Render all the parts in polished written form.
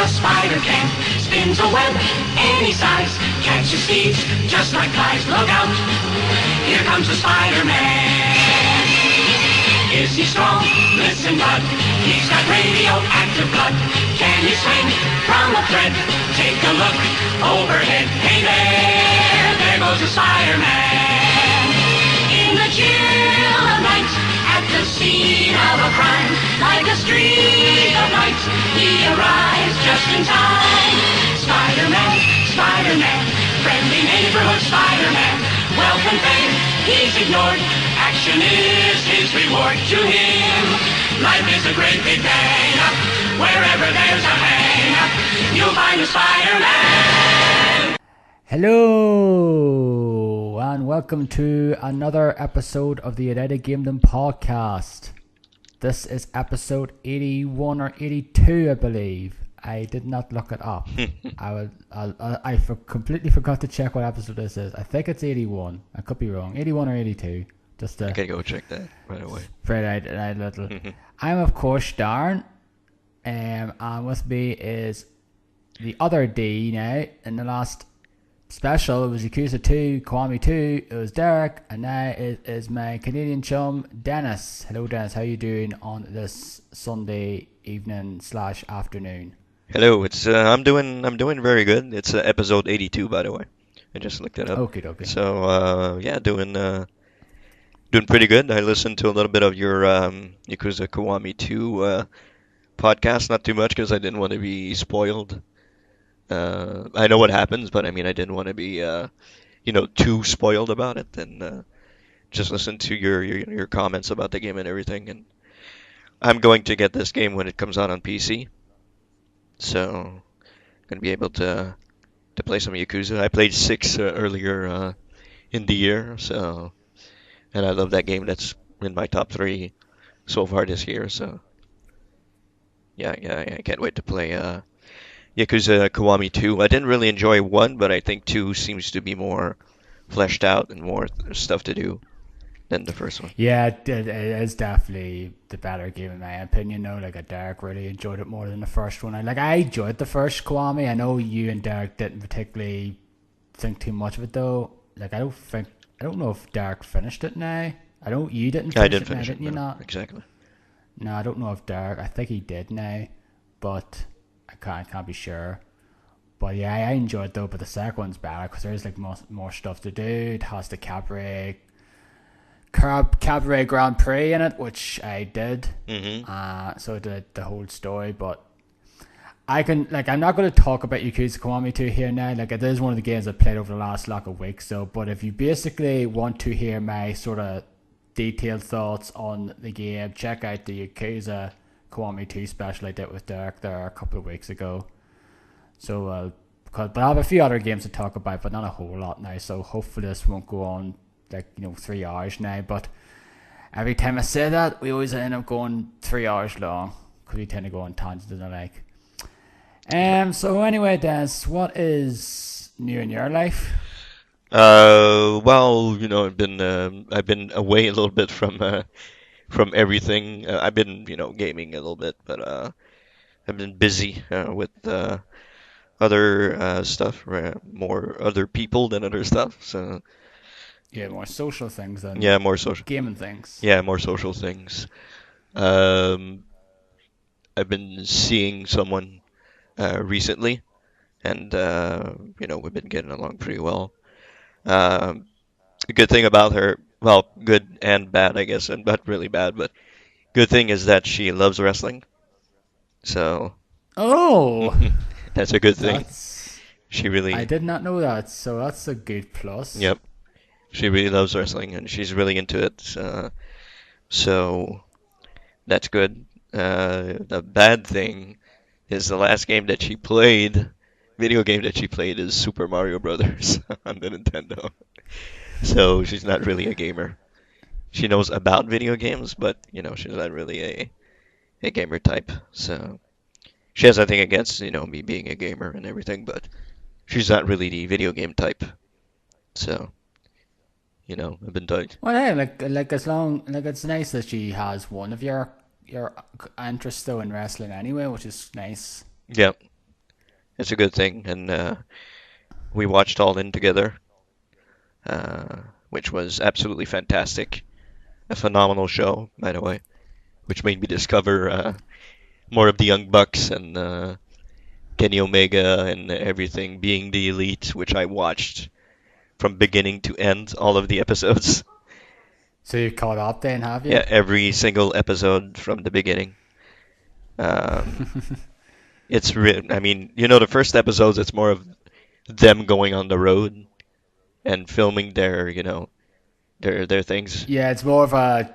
a spider can. Spins a web any size. Catches thieves just like flies. Look out, here comes the Spider-Man. Is he strong? Listen, bud. He's got radioactive blood. Can he swing from a thread? Take a look overhead. Hey there goes the Spider-Man. In the chill of night, at the scene of a crime, like a streak of light, he arrives just in time. Spider-Man, Spider-Man, friendly neighborhood Spider-Man. Wealth and fame, he's ignored. Action is his reward to him. Life is a great big bang. Wherever there's a hang, you'll find a Spider-Man. Hello, and welcome to another episode of the United Gamedom podcast. This is episode 81 or 82, I believe. I did not look it up. I completely forgot to check what episode this is. I think it's 81. I could be wrong. 81 or 82. Just to can go check that right away. Spread out a little. I'm of course Darren, and with me is the other D now. In the last special, it was Yakuza 2, Kiwami 2. It was Derek, and now it is my Canadian chum Dennis. Hello, Dennis. How you doing on this Sunday evening / afternoon? Hello. It's I'm doing very good. It's episode 82, by the way. I just looked it up. Okay. So yeah, doing pretty good. I listened to a little bit of your Yakuza Kiwami 2 podcast. Not too much because I didn't want to be spoiled. I know what happens, but I mean I didn't want to be too spoiled about it. And just listen to your comments about the game and everything. And I'm going to get this game when it comes out on PC. So I'm gonna be able to play some Yakuza. I played 6 earlier in the year, so. And I love that game. That's in my top 3 so far this year. So, yeah, I can't wait to play Yakuza Kiwami 2. I didn't really enjoy 1, but I think 2 seems to be more fleshed out and more stuff to do than the first one. Yeah, it is definitely the better game in my opinion. Though, like Derek really enjoyed it more than the first one. I enjoyed the first Kiwami. I know you and Derek didn't particularly think too much of it though. I don't know if Derek finished it now. You didn't finish I didn't it finish now, it, didn't you no, not? Exactly. No, I don't know if Derek, I think he did now, but I can't be sure. But yeah, I enjoyed it though, but the second one's better because there's like more stuff to do. It has the Cabaret Grand Prix in it, which I did. Mm-hmm. So I did the whole story, but I'm not going to talk about Yakuza Kiwami 2 here now. It is one of the games I played over the last of weeks. So, but if you basically want to hear my sort of detailed thoughts on the game, check out the Yakuza Kiwami 2 special I did with Derek there a couple of weeks ago. So, but I have a few other games to talk about, but not a whole lot now. So hopefully this won't go on 3 hours now. But every time I say that, we always end up going 3 hours long because we tend to go on tangents and so anyway, Dennis, what is new in your life? Well, I've been away a little bit from everything. I've been, gaming a little bit, but I've been busy with other stuff, more other people than other stuff. So yeah, more social things than more social gaming things. Yeah, more social things. I've been seeing someone recently, and we've been getting along pretty well. The good thing about her, well, good and bad, I guess, and not really bad, but good thing is that she loves wrestling. So that's a good thing. She really. I did not know that, so that's a good plus. Yep, she really loves wrestling, and she's really into it. So that's good. The bad thing is the last game that she played, video game that she played, is Super Mario Brothers on the Nintendo. So she's not really a gamer. She knows about video games, but she's not really a gamer type. So she has nothing against me being a gamer and everything, but she's not really the video game type. So I've been told. Well, yeah, as long it's nice that she has one of your interest though in wrestling anyway, which is nice. Yeah. it's a good thing. And we watched All In together, which was absolutely fantastic. A phenomenal show, by the way, which made me discover more of the Young Bucks and Kenny Omega and everything being the elite, which I watched from beginning to end, all of the episodes. So you've caught up then, have you? Yeah, every single episode from the beginning. Um, I mean, the first episodes, it's more of them going on the road and filming their things, Yeah, it's more of a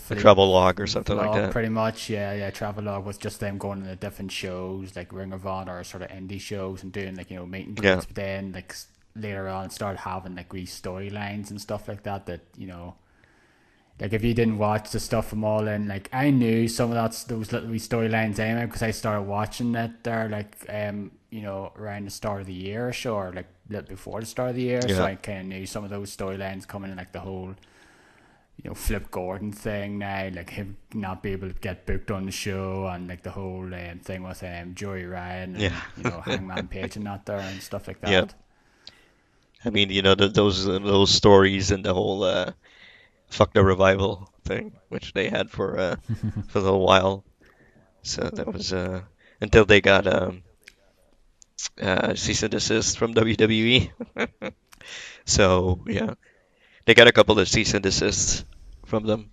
a travel log or something like vlog, that. pretty much. Yeah, travel log with just them going to different shows, like Ring of Honor, sort of indie shows, and doing like meet and Yeah, greets. But then like later on, start having like wee storylines and stuff like that. Like if you didn't watch the stuff from All In, like I knew some of those little wee storylines anyway because I started watching it there, like around the start of the year or so, or like a little before the start of the year. So yeah, I kind of knew some of those storylines coming in, like the whole Flip Gordon thing now, like him not be able to get booked on the show, and like the whole thing with Joey Ryan and yeah, Hangman Page and that there and stuff like yeah. that. I mean, those stories and the whole fuck the revival thing, which they had for a little while. So that was until they got cease and desist from WWE. So yeah, they got a couple of cease and desists from them,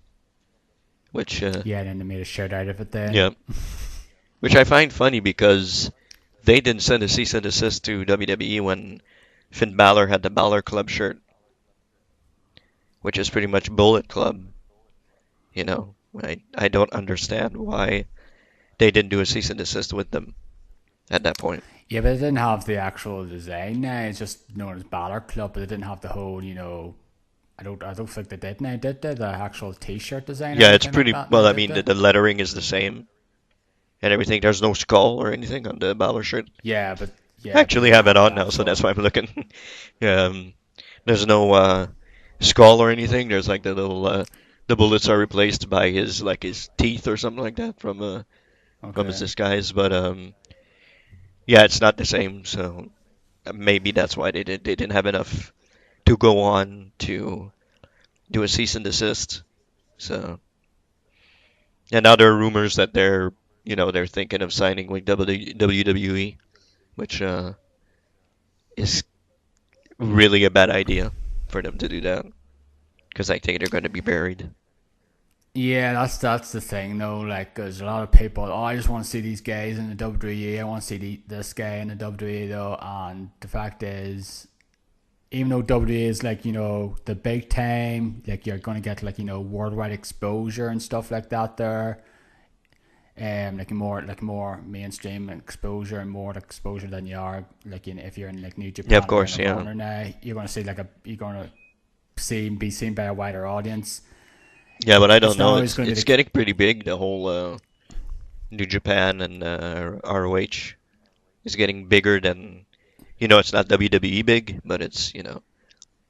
which Yeah, and then they made a shirt out of it then. yeah, which I find funny because they didn't send a cease and desist to WWE when Finn Balor had the Balor Club shirt, which is pretty much Bullet Club. I don't understand why they didn't do a cease and desist with them at that point. Yeah, but it didn't have the actual design now. It's just known as Balor Club, but it didn't have the whole, I don't think they did now, did they? The actual T-shirt design or Yeah, it's anything like pretty that now, well. I did mean, they? the lettering is the same and everything. There's no skull or anything on the Balor shirt. Yeah, but I yeah, but actually they didn't have it have the on now, so that's actual. why I'm looking. um, there's no skull or anything. There's like the bullets are replaced by his teeth or something like that from his Okay. disguise. But yeah, it's not the same. So maybe that's why they didn't have enough to go on to do a cease and desist. So and now there are rumors that they're thinking of signing with WWE, which is really a bad idea for them to do that because I think they're going to be buried. Yeah, that's the thing though. Like, there's a lot of people. Oh, I just want to see these guys in the WWE. I want to see this guy in the WWE though. And the fact is, even though WWE is like the big time, like you're gonna get like worldwide exposure and stuff like that there. Like more mainstream exposure and more exposure than you are like if you're in like New Yeah, of Japan or Ring course, of yeah. Honor now. You're gonna be seen by a wider audience. Yeah, but I don't It's not know. always It's going to be it's the. getting pretty big. The whole New Japan and ROH is getting bigger than it's not WWE big, but it's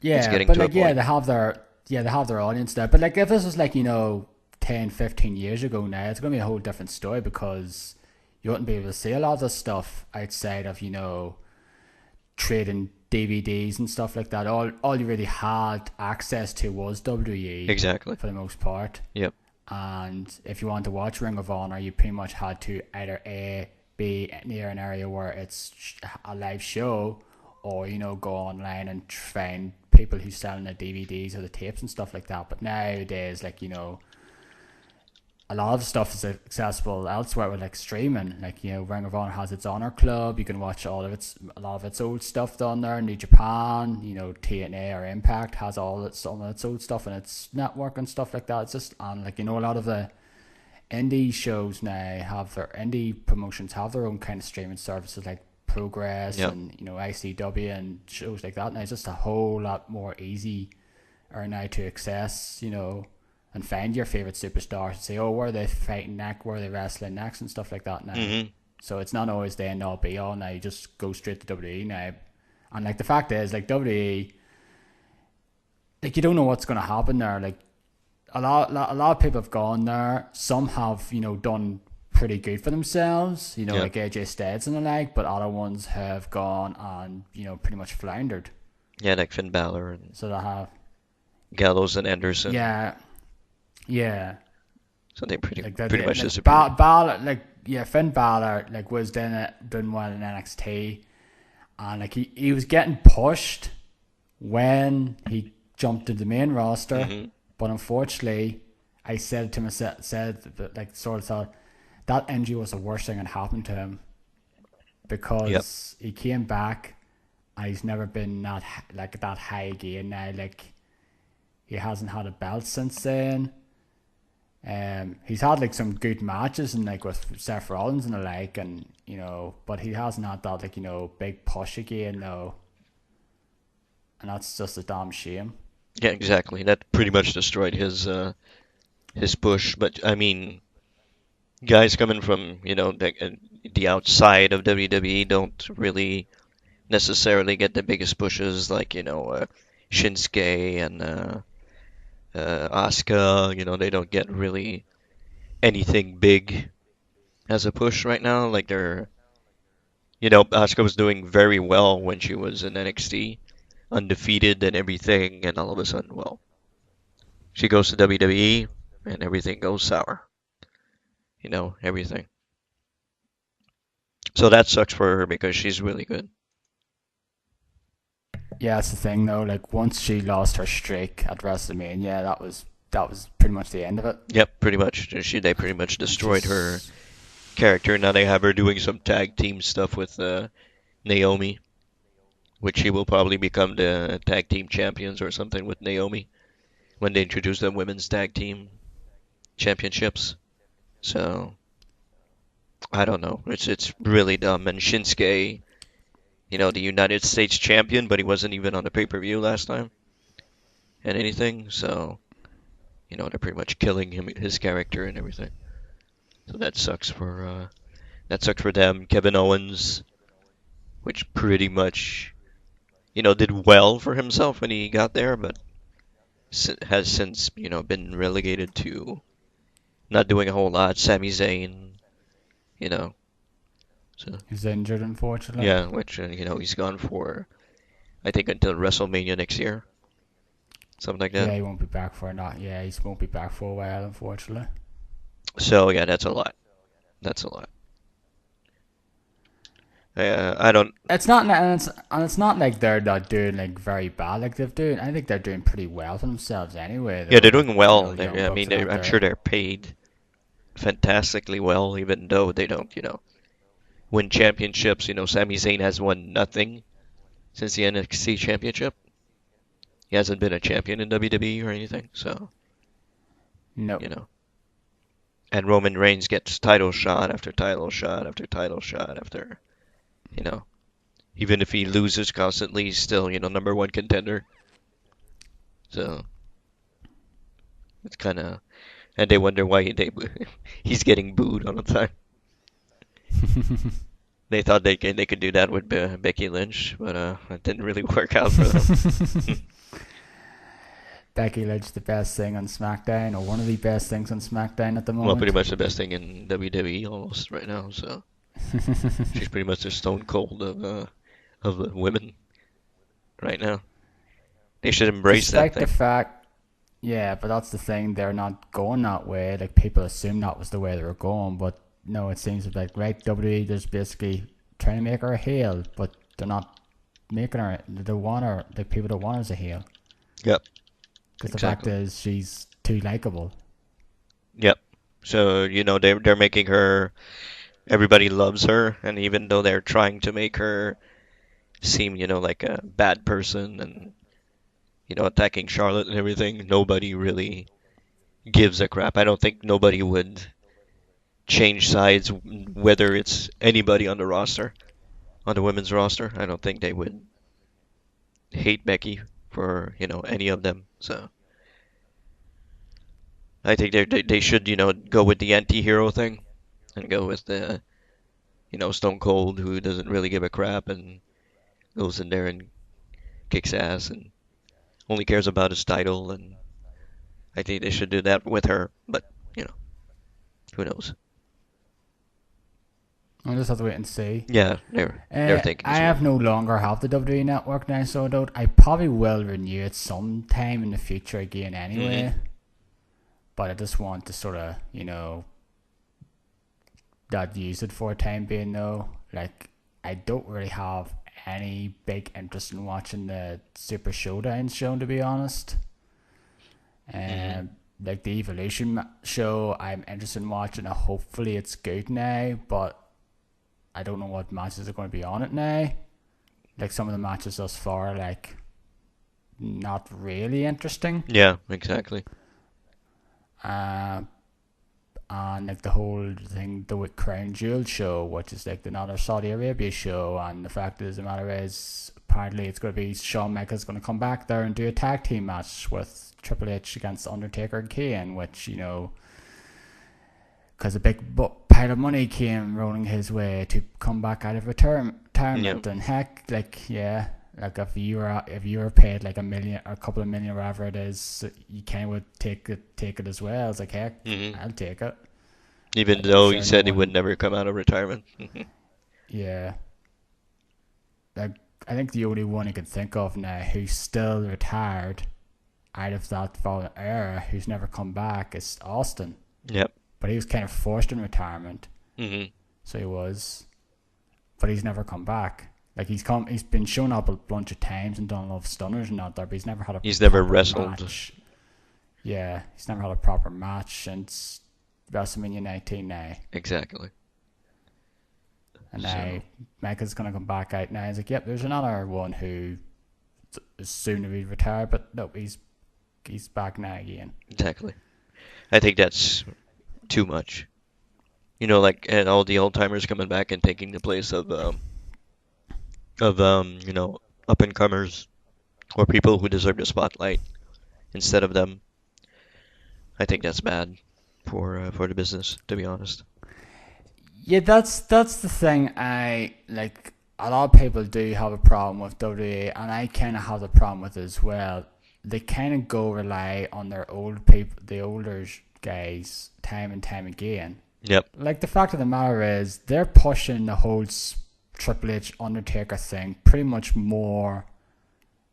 Yeah, getting but to a like yeah, point. they have their audience there. But like if this was like 10, 15 years ago now, it's gonna be a whole different story because you wouldn't be able to see a lot of this stuff outside of trading DVDs and stuff like that. All you really had access to was WWE Exactly. for the most part. Yep. And if you wanted to watch Ring of Honor, you pretty much had to either be near an area where it's a live show, or go online and find people who selling the DVDs or the tapes and stuff like that. But nowadays, like a lot of stuff is accessible elsewhere with like streaming. Like Ring of Honor has its Honor Club. You can watch a lot of its old stuff down there. New Japan, TNA or Impact has some of its old stuff and its network and stuff like that. It's just on like a lot of the indie shows now have their indie promotions have their own kind of streaming services like Progress Yep. and ICW and shows like that. Now it's just a whole lot more easy or now to access, and find your favorite superstars and say, oh, where are they fighting next, where are they wrestling next, and stuff like that now. Hmm. So it's not always the end all be all now. You just go straight to WWE now. And like the fact is, like WWE, like you don't know what's going to happen there. Like a lot of people have gone there. Some have, done pretty good for themselves, Yeah. like AJ Styles and the like, but other ones have gone and, pretty much floundered. Yeah, like Finn Balor and So they have, Gallows and Anderson. yeah, yeah, So they like pretty that, much like disappeared. Balor, like yeah, Finn Balor like was doing well in NXT, and like he was getting pushed when he jumped to the main roster, Hmm. but unfortunately, I said to myself, like sort of thought that injury was the worst thing that happened to him Yep. because he came back and he's never been that high again now. Like he hasn't had a belt since then. He's had like some good matches and like with Seth Rollins and the like, and but he hasn't had that like big push again though, and that's just a damn shame. Yeah, exactly. That pretty much destroyed his push. But I mean, guys coming from the outside of WWE don't really necessarily get the biggest pushes like Shinsuke and Asuka. They don't get really anything big as a push right now. Like Asuka was doing very well when she was in NXT, undefeated and everything, and all of a sudden, well, she goes to WWE and everything goes sour. Everything. So that sucks for her because she's really good. Yeah, that's the thing though. Like once she lost her streak at WrestleMania, that was pretty much the end of it. Yep, pretty much. They pretty much And destroyed her she's character. Now they have her doing some tag team stuff with Naomi, which she will probably become the tag team champions or something with Naomi when they introduce the women's tag team championships. So I don't know. It's really dumb. And Shinsuke, the United States champion, but he wasn't even on the pay-per-view last time and anything. So they're pretty much killing him, his character and everything. So that sucks for them. Kevin Owens, which pretty much did well for himself when he got there, but has since been relegated to not doing a whole lot. Sami Zayn, you know, so he's injured unfortunately. yeah, which he's gone for I think until WrestleMania next year, something like that. Yeah, he won't be back for not. Yeah, he won't be back for a while unfortunately. So yeah, that's a lot. That's a lot. I don't. It's not like they're not doing like very bad. Like they're doing, I think they're doing pretty well for themselves anyway. Yeah, Though, they're like doing well. young I bucks mean, are out I'm sure there. they're paid fantastically well, even though they don't, win championships. Sami Zayn has won nothing since the NXT championship. He hasn't been a champion in WWE or anything. So, No, you know. And Roman Reigns gets title shot after title shot after title shot after, you know. Even if he loses constantly, he's still, number one contender. So, it's kind of. And they wonder why he's getting booed all the time. They thought they could do that with Becky Lynch, but it didn't really work out for them. Becky Lynch the best thing on SmackDown, or one of the best things on SmackDown at the Well, pretty moment. much the best thing in WWE almost right now. So she's pretty much the Stone Cold of the women right now. They should embrace that Despite the thing. fact, yeah, but that's the thing. They're not going that way. Like people assume that was the way they were going, but no, it seems like right WWE just basically trying to make her a heel, but they're not making her. They want her. The people that want her as a heel, Yep, because the fact exactly. is she's too likable. Yep. So they're making her. Everybody loves her, and even though they're trying to make her seem like a bad person and attacking Charlotte and everything, nobody really gives a crap. I don't think nobody would change sides whether it's anybody on the roster, on the women's roster. I don't think they would hate Becky for, any of them. So I think they should, go with the anti-hero thing and go with the, Stone Cold who doesn't really give a crap and goes in there and kicks ass and only cares about his title. And I think they should do that with her, but, you know, who knows? I'll just have to wait and see. Yeah, they're thinking I as have well. no longer have the WWE Network now, so I probably will renew it sometime in the future again anyway. But I just want to sort of, not use it for a time being though. Like, I don't really have any big interest in watching the Super Showdown show, to be honest. Like the Evolution show, I'm interested in watching it. Hopefully it's good now, but I don't know what matches are going to be on it now. Like, some of the matches thus far are like not really interesting. Yeah, exactly. And like the whole thing, the Crown Jewel show, which is like another Saudi Arabia show, and the fact of the matter is, apparently it's going to be Shawn Michaels going to come back there and do a tag team match with Triple H against Undertaker and Kane, which, because a big pile of money came rolling his way to come back out of retirement, and heck, like, yeah, like if you were paid like $1 million or a couple of million, whatever it is, you kind of would take it as well. It's like, heck, I'll take it. Even though he said he would never come out of retirement. Yeah. Like, I think the only one I can think of now who's still retired out of that era, who's never come back, is Austin. Yep. But he was kind of forced in retirement. Mm-hmm. So he was. But he's never come back. Like, he's been shown up a bunch of times and done a lot of stunners and not there, but he's never had a He's never proper wrestled. match. Yeah, he's never had a proper match since WrestleMania 19 now. Exactly. And now Michael's going to come back out now. He's like, yep, there's another one who is soon to be retired, but no, he's back now again. Exactly. I think that's too much. Like, and all the old timers coming back and taking the place of up and comers or people who deserve the spotlight instead of them. I think that's bad for the business, to be honest. Yeah, that's the thing. I like, a lot of people do have a problem with WWE, and I kind of have the problem with it as well. They kind of rely on their old people, the older guys, time and time again. Yep. Like, the fact of the matter is, they're pushing the whole Triple H Undertaker thing pretty much more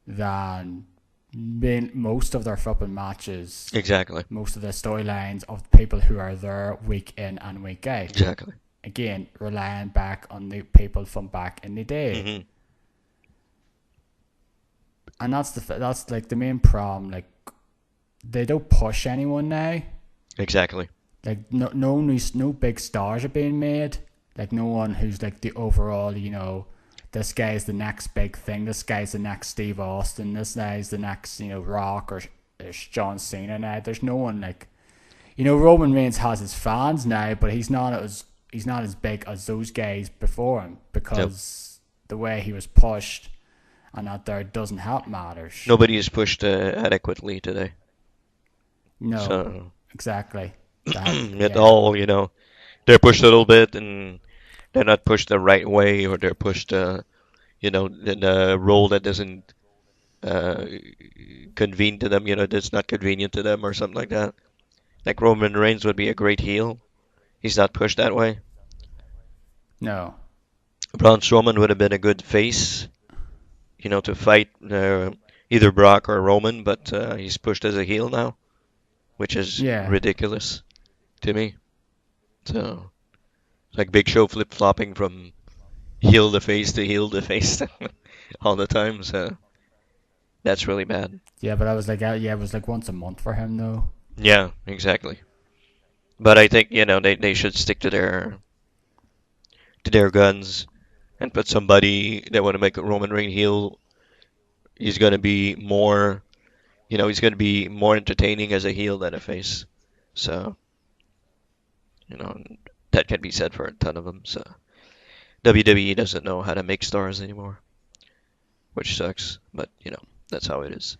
than most of their flipping matches. Exactly. Most of the storylines of people who are there week in and week out. Exactly. Again, relying back on the people from back in the day. Mm-hmm. And that's like the main problem. Like, they don't push anyone now. Exactly. Like, no big stars are being made. Like, no one who's like the overall, this guy's the next big thing. This guy's the next Steve Austin. This guy's the next, Rock or John Cena now. There's no one like, Roman Reigns has his fans now, but he's not as big as those guys before him, because the way he was pushed and out there doesn't help matters. Nobody is pushed adequately today. No, So, exactly. at all, they're pushed a little bit and they're not pushed the right way, or they're pushed, in a role that doesn't convene to them, that's not convenient to them or something like that. Like, Roman Reigns would be a great heel. He's not pushed that way. No. Braun Strowman would have been a good face, to fight either Brock or Roman, but he's pushed as a heel now, which is ridiculous to me. So, it's like Big Show flip-flopping from heel to face all the time. So, that's really bad. Yeah, but I was like, it was like once a month for him though. Yeah, exactly. But I think, they should stick to their guns and put somebody that want to make a Roman Reigns heel. He's going to be more, he's going to be more entertaining as a heel than a face. So, that can be said for a ton of them. So, WWE doesn't know how to make stars anymore, which sucks, but, that's how it is.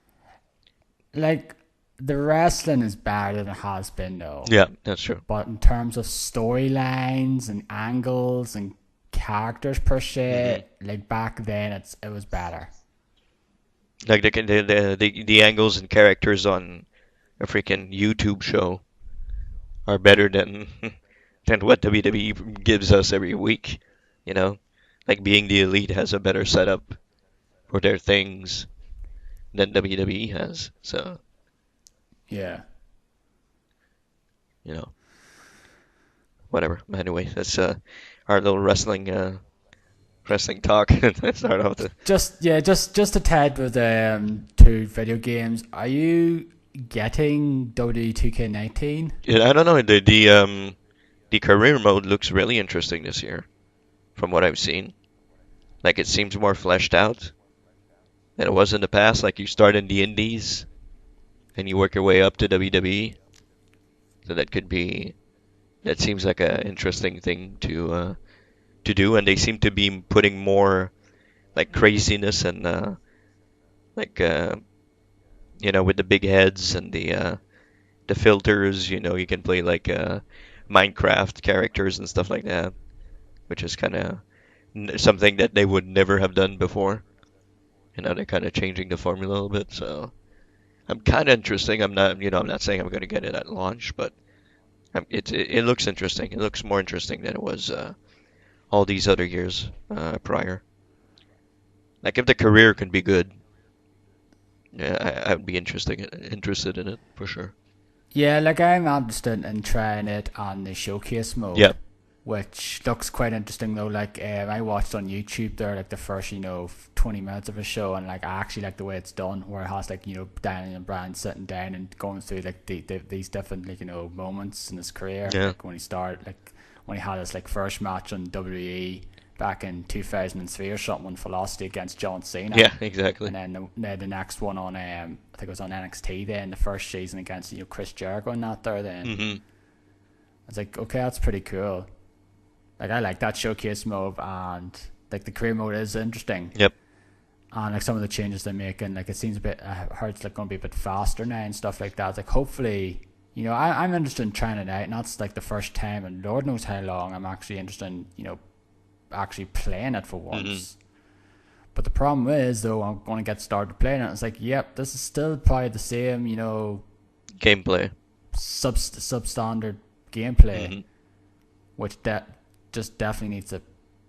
Like, the wrestling is better than it has been though. Yeah, that's true. But in terms of storylines and angles and characters per se, like back then it was better. Like the angles and characters on a freaking YouTube show are better than what WWE gives us every week. You know, like being the elite has a better setup for their things than WWE has. So, Yeah. you know, whatever. Anyway, that's our little wrestling talk. Start off the Just a tad with two video games. Are you getting WWE 2K19? I don't know the career mode looks really interesting this year from what I've seen. Like it seems more fleshed out than it was in the past. Like you start in the indies and you work your way up to WWE. So that seems like an interesting thing to do, and they seem to be putting more like craziness and like with the big heads and the filters. You can play like Minecraft characters and stuff like that, which is kind of something that they would never have done before. They're kind of changing the formula a little bit, so I'm kind of interesting. I'm not saying I'm going to get it at launch, but it looks interesting. It looks more interesting than it was all these other years prior. Like if the career can be good, yeah, I would be interested in it for sure. Yeah, like I'm interested in trying it on the showcase mode. Yeah. Which looks quite interesting though. Like I watched on YouTube there, like the first 20 minutes of a show, and like I actually like the way it's done, where it has like Daniel Bryan sitting down and going through like these different like moments in his career. Yeah. Like when he started, like when he had his like first match on WWE back in 2003 or something, on Velocity against John Cena. Yeah, exactly. And then the next one on I think it was on NXT then, the first season against Chris Jericho and that there then. Mm-hmm. I was like, okay, that's pretty cool. Like I like that showcase mode, and like the career mode is interesting. Yep. And like some of the changes they're making, like it seems a bit, I heard it's like going to be a bit faster now and stuff like that. Like hopefully, I'm interested in trying it out, and that's like the first time, and Lord knows how long I'm actually interested in, actually playing it for once. Mm-hmm. But the problem is though, I'm going to get started playing it. It's like, yep, this is still probably the same, Gameplay. substandard gameplay, Mm-hmm. which just definitely needs a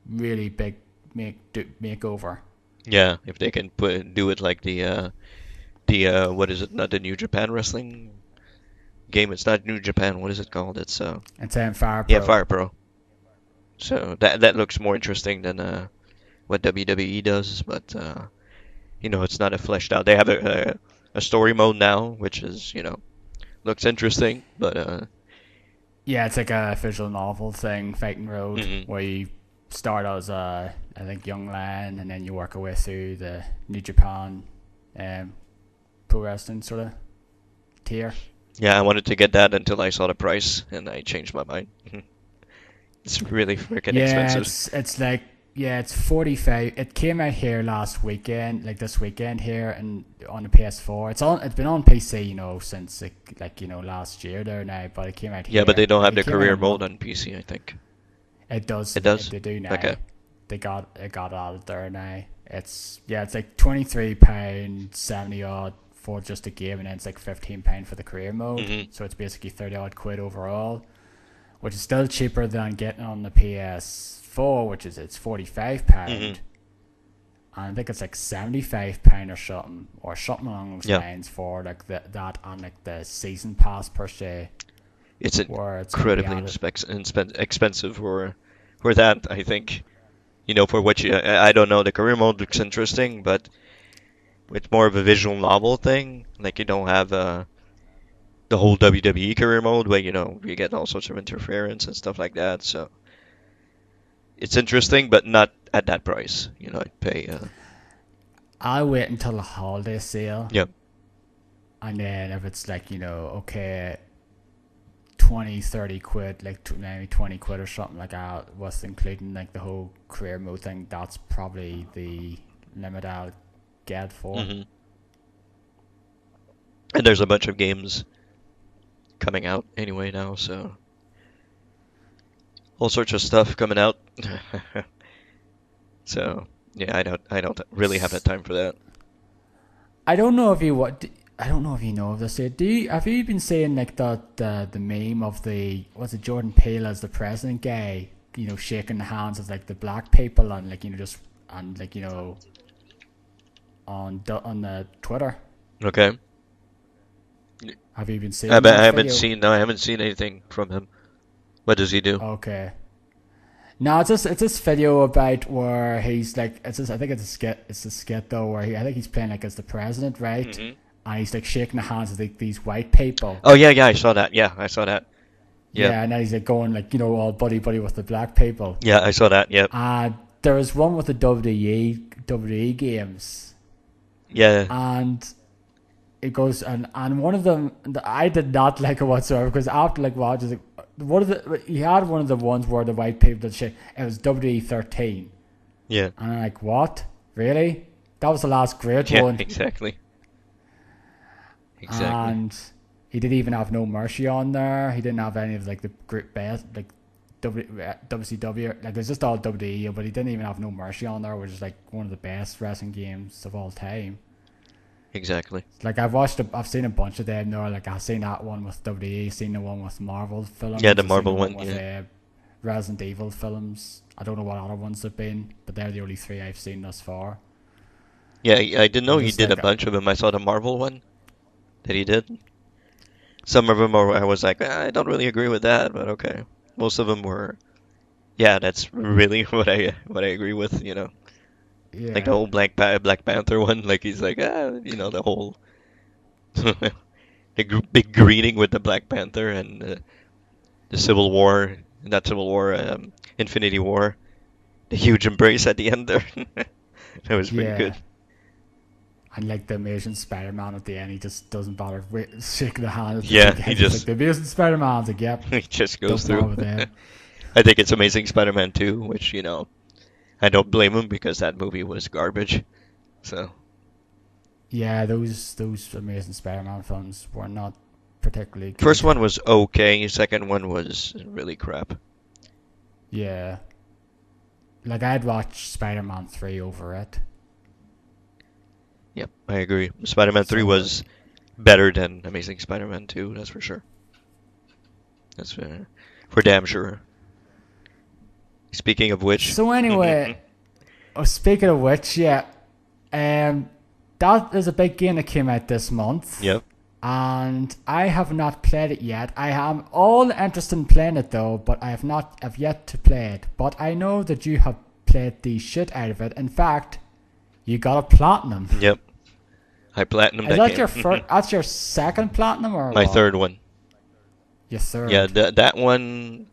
really big makeover. Yeah, if they can do it like the what is it? Not the New Japan Wrestling game. It's not New Japan. What is it called? It's Fire Pro. yeah, Fire Pro. So that looks more interesting than what WWE does, but it's not a fleshed out. They have a story mode now, which is looks interesting, but Yeah, it's like a visual novel thing, Fighting Road, mm-hmm. where you start as I think young lion, and then you work your way through the New Japan pro wrestling sort of tier. Yeah, I wanted to get that until I saw the price, and I changed my mind. It's really freaking expensive. It's like it's 45. It came out here last weekend, like this weekend here, and on the PS4. It's been on PC, since last year there now, but it came out here. Yeah, but they don't have the career out mode on PC, I think. It does. It does? They do now. Okay. It got added there now. It's like £23.70 odd for just a game, and then it's like £15 for the career mode. Mm-hmm. So it's basically 30 odd quid overall, which is still cheaper than getting on the PS4, which is it's £45. Mm-hmm. And I think it's like £75 or something along those lines for like that on like the season pass per se. It's incredibly expensive for that, I think. For what I don't know, the career mode looks interesting, but it's more of a visual novel thing. Like you don't have the whole WWE career mode where you get all sorts of interference and stuff like that. So it's interesting, but not at that price. I'd pay. I'll wait until the holiday sale. Yep. And then if it's like okay, 20-30 quid, like maybe 20 quid or something like that, with including like the whole career mode thing, that's probably the limit I'll get for. Mm-hmm. And there's a bunch of games coming out anyway now, so all sorts of stuff coming out. So yeah, I don't really have the time for that. I don't know if you know of this yet. Have you been seeing like the meme of what's it, Jordan Peele as the president guy shaking the hands of like the black people and like just and like on the Twitter. Okay. Have you been seeing I that haven't video? seen. No, I haven't seen anything from him. What does he do? Okay. No, it's this video about where he's like I think it's a skit though where I think he's playing like as the president, right? Mm-hmm. And he's like shaking the hands of like these white people. Oh yeah, I saw that. Yeah, I saw that. Yeah. Yeah, and then he's like going like all buddy with the black people. Yeah, I saw that. Yeah. There was one with the WWE games. Yeah. And it goes and one of them I did not like it whatsoever because after like watching he had one of the ones where the white people did shit. It was WWE 13. Yeah. And I'm like, what? Really? That was the last great Yeah. one. Exactly. And he didn't even have No Mercy on there. He didn't have any of like the great best like WCW. Like there's just all WWE, but he didn't even have No Mercy on there, which is like one of the best wrestling games of all time. Exactly. Like I've seen a bunch of them there. Like I've seen that one with WWE, seen the one with Marvel films. Yeah, the I've Marvel seen one. with, Yeah. Resident Evil films. I don't know what other ones have been, but they're the only three I've seen thus far. Yeah, I didn't know he Just did like a bunch of them. I saw the Marvel one that he did. Some of them I was like, I don't really agree with that, but okay. Most of them were, yeah, that's really what I agree with. Yeah. Like the whole Black Panther one. Like he's like, the whole the big greeting with the Black Panther and the Civil War, not Civil War, Infinity War, the huge embrace at the end there. That was pretty good. And like the Amazing Spider-Man at the end, he just doesn't bother shaking the hand. Yeah, he just like the Amazing Spider-Man's like, yep. He just goes through. With I think it's Amazing Spider-Man 2, which I don't blame him because that movie was garbage. So. Yeah, those Amazing Spider-Man films were not particularly good. First one was okay. Second one was really crap. Yeah. Like I'd watch Spider-Man 3 over it. Yep, I agree. Spider-Man 3 was better than Amazing Spider-Man 2, that's for sure. That's for damn sure. Speaking of which. So anyway, speaking of which, yeah, that is a big game that came out this month. Yep. And I have not played it yet. I am all interested in playing it though, but I have yet to play it. But I know that you have played the shit out of it. In fact, you got a platinum. Yep. I platinumed Is that that game. That's your second platinum or My what? third one. Your third. Yeah, that one.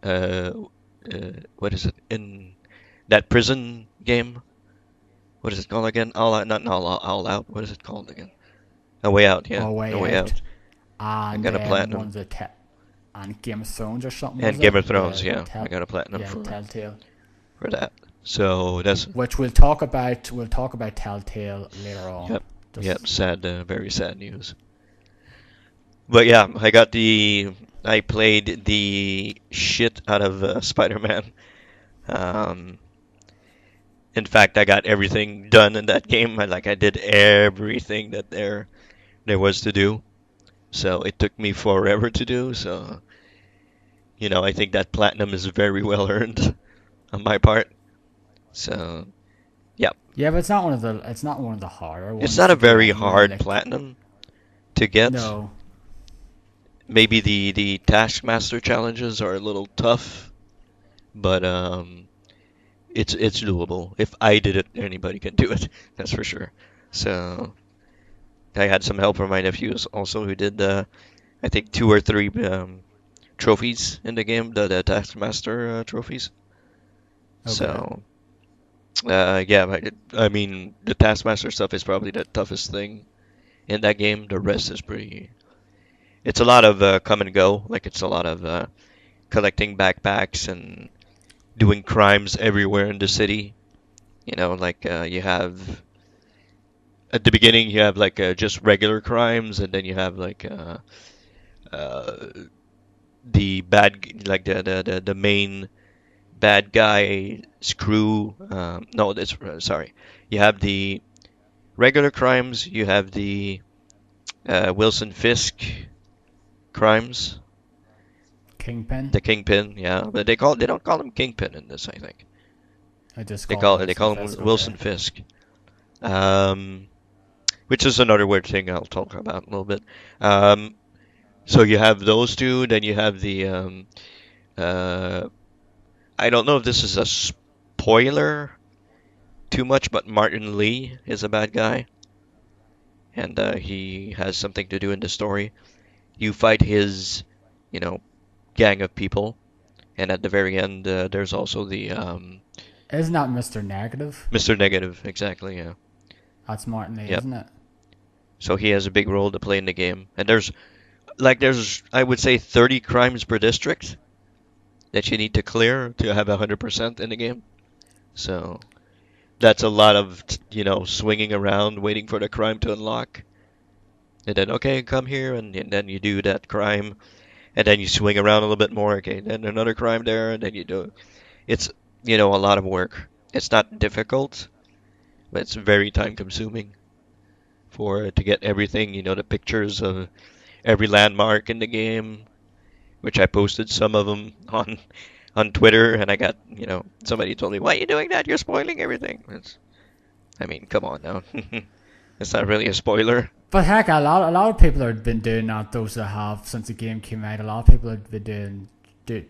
What is it in that prison game? What is it called again? All out. What is it called again? A Way Out. Yeah. A Way Out. And I got a platinum. And Game of Thrones or something. And Game of Thrones. Yeah, I got a platinum for Telltale. For that. So that's. Which we'll talk about. We'll talk about Telltale later on. Yep. Yep. Sad. Very sad news. But yeah, I played the shit out of Spider-Man. In fact, I got everything done in that game. I did everything that there was to do. So it took me forever to do. So, I think that platinum is very well earned on my part. So, yeah. Yeah, but it's not one of the harder ones. It's not a very hard platinum to get. No. Maybe the Taskmaster challenges are a little tough, but it's doable. If I did it, anybody can do it. That's for sure. So I had some help from my nephews also who did I think 2 or 3 trophies in the game, the Taskmaster trophies. Okay. So yeah, I mean the Taskmaster stuff is probably the toughest thing in that game. The rest is pretty. It's a lot of come and go. Like it's a lot of collecting backpacks and doing crimes everywhere in the city. You have at the beginning you have just regular crimes, and then you have the bad the main bad guy Screw. No, that's sorry. You have the regular crimes. You have the Wilson Fisk crimes, Kingpin. the Kingpin, yeah, but they don't call him Kingpin in this, I think. I just They call him they Wilson call him Fisk. Okay. Wilson Fisk. Um, which is another weird thing I'll talk about in a little bit. Um, so you have those two, then you have the uh, I don't know if this is a spoiler too much, but Martin Lee is a bad guy, and he has something to do in the story. You fight his, you know, gang of people, and at the very end, there's also the Isn't that Mr. Negative? Mr. Negative, exactly, yeah. That's Martin Lee, Yep. isn't it? So he has a big role to play in the game, and there's I would say 30 crimes per district that you need to clear to have 100% in the game. So that's a lot of, swinging around waiting for the crime to unlock. And then, okay, come here, and then you do that crime, and then you swing around a little bit more. Okay, then another crime there, and then you do. It's, a lot of work. It's not difficult, but it's very time consuming for to get everything, the pictures of every landmark in the game, which I posted some of them on Twitter, and I got, somebody told me, "Why are you doing that? You're spoiling everything." I mean, come on now. It's not really a spoiler. But heck, a lot of people have been doing that. Those that have since the game came out, a lot of people have been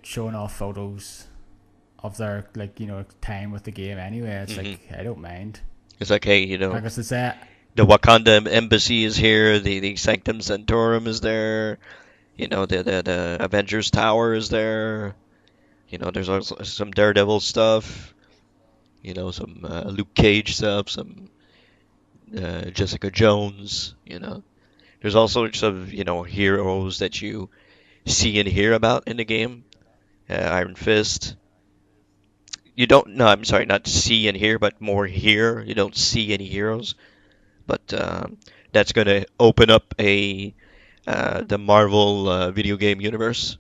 showing off photos of their time with the game. Anyway, it's like I don't mind. It's like, hey, Like I said, the Wakanda embassy is here, the Sanctum Sanctorum is there, the Avengers Tower is there. There's also some Daredevil stuff, some Luke Cage stuff, some Jessica Jones, There's all sorts of, heroes that you see and hear about in the game. Iron Fist. You don't, no, I'm sorry, not see and hear, but more hear. You don't see any heroes. But that's going to open up the Marvel video game universe,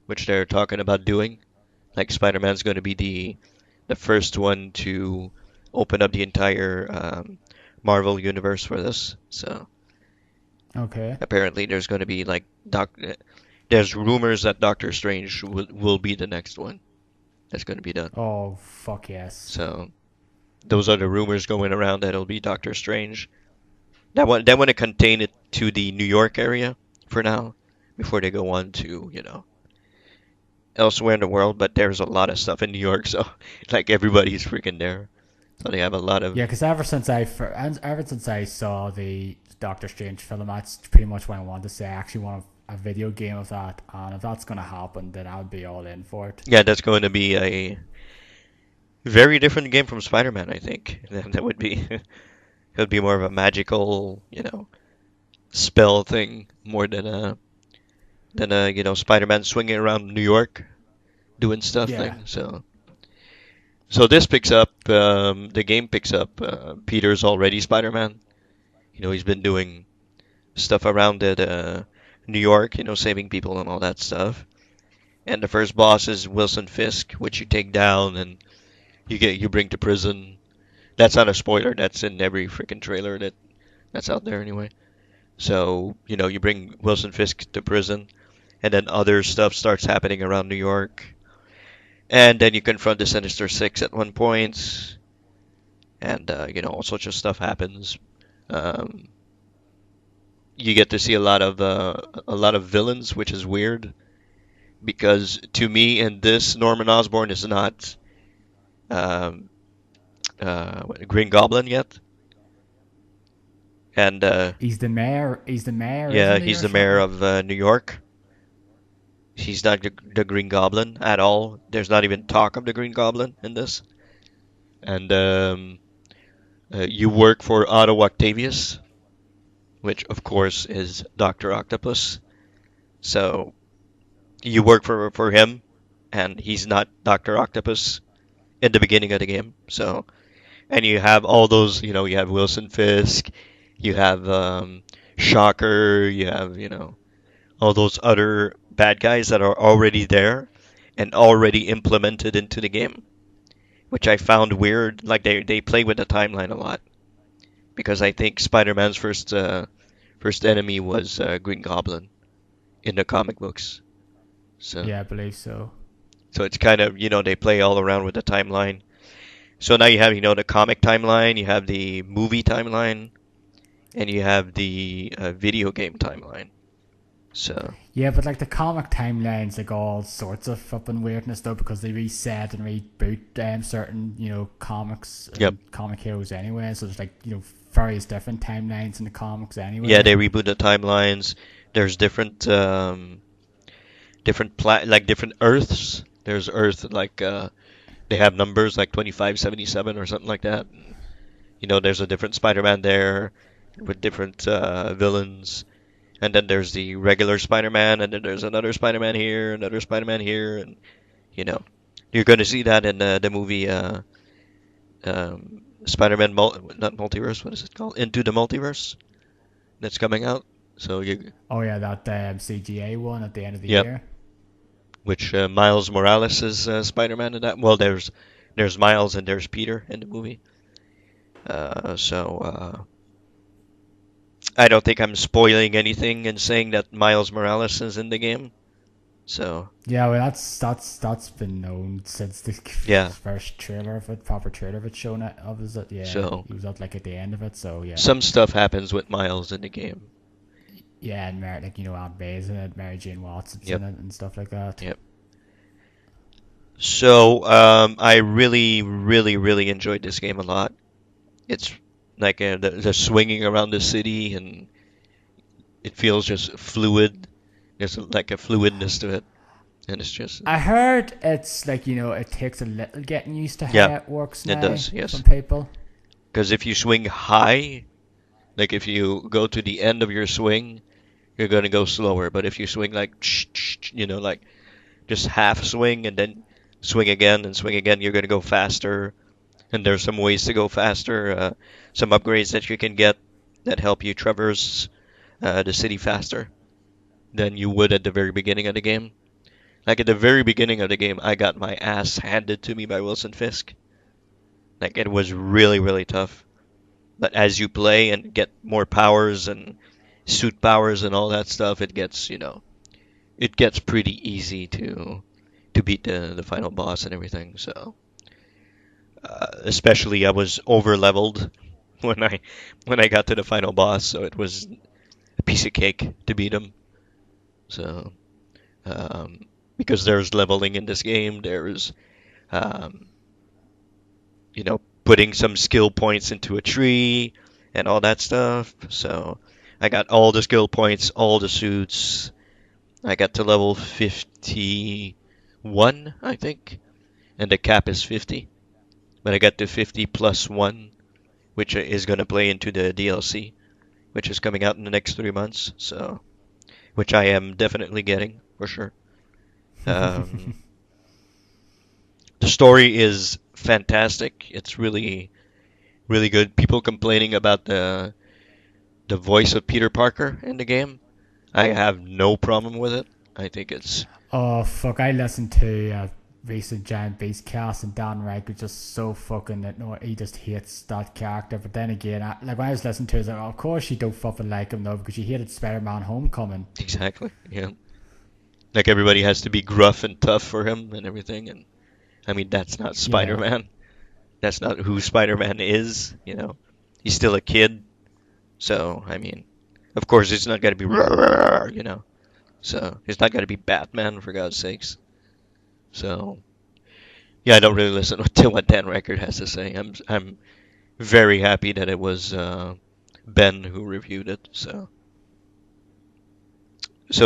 which they're talking about doing. Like Spider-Man's going to be the first one to open up the entire Marvel universe for this. So okay. apparently there's going to be there's rumors that Doctor Strange will be the next one that's going to be done. Oh fuck yes. So those are the rumors going around that it'll be Doctor Strange. They want to contain it to the New York area for now, before they go on to, elsewhere in the world. But there's a lot of stuff in New York, so like everybody's freaking there. So they have a lot of. Yeah, because ever since I saw the Doctor Strange film, that's pretty much what I wanted to say. I actually want a video game of that, and if that's gonna happen, then I'll be all in for it. Yeah, that's going to be a very different game from Spider-Man, I think. That would be. It would be more of a magical, spell thing more than Spider-Man swinging around New York doing stuff Yeah. thing. So this picks up, the game picks up Peter's already Spider-Man. He's been doing stuff around at New York, saving people and all that stuff. And the first boss is Wilson Fisk, which you take down and you bring to prison. That's not a spoiler. That's in every freaking trailer that's out there anyway. So, you bring Wilson Fisk to prison, and then other stuff starts happening around New York. And then you confront the Sinister Six at one point, and, all sorts of stuff happens. You get to see a lot of villains, which is weird, because to me in this, Norman Osborn is not Green Goblin yet. And He's the mayor. yeah, Isn't he, he's or the mayor something? of New York. He's not the Green Goblin at all. There's not even talk of the Green Goblin in this. And you work for Otto Octavius, which of course is Doctor Octopus. So you work for him, and he's not Doctor Octopus in the beginning of the game. So, and you have all those, you have Wilson Fisk, you have Shocker, you have, all those other bad guys that are already there and already implemented into the game, which I found weird. Like they play with the timeline a lot, because I think Spider-Man's first enemy was Green Goblin in the comic books. So Yeah, I believe so. so it's kind of, they play all around with the timeline. So now you have, the comic timeline, you have the movie timeline, and you have the video game timeline. So Yeah, but like the comic timelines, like all sorts of flipping weirdness though, because they reset and reboot certain comics yep. and comic heroes anyway. So there's like various different timelines in the comics Yeah, anyway. they reboot the timelines. There's different like different Earths. There's Earth like they have numbers like 2577 or something like that. There's a different Spider-Man there with different villains. And then there's the regular Spider-Man, and then there's another Spider-Man here, another Spider-Man here, and you know, you're going to see that in the movie Spider-Man not multiverse, what is it called? Into the Multiverse that's coming out. So Oh yeah, that CGA one at the end of the yep, year. which Miles Morales is Spider-Man in that. Well, there's Miles and there's Peter in the movie. So I don't think I'm spoiling anything in saying that Miles Morales is in the game. So Yeah, well, that's been known since the yeah, first trailer of it, proper trailer of it shown it of is it. Yeah, so he was at like at the end of it. So yeah, some stuff happens with Miles in the game. yeah, and Mary, like Aunt May's in it, Mary Jane Watson's Yep, in it, and stuff like that. yep. So I really, really, really enjoyed this game a lot. It's like the swinging around the city, and it feels just fluid. There's like a fluidness to it, and it's just I heard it's like it takes a little getting used to yeah, how it works it now. does. Yes, Some people. because if you swing high, like if you go to the end of your swing, you're gonna go slower. But if you swing like like just half swing and then swing again and swing again, you're gonna go faster. And there's some ways to go faster, some upgrades that you can get that help you traverse the city faster than you would at the very beginning of the game. Like at the very beginning of the game, I got my ass handed to me by Wilson Fisk. Like it was really, really tough. But as you play and get more powers and suit powers and all that stuff, it gets pretty easy to beat the final boss and everything. So, especially I was over leveled when I got to the final boss, so it was a piece of cake to beat him. So, because there's leveling in this game, there's um, putting some skill points into a tree and all that stuff. So I got all the skill points, all the suits. I got to level 51, I think, and the cap is 50. But I got to 50 plus 1, which is going to play into the DLC, which is coming out in the next 3 months. So, which I am definitely getting for sure. Um, the story is fantastic. It's really, really good. People complaining about the voice of Peter Parker in the game. I have no problem with it. I think it's Oh fuck! I listened to recent Giant Beast cast, and Dan Reich was just so fucking that no, he just hates that character. But then again, like when I was listening to it, I was like, oh, of course you don't fucking like him though, because you hated Spider-Man: Homecoming. exactly, yeah. Like everybody has to be gruff and tough for him and everything, and I mean that's not Yeah, Spider-Man. That's not who Spider-Man is. He's still a kid. So I mean, of course it's not gonna be So it's not gonna be Batman for God's sakes. So yeah, I don't really listen to what Dan Reichert has to say. I'm very happy that it was Ben who reviewed it. So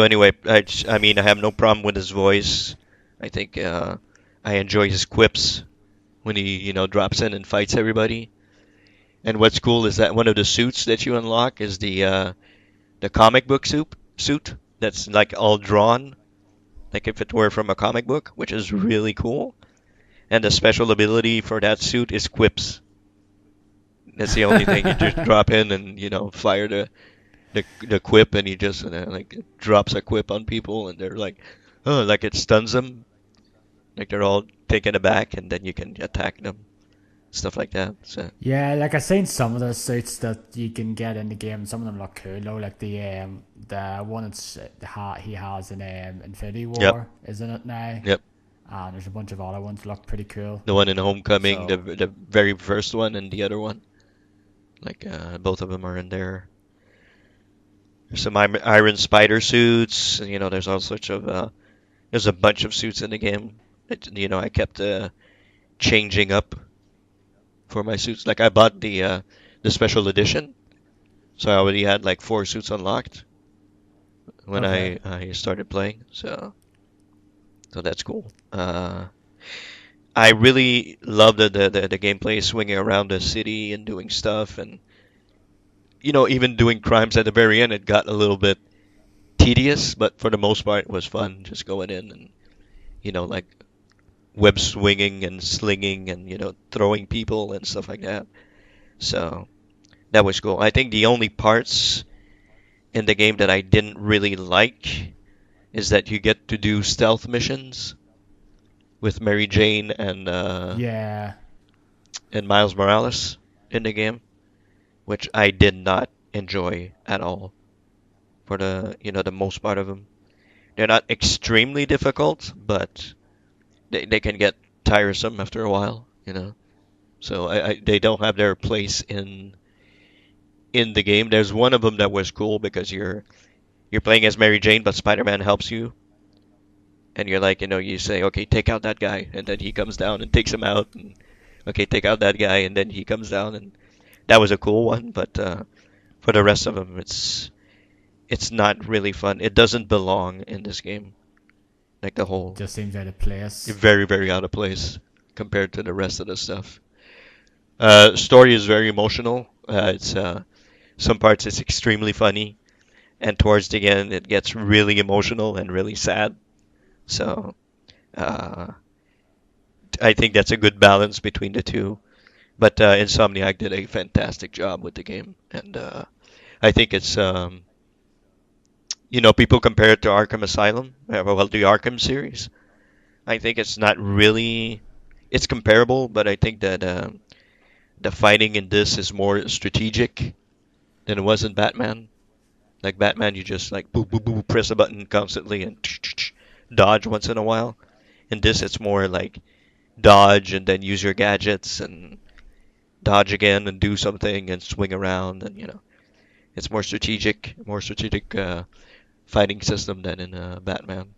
anyway, I mean I have no problem with his voice. I think I enjoy his quips when he drops in and fights everybody. And what's cool is that one of the suits that you unlock is the comic book suit that's like all drawn, like if it were from a comic book, which is really cool. And the special ability for that suit is quips. That's the only thing. You just drop in and fire the quip, and he just like drops a quip on people, and they're like, oh, like it stuns them, like they're all taken aback, and then you can attack them. stuff like that. So Yeah, like I've seen some of the suits that you can get in the game. Some of them look cool though. Like the one that's he has in Infinity yep, War, isn't it now? yep. And there's a bunch of other ones that look pretty cool. The one in Homecoming, So the very first one, and the other one. Like both of them are in there. There's some Iron Spider suits. You know, there's all sorts of there's a bunch of suits in the game. You know, I kept changing up for my suits. Like I bought the special edition, so I already had like 4 suits unlocked when okay, I started playing. So that's cool. I really love the gameplay, swinging around the city and doing stuff, and you know, even doing crimes at the very end. It got a little bit tedious, but for the most part, it was fun. Just going in and you know, like web swinging and slinging and you know, throwing people and stuff like that. So that was cool. I think the only parts in the game that I didn't really like is that you get to do stealth missions with Mary Jane yeah, and Miles Morales in the game, which I did not enjoy at all for the you know the most part of them. They're not extremely difficult, but they can get tiresome after a while, you know. So they don't have their place in the game. There's one of them that was cool because you're playing as Mary Jane, but Spider-Man helps you, and you're like, you know, you say, okay, take out that guy, and then he comes down and takes him out, and okay, take out that guy, and then he comes down, and that was a cool one. But for the rest of them, it's not really fun. It doesn't belong in this game. Like the whole, just seems out of place. very very out of place compared to the rest of the stuff. Story is very emotional. It's some parts it's extremely funny, and towards the end it gets really emotional and really sad. So uh, I think that's a good balance between the two. But Insomniac did a fantastic job with the game, and I think it's you know, people compare it to Arkham Asylum, well, the Arkham series. I think it's not really, it's comparable, but I think that the fighting in this is more strategic than it was in Batman. Like Batman, you just like boop boop boop, press a button constantly and dodge once in a while. In this, it's more like dodge and then use your gadgets and dodge again and do something and swing around and you know, it's more strategic fighting system than in Batman.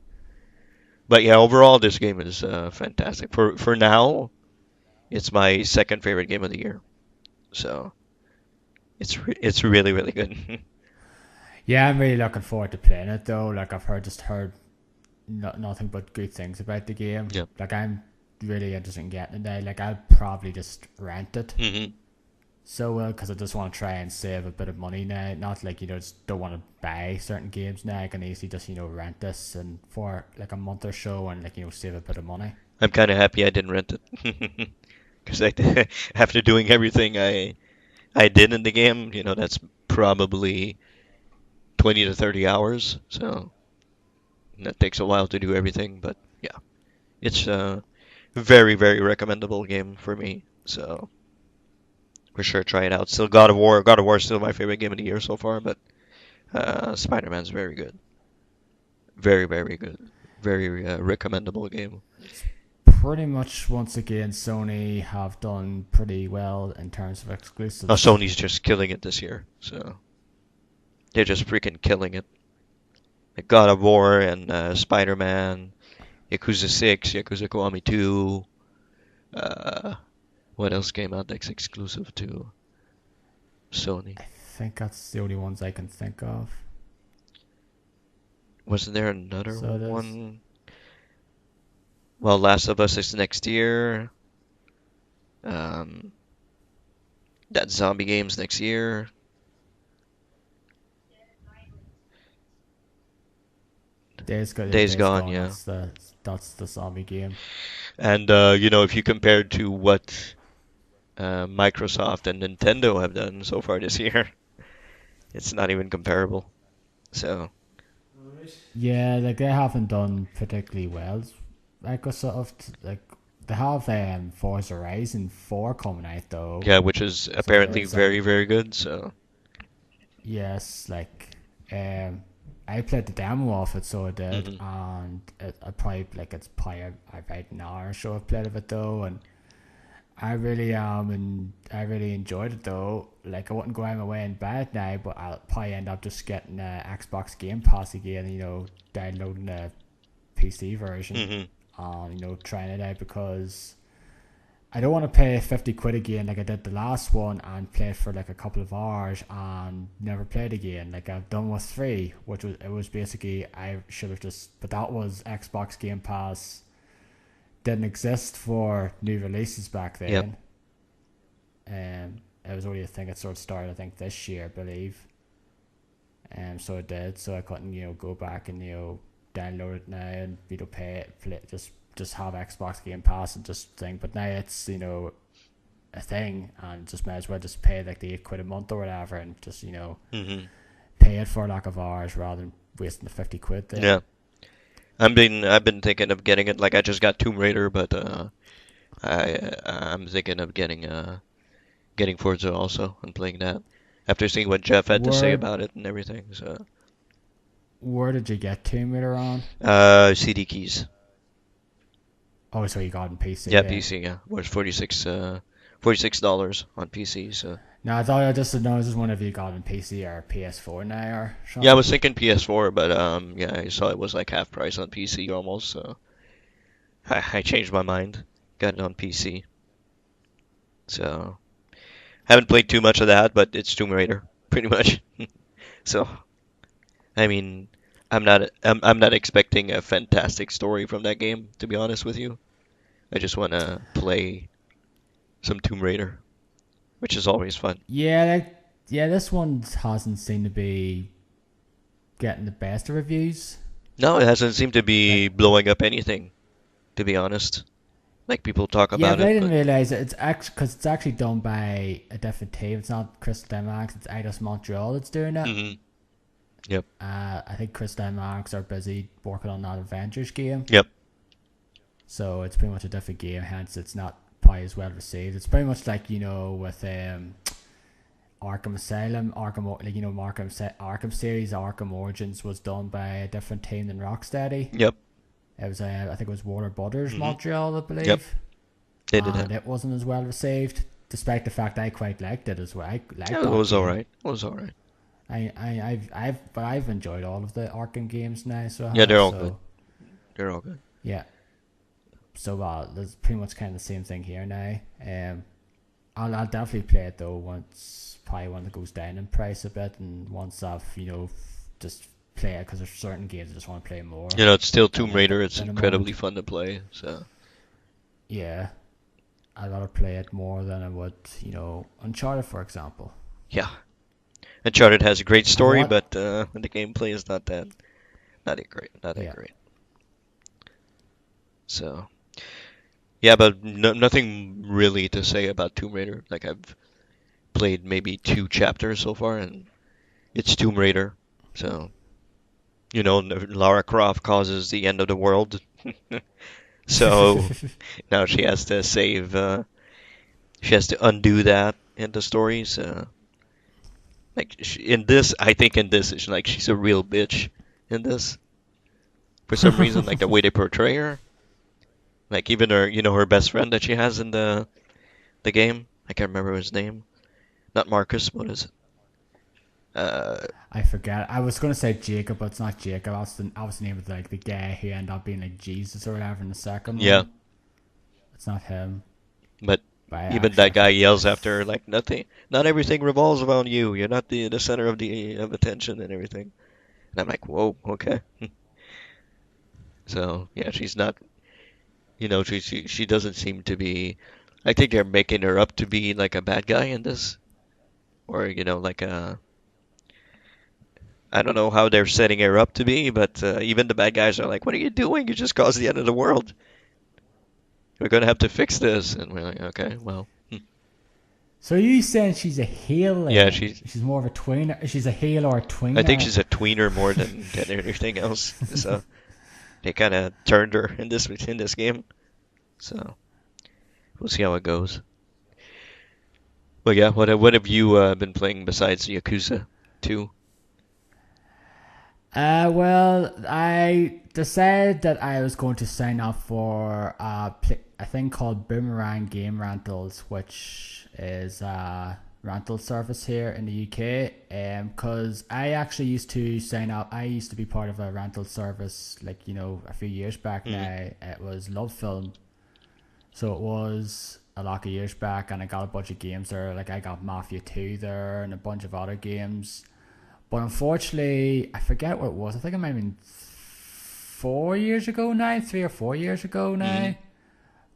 But yeah, overall, this game is fantastic. For now, it's my second favorite game of the year. So it's really really good. Yeah, I'm really looking forward to playing it though. Like I've heard nothing but good things about the game. Yep. Like I'm really interested in getting it now. Like I'll probably just rent it. Hmm. So because I just want to try and save a bit of money now. Not like just don't want to buy certain games now. I can easily just reent this and for like a month or so and like save a bit of money. I'm kind of happy I didn't rent it because after doing everything I did in the game, you know, that's probably 20 to 30 hours. So that takes a while to do everything, but yeah, it's a very very recommendable game for me. So for sure, try it out. Still God of War. God of War is still my favorite game of the year so far, but Spider-Man's very good. Very, very good. Very recommendable game. Pretty much once again, Sony have done pretty well in terms of Oh, exclusives. Sony's just killing it this year, so they're just freaking killing it. Like God of War and Spider-Man, Yakuza 6, Yakuza Kiwami 2. Uh, what else came out that's exclusive to Sony? I think that's the only ones I can think of. Wasn't there another So there's one? Well, Last of Us is next year. Um, that zombie game's next year. Days Days Gone, Gone. yeah. That's the zombie game. And you know, if you compare to what Microsoft and Nintendo have done so far this year, it's not even comparable. So, Yeah, like they haven't done particularly well. Microsoft, like they have Forza Horizon 4 coming out though. Yeah, which is apparently very, very good. So yes, like I played the demo of it, so I did, Mhm. and I probably it's probably about an hour or so I've played of it though, and I really and I really enjoyed it though. Like I wouldn't go out of my way and buy it now, but I'll probably end up just getting Xbox Game Pass again. Downloading the PC version Mhm. and trying it out, because I don't want to pay 50 quid again like I did the last one and play it for like a couple of hours and never play it again. Like I've done with 3, which was basically, I should have just, but that was Xbox Game Pass didn't exist for new releases back Yep. then. It was only a thing that sort of started I think this year, I believe. So it did, so I couldn't go back and download it now and pay it, play, just have Xbox Game Pass and just think. But now it's a thing, and just might as well just pay like the 8 quid a month or whatever, and just Mhm. pay it for a lack of hours rather than wasting the 50 quid there. Yeah. I've been thinking of getting it. Like I just got Tomb Raider, but I'm thinking of getting Forza also and playing that after seeing what Jeff had to say Where about it and everything. So where did you get Tomb Raider on? CD keys. Oh, so you got it on PC, Yeah, yeah. PC. Yeah, was $46 on PC. So No, I thought I just know this one if you got it on PC or PS4 now or yeah, I something. was thinking PS4, but yeah, I saw it was like half price on PC almost. So I changed my mind, got it on PC. So haven't played too much of that, but it's Tomb Raider pretty much. So I mean, I'm not expecting a fantastic story from that game, to be honest with you. I just want to play some Tomb Raider, which is always fun. Yeah, this one hasn't seemed to be getting the best of reviews. No, it hasn't seemed to Like, be blowing up anything, to be honest. Like people talk yeah, about but I it, didn't but realize it. It's actually because it's actually done by a different team. It's not Crystal Dynamics. It's Eidos Montreal that's doing it. hmm yep, I think Crystal Dynamics are busy working on that Avengers game, yep, so it's pretty much a different game. Hence, it's not probably as well received. It's pretty much like with Arkham Asylum, Arkham series, Arkham Origins was done by a different team than Rocksteady. yep, It was I think it was Warner Brothers hmm Montreal, I believe. yep. They did And that. it wasn't as well received, despite the fact I quite liked it as well. I liked Yeah, it that was game. alright. It was alright. I've enjoyed all of the Arkham games now, so I Yeah, they're have. all good. So They're all good. yeah, so there's pretty much kind of the same thing here now. I'll definitely play it though probably when it goes down in price a bit, and once I've just play it, because there's certain games I just want to play more You know, it's still than Tomb Raider. It's than a incredibly moment. fun to play. So Yeah, I'd rather play it more than I would Uncharted, for example. yeah, Uncharted has a great And story, what? but the gameplay is not that great. Not that Yeah. great. So. Yeah, but nothing really to say about Tomb Raider. Like I've played maybe 2 chapters so far, and it's Tomb Raider. So, Lara Croft causes the end of the world. So now she has to she has to undo that in the story. So, like I think in this, it's like she's a real bitch in this. For some reason, like the way they portray her. Like even her best friend that she has in the game. I can't remember his name. Not Marcus. What is it? I forget. I was gonna say Jacob, but it's not Jacob. That was the name of the guy who ended up being like Jesus or whatever in the second Yeah. one. It's not him. But But I even actually that guy forget. yells after her, like not everything revolves around you. You're not the center of attention and everything. And I'm like, whoa, okay. So yeah, she's not. She doesn't seem to be. I think they're making her up to be like a bad guy in this, or like a. I don't know how they're setting her up to be, but even the bad guys are like, "What are you doing? You just caused the end of the world. We're gonna have to fix this." And we're like, "Okay, well, So you saying she's a heel yeah, then? She's more of a tweener. She's a heel or a I think tweener. she's a tweener more than anything else. So they kind of turned her in this game. So we'll see how it goes. But yeah, what have you been playing besides Yakuza 2? Well, I decided that I was going to sign up for a thing called Boomerang Game Rentals, which is a rental service here in the UK. Because I actually used to sign up. I used to be part of a rental service, like, a few years back now. It was Love Film. So it was a lot of years back, and I got a bunch of games there. Like, I got Mafia 2 there and a bunch of other games. But unfortunately, I forget what it was. I think it might have been 4 years ago now, 3 or 4 years ago now,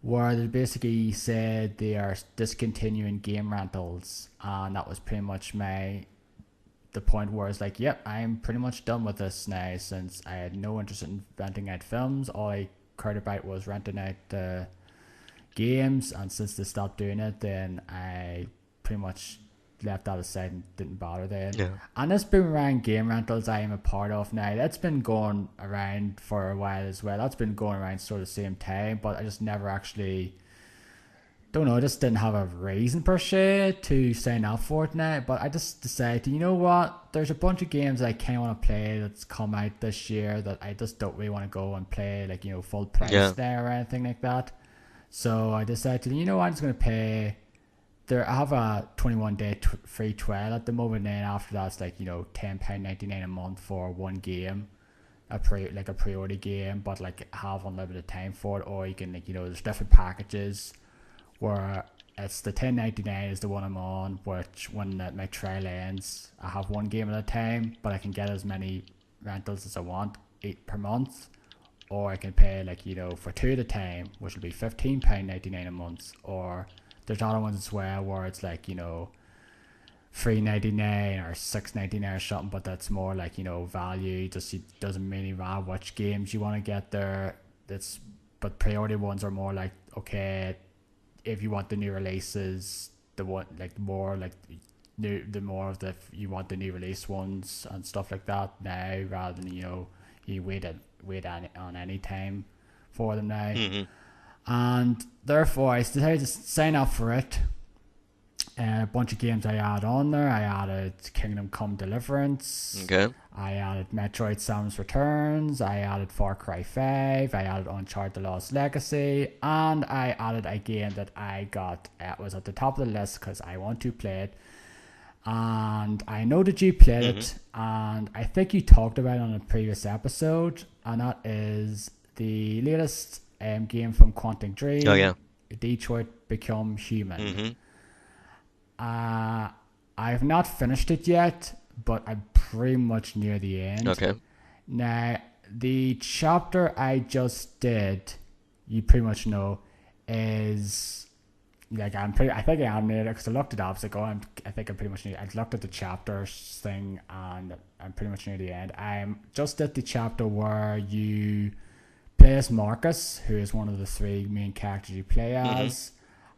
where they basically said they are discontinuing game rentals. And that was pretty much the point where it's like, yep, I'm pretty much done with this now, since I had no interest in renting out films. All I cared about was renting out the games, and since they stopped doing it, then I pretty much left that aside and didn't bother then. Yeah. And this Boomerang Game Rentals I am a part of now, that's been going around for a while as well. That's been going around sort of the same time, but I just never actually, don't know, I just didn't have a reason per se to sign up for it now. But I just decided, you know what, there's a bunch of games I kind of want to play that's come out this year that I just don't really want to go and play, like, full price there or anything like that. So I decided, I'm just going to pay. I have a 21-day free trial at the moment, and after that it's like, £10.99 a month for one game, a priority game, but like have unlimited time for it. Or you can, like, there's different packages where it's the £10.99 is the one I'm on, which when my trial ends, I have one game at a time, but I can get as many rentals as I want, 8 per month. Or I can pay, like, for 2 at a time, which will be £15.99 a month. Or there's other ones as well where it's like, $3.99 or $6.99 or something, but that's more like, value. Just, it doesn't really matter which games you want to get there. But priority ones are more like, okay, if you want the new releases, you want the new release ones and stuff like that now, rather than, you wait on any time for them now. And therefore I decided to sign up for it. A bunch of games I added on there. I added Kingdom Come Deliverance. Okay. I added Metroid Samus Returns. I added Far Cry 5. I added Uncharted The Lost Legacy. And I added a game that I got. It was at the top of the list because I want to play it. And I know that you played it. And I think you talked about it on a previous episode. And that is the latest game from Quantic Dream. Oh, yeah. Detroit Become Human. I have not finished it yet, but I'm pretty much near the end. Okay. Now, the chapter I just did, you pretty much know, is like I think I am near it because I looked it up. I was like, I think I'm pretty much near. I looked at the chapters thing and I'm pretty much near the end. I'm just at the chapter where you play as Marcus, who is one of the 3 main characters you play as.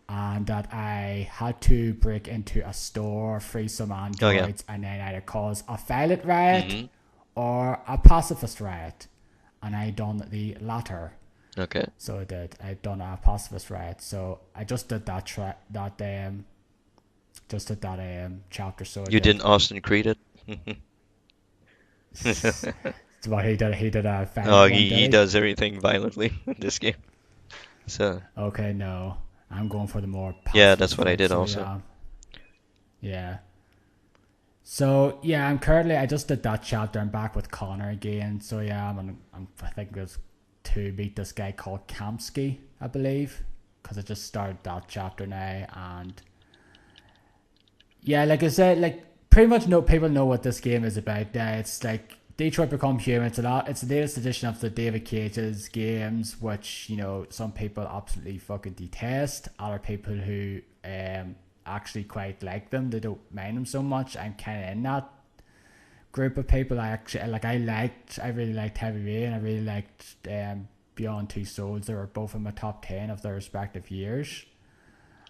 And that I had to break into a store, free some androids, and then either cause a violent riot or a pacifist riot. And I done the latter. Okay. So I did. I done a pacifist riot. So I just did that chapter. So You didn't Austin Creed it? What he did a violent Oh, one, he does everything violently in this game. So. Okay, no. I'm going for the more Yeah, that's what I did also. Yeah. So yeah, I just did that chapter. I'm back with Connor again. So yeah, I think it was to beat this guy called Kamsky, I believe, because I just started that chapter now. And yeah, like I said, like pretty much people know what this game is about. It's like Detroit Become Human. It's the latest edition of the David Cage's games, which some people absolutely fucking detest. Other people who actually quite like them, they don't mind them so much. I'm kind of in that group of people. I really liked Heavy Rain. I really liked Beyond Two Souls. They were both in my top 10 of their respective years.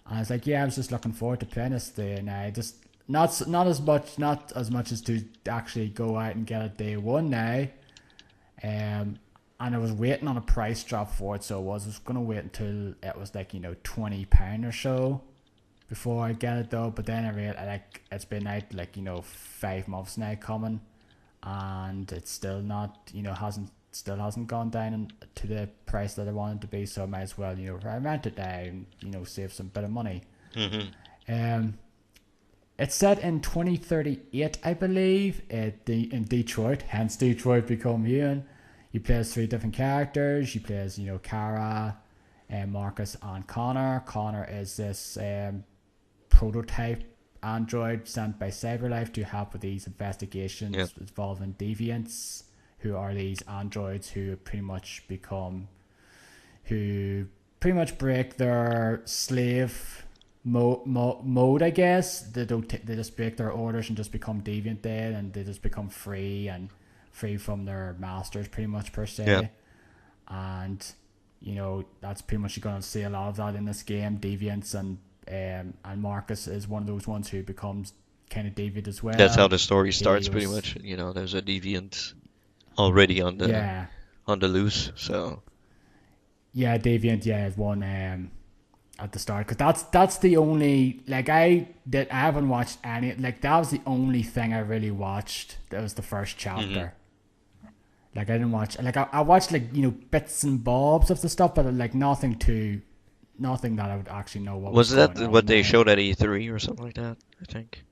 And I was like, I was just looking forward to playing this day, and I just not as much as to actually go out and get it day one now. And and I was waiting on a price drop for it, so I was gonna wait until it was like, you know, £20 or so before I get it though. But then I realized, like, it's been out like, you know, 5 months now coming, and it's still not, you know, hasn't gone down to the price that I wanted to be. So I might as well, you know, I rent it now and, you know, save some bit of money. It's set in 2038, I believe, in Detroit, hence Detroit Become Human. You play as 3 different characters. You play as, you know, Kara, Marcus, and Connor. Connor is this prototype android sent by CyberLife to help with these investigations involving deviants, who are these androids who pretty much break their slave mode, I guess. They just break their orders and just become deviant then, and they just become free from their masters, pretty much, per se. And, you know, that's pretty much, you're going to see a lot of that in this game. Deviants, and Marcus is one of those ones who becomes kind of deviant as well. That's how the story starts, pretty much. You know, there's a deviant already on the loose, so yeah, deviant is one at the start, because that's the only, like, I haven't watched any, like, that was the only thing I really watched. That was the first chapter. Like, I didn't watch, like, I watched, like, you know, bits and bobs of the stuff, but like nothing that I would actually know what was that going on what they there. showed at E3 or something like that, I think.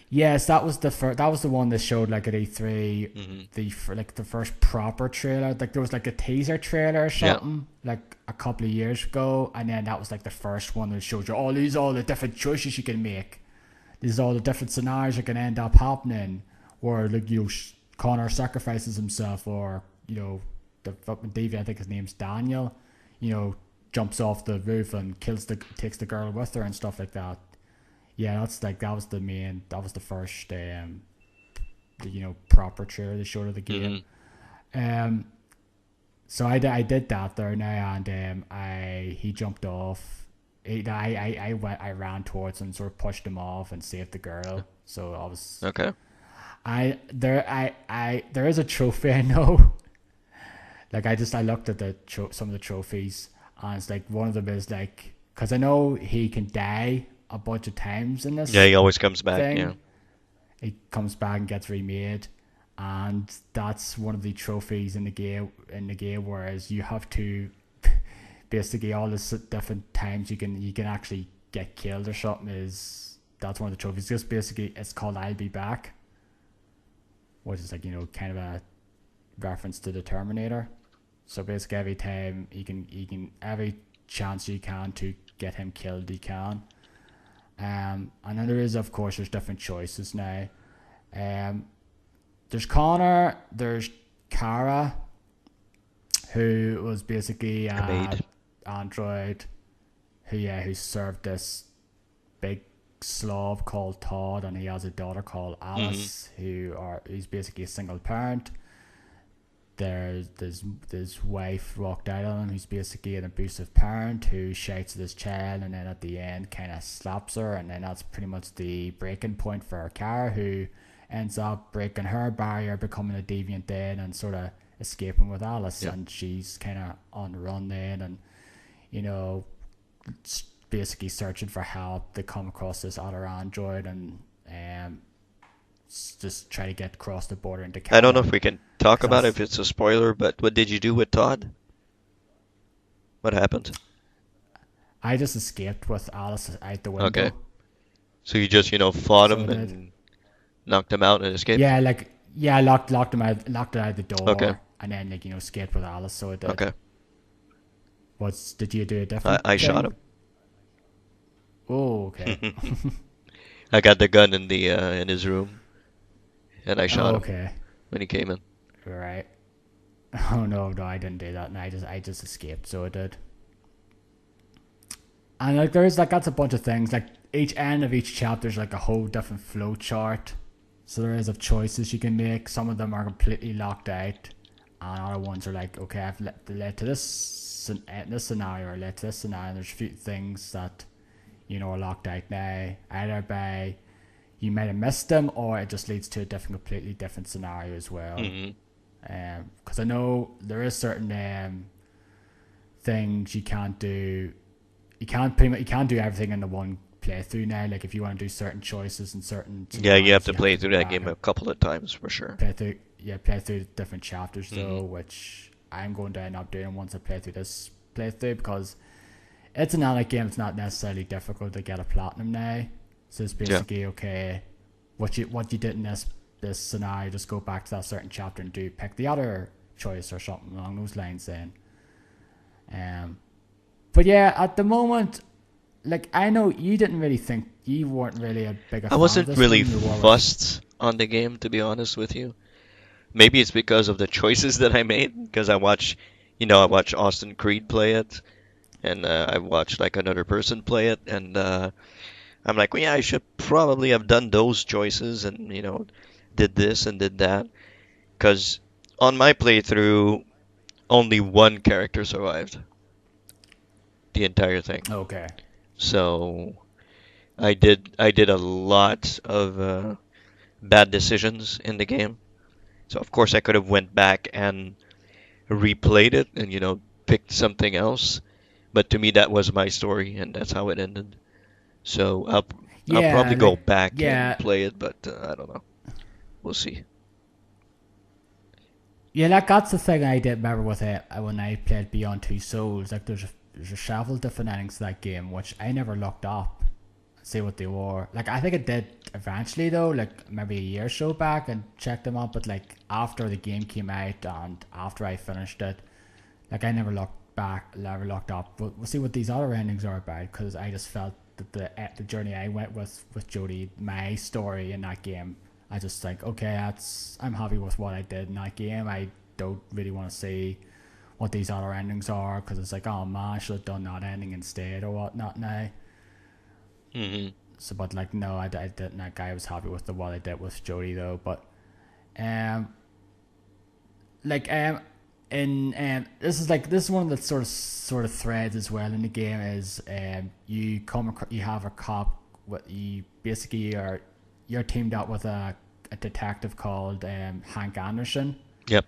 Yes, that was the one that showed, like, at E3, the first proper trailer. Like, there was like a teaser trailer or something, like a couple of years ago, and then that was like the first one that showed you, these are all the different choices you can make. These are all the different scenarios that can end up happening, or, like, you know, Connor sacrifices himself, or, you know, the fucking deviant, I think his name's Daniel, you know, jumps off the roof and takes the girl with her and stuff like that. Yeah, that was the first, you know, proper trailer they showed of the game. So I did that there now, and he jumped off. I ran towards him, sort of pushed him off, and saved the girl. So I was okay. There is a trophy, I know. Like, I looked at some of the trophies, and it's like one of them is like, because I know he can die a bunch of times in this. Yeah, he always comes back. thing. Yeah. He comes back and gets remade, and that's one of the trophies in the game. Whereas you have to basically all the different times you can actually get killed or something, that's one of the trophies. Just basically, it's called "I'll Be Back," which is, like, you know, kind of a reference to the Terminator. So basically, every time every chance you can to get him killed, you can. And then there's different choices now. There's Connor, there's Kara, who was basically an android who served this big Slav called Todd, and he has a daughter called Alice, who's basically a single parent. There's this wife rocked out on him, who's basically an abusive parent who shouts at his child, and then at the end kind of slaps her, and then that's pretty much the breaking point for Kara, who ends up breaking her barrier, becoming a deviant then, and sort of escaping with Alice. And she's kind of on the run then, and, you know, basically searching for help. They come across this other android, and just try to get across the border into Canada. I don't know if we can talk about it, if it's a spoiler, but what did you do with Todd? What happened? I just escaped with Alice out the window. Okay. So you just, you know, fought him and knocked him out and escaped? Yeah, locked him out the door. Okay. And then, like, you know, escaped with Alice, so I did. Okay. Did you do a different I thing? shot him. Oh, okay. I got the gun in his room, and I shot him when he came in. Right. Oh no, I didn't do that. No, I just escaped, so I did. And, like, that's a bunch of things. Like, each end of each chapter is like a whole different flow chart. So there is of choices you can make. Some of them are completely locked out, and other ones are like, okay, I've led to this scenario, or led to this scenario. And there's a few things that, you know, are locked out now, either by you might have missed them, or it just leads to a completely different scenario as well. Because I know there is certain things you can't do. You can't do everything in the one playthrough now. Like if you want to do certain choices and certain Yeah, you have scenarios, to you play have to through go that back game and a couple of times for sure. play through different chapters though, Hmm. which I'm going to end up doing once I play through this playthrough, because it's an analog game. It's not necessarily difficult to get a platinum now. So it's Yeah. basically okay. What you did in this scenario, just go back to that certain chapter and pick the other choice or something along those lines. Then, but yeah, at the moment, like I know you didn't really think you weren't really a big a I fan of wasn't this really one. You were with fussed on the game, to be honest with you. Maybe it's because of the choices that I made, because I watch Austin Creed play it, and I watched like another person play it, and I'm like, well, yeah, I should probably have done those choices, and did this and did that, because on my playthrough, only one character survived the entire thing. okay. So I did a lot of bad decisions in the game. So of course I could have went back and replayed it and picked something else. But to me that was my story and that's how it ended. So I'll Yeah, probably go like back and yeah, play it, but I don't know. We'll see. yeah. Like that's the thing I did remember with it when I played Beyond Two Souls. Like there's several different endings to that game which I never looked up. See what they were. Like I think it did eventually though, like maybe a year or so back and checked them up, but like after the game came out and after I finished it, like I never looked up. But we'll see what these other endings are about, because I just felt that the journey I went with Jodie, my story in that game, I just think okay, I'm happy with what I did in that game. I don't really want to see what these other endings are, because it's like oh man, I should have done that ending instead or whatnot now. Hmm. So, but like, no, I didn't. Like, I was happy with what I did with Jodie though. But, um, like, this is one of the sort of threads as well in the game is you have a cop. What you basically you're teamed up with a detective called Hank Anderson. Yep.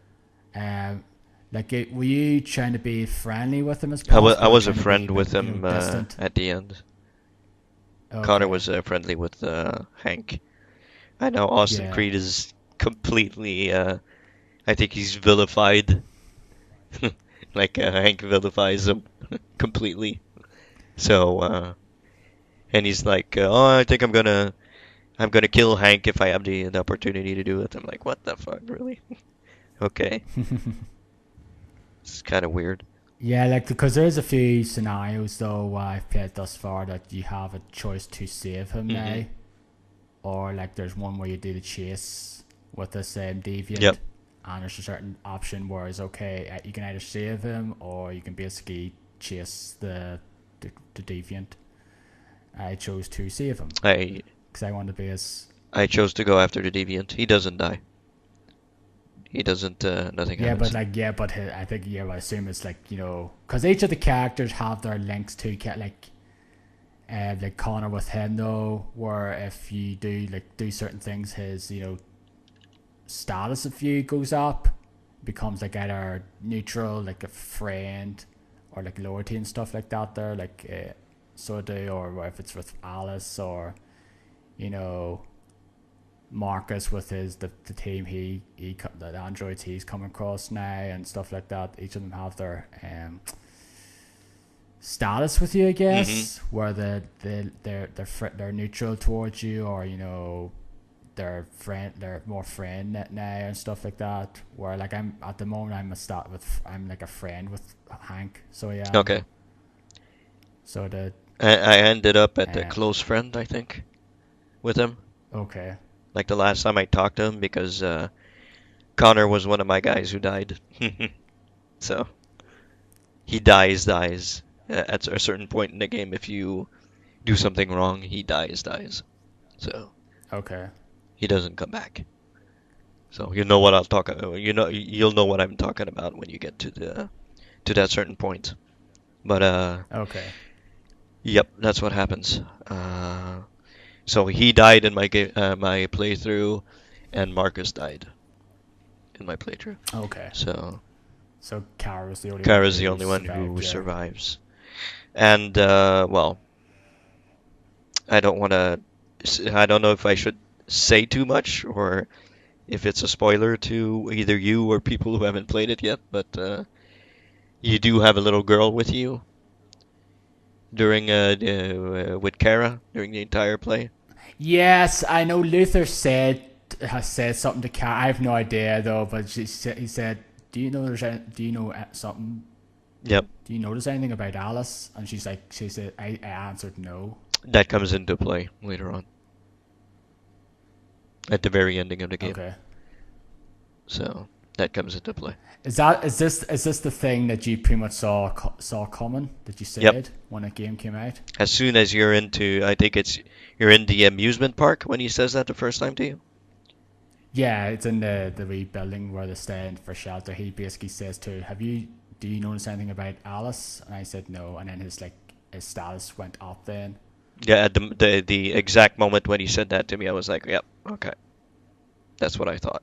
Were you trying to be friendly with him as I possible, or was a trying to be friend like with him distant? at the end. Connor Okay, was friendly with Hank. I know Austin yeah. Creed is completely I think he's vilified. Like Hank vilifies him completely. So and he's like, "Oh, I think I'm gonna kill Hank if I have the opportunity to do it." I'm like, "What the fuck, really?" Okay, it's kind of weird. Yeah, like because there's a few scenarios though I've played thus far that you have a choice to save him Hmm. now, or like there's one where you do the chase with the same deviant, Yep. and there's a certain option where it's okay, you can either save him or you can basically chase the deviant. I chose to save him I because I want to be as I chose to go after the deviant. He doesn't die. He doesn't. Nothing yeah, but happens. like yeah, but I think yeah, I assume it's like because each of the characters have their links to like Connor with him though, where if you do certain things, his status of you goes up, becomes like either neutral, like a friend, or like loyalty and stuff like that. There, like so do, or if it's with Alice or you know Marcus with the team the androids he's come across now and stuff like that. Each of them have their status with you, I Hmm. guess, where they're neutral towards you, or they're more friend now and stuff like that. Where like I'm at the moment I'm like a friend with Hank, so yeah. Okay. So the I ended up at a um close friend, I think, with him. okay, Like the last time I talked to him, because Connor was one of my guys who died. So he dies. At a certain point in the game, if you do something wrong, he dies. So okay, he doesn't come back. So you know what I'll talk. You'll know what I'm talking about when you get to that certain point. But okay, yep, that's what happens. So he died in my playthrough, and Marcus died. in my playthrough. Okay. So So Kara's the only one Kara's the who only one survived, who yeah. survives. And well, I don't want to. I don't know if I should say too much or if it's a spoiler to either you or people who haven't played it yet. But you do have a little girl with you during with Kara during the entire play. Yes, I know Luther has said something to Kara. I have no idea though, but he said, "Do you know do you know something? Yep, Do you notice anything about Alice?" And she said, I answered no. that comes into play later on at the very ending of the game. Okay. So that comes into play. Is this the thing that you pretty much saw coming that you Yep. said when the game came out? As soon as you're into, I think you're in the amusement park when he says that the first time to you. Yeah, it's in the wee building where they stay for shelter. He basically says to her, do you notice anything about Alice? And I said no, and then his status went up then. Yeah, at the exact moment when he said that to me, I was like, yep, okay, that's what I thought.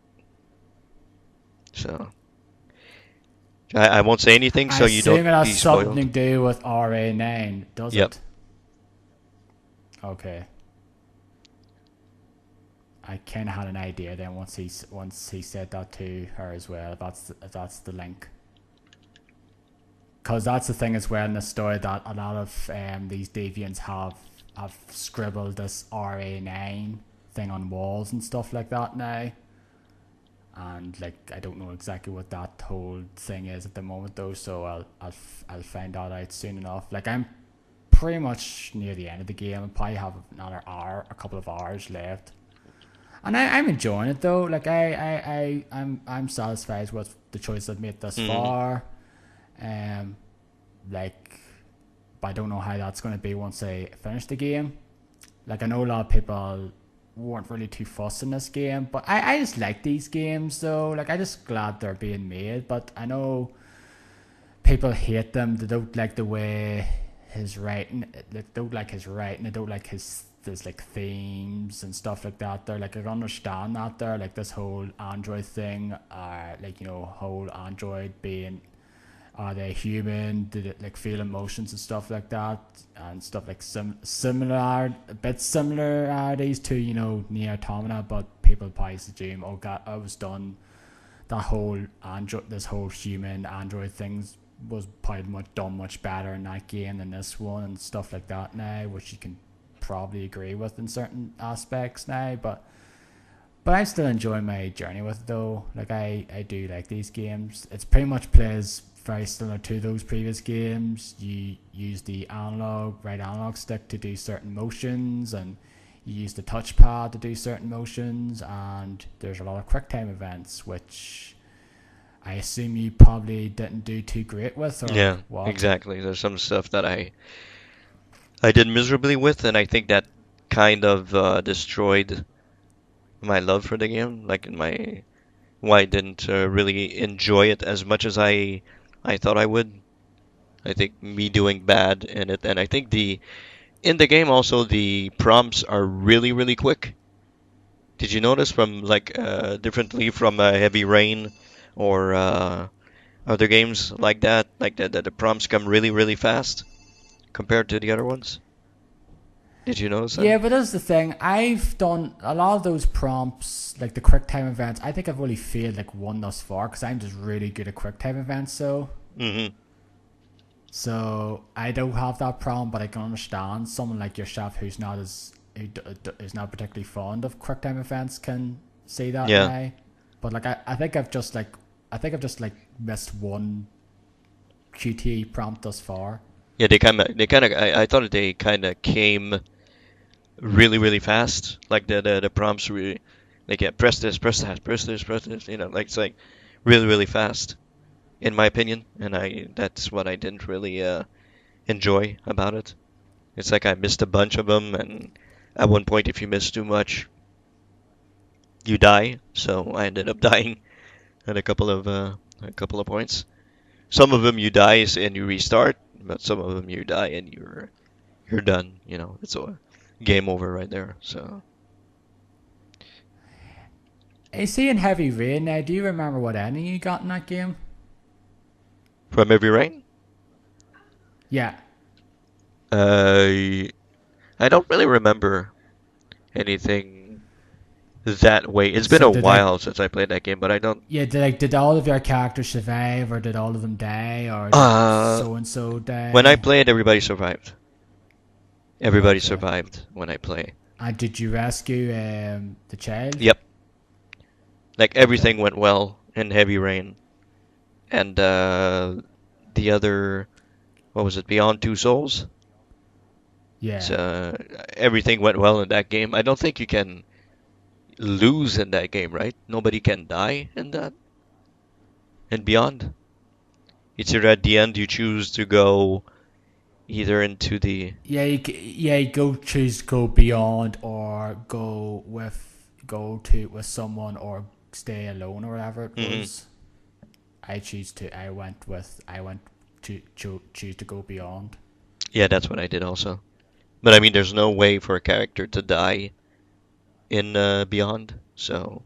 So I won't say anything, I so you assume don't it has be something to spoiled. do with RA9, does Yep. it? Okay. I kind of had an idea then once he said that to her as well. If that's the link. Because that's the thing as well in the story that a lot of these deviants have scribbled this RA9 thing on walls and stuff like that now. And like I don't know exactly what that whole thing is at the moment though, so I'll find that out soon enough. Like I'm pretty much near the end of the game. I probably have another hour, a couple of hours left. And I'm enjoying it though. Like I'm satisfied with the choice I've made thus far. Like, but I don't know how that's going to be once I finish the game. Like I know a lot of people weren't really too fussed in this game, but I just like these games though. Like I just glad they're being made. But I know people hate them. They don't like the way his writing. They don't like his writing. They don't like there's like themes and stuff like that. They're like I understand that they're like this whole Android thing, like whole Android being, are they human? Did it like feel emotions and stuff like that, and stuff like similarities to Nier Automata, but people probably assume, oh god, I was done. That whole this whole human Android things was probably done much better in that game than this one and stuff like that now, which you can probably agree with in certain aspects now, but I'm still enjoying my journey with it though. Like I do like these games. It's pretty much plays very similar to those previous games. You use the right analog stick to do certain motions, and you use the touchpad to do certain motions, and there's a lot of quick time events, which I assume you probably didn't do too great with, or Yeah, what? exactly. There's some stuff that I did miserably with, and I think that kind of destroyed my love for the game. Like why I didn't really enjoy it as much as I thought I would. I think me doing bad in it, and I think in the game also the prompts are really quick. Did you notice from like differently from Heavy Rain or other games like that? Like the prompts come really fast compared to the other ones. Did you notice that? Yeah, but that's the thing. I've done a lot of those prompts, like the quick time events. I think I've only failed like one thus far because I'm just really good at quick time events. So I don't have that problem, but I can understand someone like yourself who's not is not particularly fond of quick time events can say that Yeah. now. But like I think I've just like missed one QTE prompt thus far. Yeah, they kind of I thought they kind of came really fast. Like the prompts really like yeah, press this, press that, press this, press this, like it's like really fast in my opinion, and I that's what I didn't really enjoy about it. It's like I missed a bunch of them, and at one point if you miss too much, you die. So I ended up dying at a couple of points. Some of them you die and you restart, but some of them you die and you're done. It's a game over right there. So I see in Heavy Rain now. Do you remember what ending you got in that game? From Heavy Rain? Yeah. I don't really remember anything that way. It's been So a did while since I played that game, but I don't. yeah, did all of your characters survive, or did all of them die, or did Uh, so and so when I die? played, everybody survived. Everybody Okay. survived when I play. And did you rescue the child? Yep, like Okay. everything went well in Heavy Rain, and the other, what was it, Beyond Two Souls? Yeah. So everything went well in that game. I don't think you can lose in that game, right? Nobody can die in that and Beyond. It's either at the end you choose to go either into the You go choose go beyond, or go to with someone, or stay alone, or whatever it Mhm. was. I went to choose to go beyond. Yeah, that's what I did also. But I mean, there's no way for a character to die in Beyond, so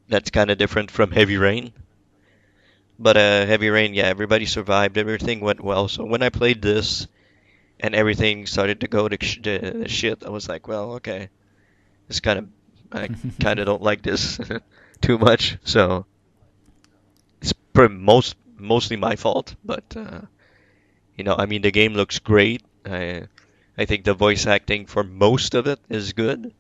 that's kind of different from Heavy Rain. But Heavy Rain, yeah, everybody survived. Everything went well. So when I played this and everything started to go to shit, I was like, well, okay, this kind of I kind of don't like this too much. So it's mostly my fault. But I mean, the game looks great. I think the voice acting for most of it is good.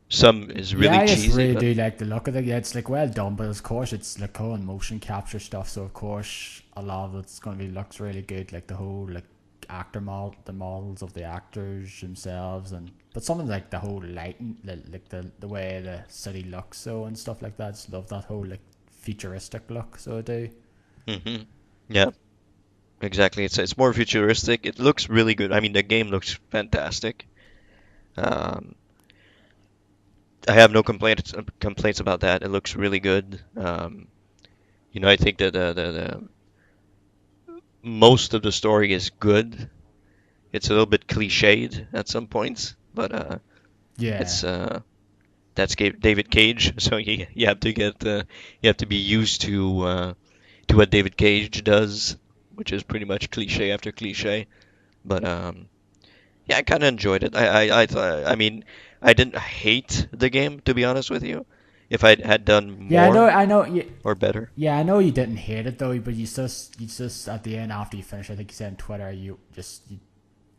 Some is Yeah, really I just cheesy, really but do like the look of it. Yeah, it's like well done, but of course it's like all in motion capture stuff. So of course a lot of it's going to be looks really good. Like the whole like actor model, the models of the actors themselves, and but something like the whole lighting, like the way the city looks, so and stuff like that. Just love that whole like futuristic look. So I do. yeah, exactly. It's more futuristic. It looks really good. I mean, the game looks fantastic. Um, I have no complaints about that. It looks really good. I think that the most of the story is good. It's a little bit cliched at some points, but Yeah, it's that's David Cage, so you have to you have to be used to what David Cage does, which is pretty much cliche after cliche. But yeah, I kind of enjoyed it. I thought, I mean, I didn't hate the game, to be honest with you. If I had done yeah, more I know. Yeah, or better. yeah, I know you didn't hate it though, but you just at the end after you finished, I think you said on Twitter, you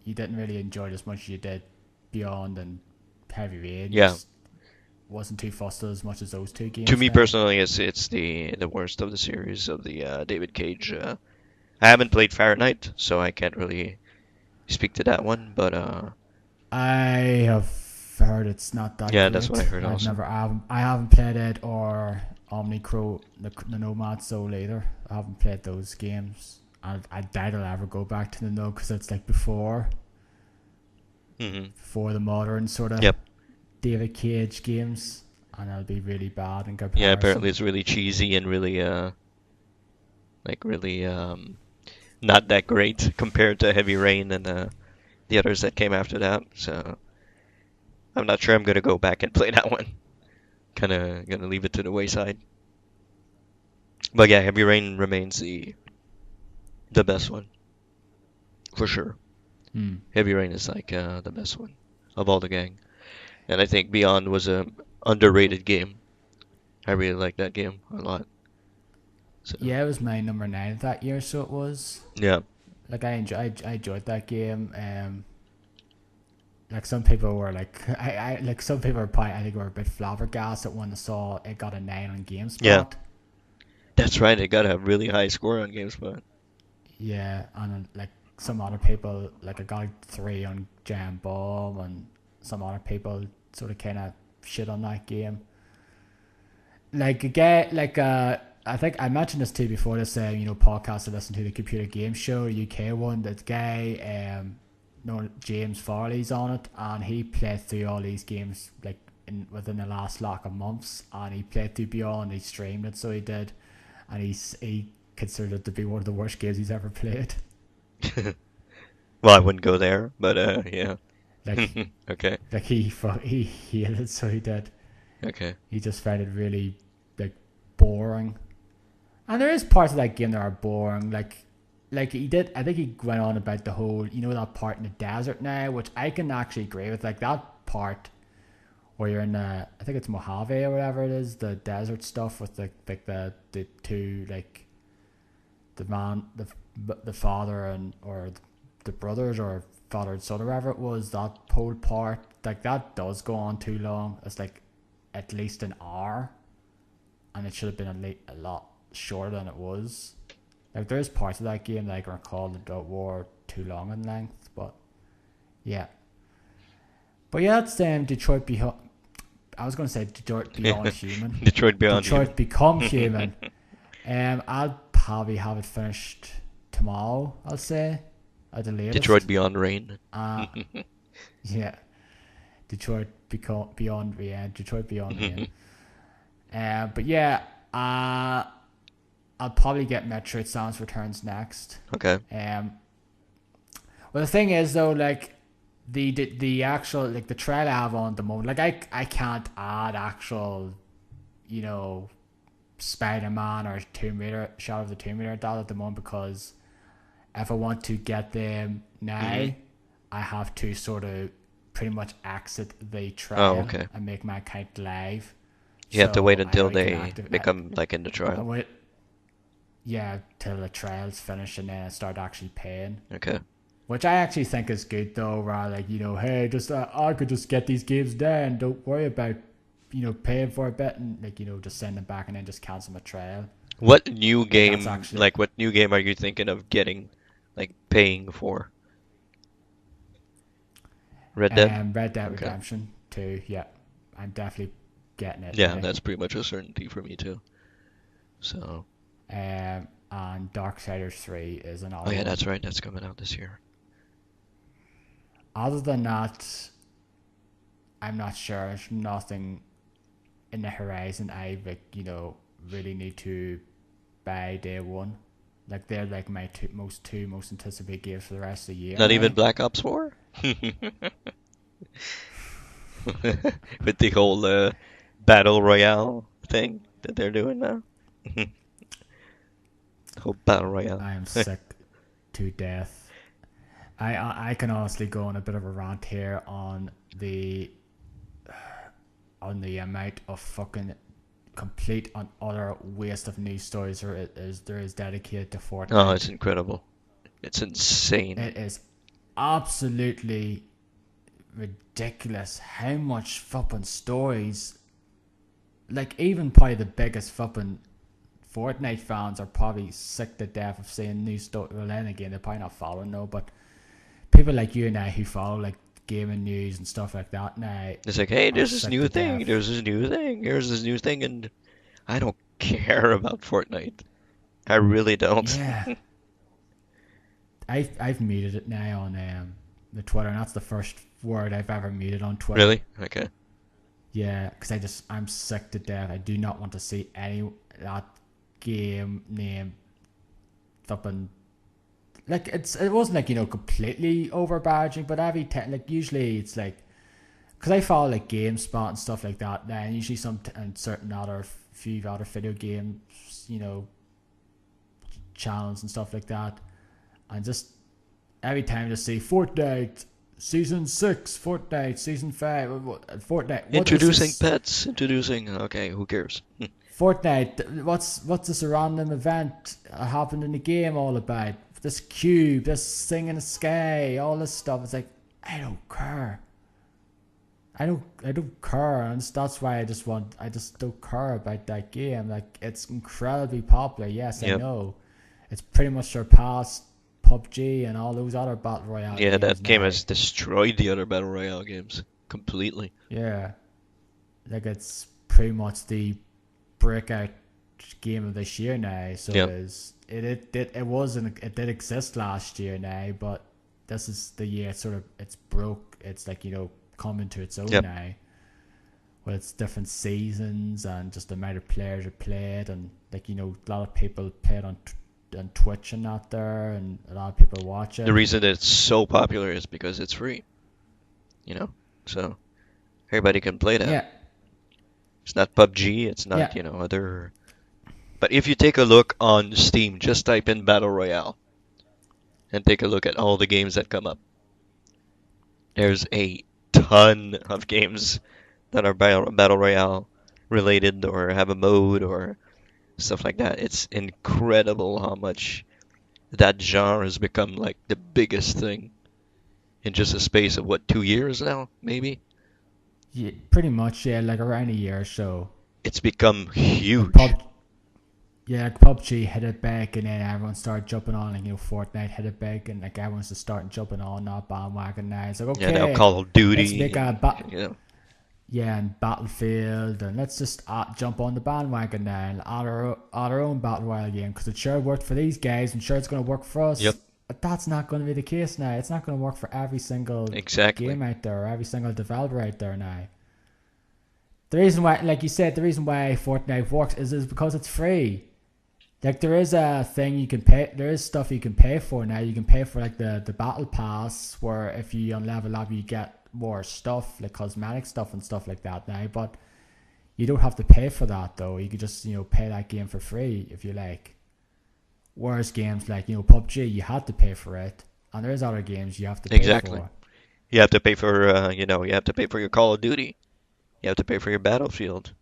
didn't really enjoy it as much as you did Beyond and Heavy Rain. You Yeah, just wasn't too fussed as much as those two to games me then. personally, it's the worst of the series of the David Cage. I haven't played Fahrenheit, so I can't really speak to that one. But I have heard it's not that yeah, that's what I great. heard also. I haven't played it, or Omnicro the Nomad Soul either. I haven't played those games. I doubt I'll ever go back to them though, because it's like Hmm. before the modern sort of Yep. David Cage games, and it'll be really bad in Yeah, comparison. apparently it's really cheesy and really really not that great compared to Heavy Rain and the others that came after that. So I'm not sure I'm gonna go back and play that one. Kind of gonna leave it to the wayside. But yeah, Heavy Rain remains the best one for sure. Hmm. Heavy Rain is like the best one of all the gang, and I think Beyond was a underrated game. I really like that game a lot. So Yeah, it was my number 9 that year, so it was. yeah, Like I enjoyed that game. Like some people were like I like some people were probably I think were a bit flabbergasted when they saw it got a 9 on yeah, GameSpot. that's right. It got a really high score on GameSpot. Yeah, and like some other people like I got a 3 on Jam Bomb, and some other people sort of kind of shit on that game. Like a guy like I think I mentioned this too before this podcast I listened to, the Computer Game Show UK one. That guy no James Farley's on it, and he played through all these games like within the last of months, and he played through Beyond. He streamed it, so he did, and he considered it to be one of the worst games he's ever played. Well, I wouldn't go there, but yeah. Like Okay. he hated it, so he did. Okay. He just found it really like boring. And there is parts of that game that are boring. Like he did. I think he went on about the whole, that part in the desert now, which I can actually agree with. Like that part where you're in I think it's Mojave or whatever it is, the desert stuff with the two, like the man, the father or the brothers, or father and son or whatever it was. That whole part, like that does go on too long. It's like at least an hour, and it should have been a lot shorter than it was. Like there's parts of that game that I can recall that were too long in length, but yeah. But yeah, it's Detroit Beyond. I was going to say Detroit Beyond Human. Detroit Beyond Human. Detroit Become Human. I'll probably have it finished tomorrow, I'll say, at the latest. Detroit Beyond Rain. Yeah. Detroit Beyond Rain. Detroit Beyond Rain. But yeah, I'll probably get Metroid Samus Returns next. Okay. Well, the thing is though, like the actual, like the trail I have on at the moment, like I can't add actual, Spider-Man or Shadow of the Tomb Raider at the moment, because if I want to get them now, I have to sort of pretty much exit the trial and make my account live. You have to wait until they become like in the trial. Yeah, till the trial's finished and then I start actually paying. Okay. Which I actually think is good though, where like, hey, just I could just get these games down, don't worry about, paying for a bit, and like, just send them back and then just cancel my trial. What new game, what new game are you thinking of getting, like paying for? Red Dead? Red Dead Redemption 2, yeah. I'm definitely getting it. Yeah, that's pretty much a certainty for me too. So. And Darksiders 3 is another. Oh yeah, that's right. That's coming out this year. Other than that, I'm not sure. There's nothing in the horizon I really need to buy day one. Like they're like my two most anticipated games for the rest of the year. Not even Black Ops 4? With the whole battle royale thing that they're doing now. Whole battle royale. I am sick to death. I can honestly go on a bit of a rant here on the amount of fucking complete and utter waste of news stories there is dedicated to Fortnite. Oh, it's incredible. It's insane. It is absolutely ridiculous how much fucking stories, like even probably the biggest fucking Fortnite fans are probably sick to death of seeing news stories. Well, then again, they're probably not following though, but people like you and I who follow like gaming news and stuff like that now, it's like, hey, there's this new thing, there's this new thing, here's this new thing, and I don't care about Fortnite. I really don't. Yeah. I've muted it now on the Twitter, and that's the first word I've ever muted on Twitter. Really? Okay. Yeah, because I'm sick to death. I do not want to see any that game name flipping. Like it wasn't like completely overbarging, but every time, like usually it's like, because I follow like GameSpot and stuff like that, and usually and certain few other video games channels and stuff like that, and just every time just say Fortnite Season 6, Fortnite Season 5, Fortnite. Introducing pets. Okay, who cares? Fortnite. What's this random event happened in the game all about? This cube, this thing in the sky, all this stuff. It's like, I don't care. I don't care, and that's why I just don't care about that game. Like, it's incredibly popular. Yes, I know. It's pretty much surpassed PUBG and all those other battle royale games. Yeah, that game has destroyed the other battle royale games completely. Yeah, like it's pretty much the breakout game of this year now. So it did exist last year now, but this is the year it's broke. It's like coming to its own now, with its different seasons and just the amount of players who played, and like a lot of people played on Twitch and that there, and a lot of people watch it. The reason it's so popular is because it's free, so everybody can play that. It's not PUBG. It's Yeah, not, other. But if you take a look on Steam, just type in Battle Royale and take a look at all the games that come up. There's a ton of games that are Battle Royale related or have a mode or stuff like that. It's incredible how much that genre has become like the biggest thing in just a space of what, 2 years now, maybe? yeah, pretty much. Yeah, like around a year or so. It's become Like huge. like PUBG hit it big, and then everyone started jumping on. Like Fortnite hit it big, and like everyone's just starting jumping on that bandwagon now. It's like Yeah, now okay, Call of let's Duty make and yeah, and Battlefield, and let's just jump on the bandwagon now and add our own battle royale game because it sure worked for these guys, and sure it's going to work for us. Yep, But that's not going to be the case now. It's not going to work for every single exactly. game out there or every single developer out there now. The reason why, like you said, the reason why Fortnite works is because it's free. Like there is a thing you can pay. There is stuff you can pay for now. You can pay for like the battle pass, where if you unlevel up, you get more stuff like cosmetic stuff and stuff like that now. But you don't have to pay for that though. You could just pay that game for free if you like. Whereas games like PUBG, you had to pay for it, and there's other games you have to pay Exactly. for. You have to pay for, you have to pay for your Call of Duty. You have to pay for your Battlefield.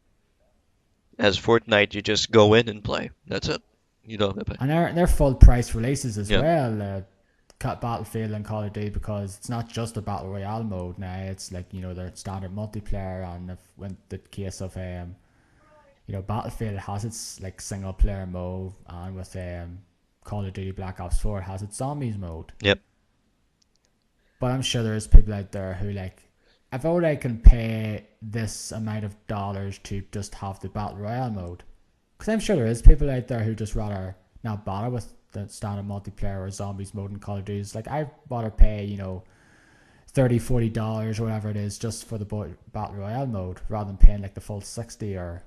As Fortnite, you just go in and play. That's it. You don't have to pay. And they're full price releases as Yep. well. Battlefield and Call of Duty, because it's not just a battle royale mode now. It's like their standard multiplayer, and when the case of Battlefield has its like single player mode, and with Call of Duty Black Ops 4 it has its zombies mode. Yep. But I'm sure there's people out there who like, if I can pay this amount of dollars to just have the battle royale mode, because I'm sure there is people out there who just rather not bother with the standard multiplayer or zombies mode in Call of Duty. It's like I'd rather pay $30-$40 or whatever it is just for the battle royale mode, rather than paying like the full 60 or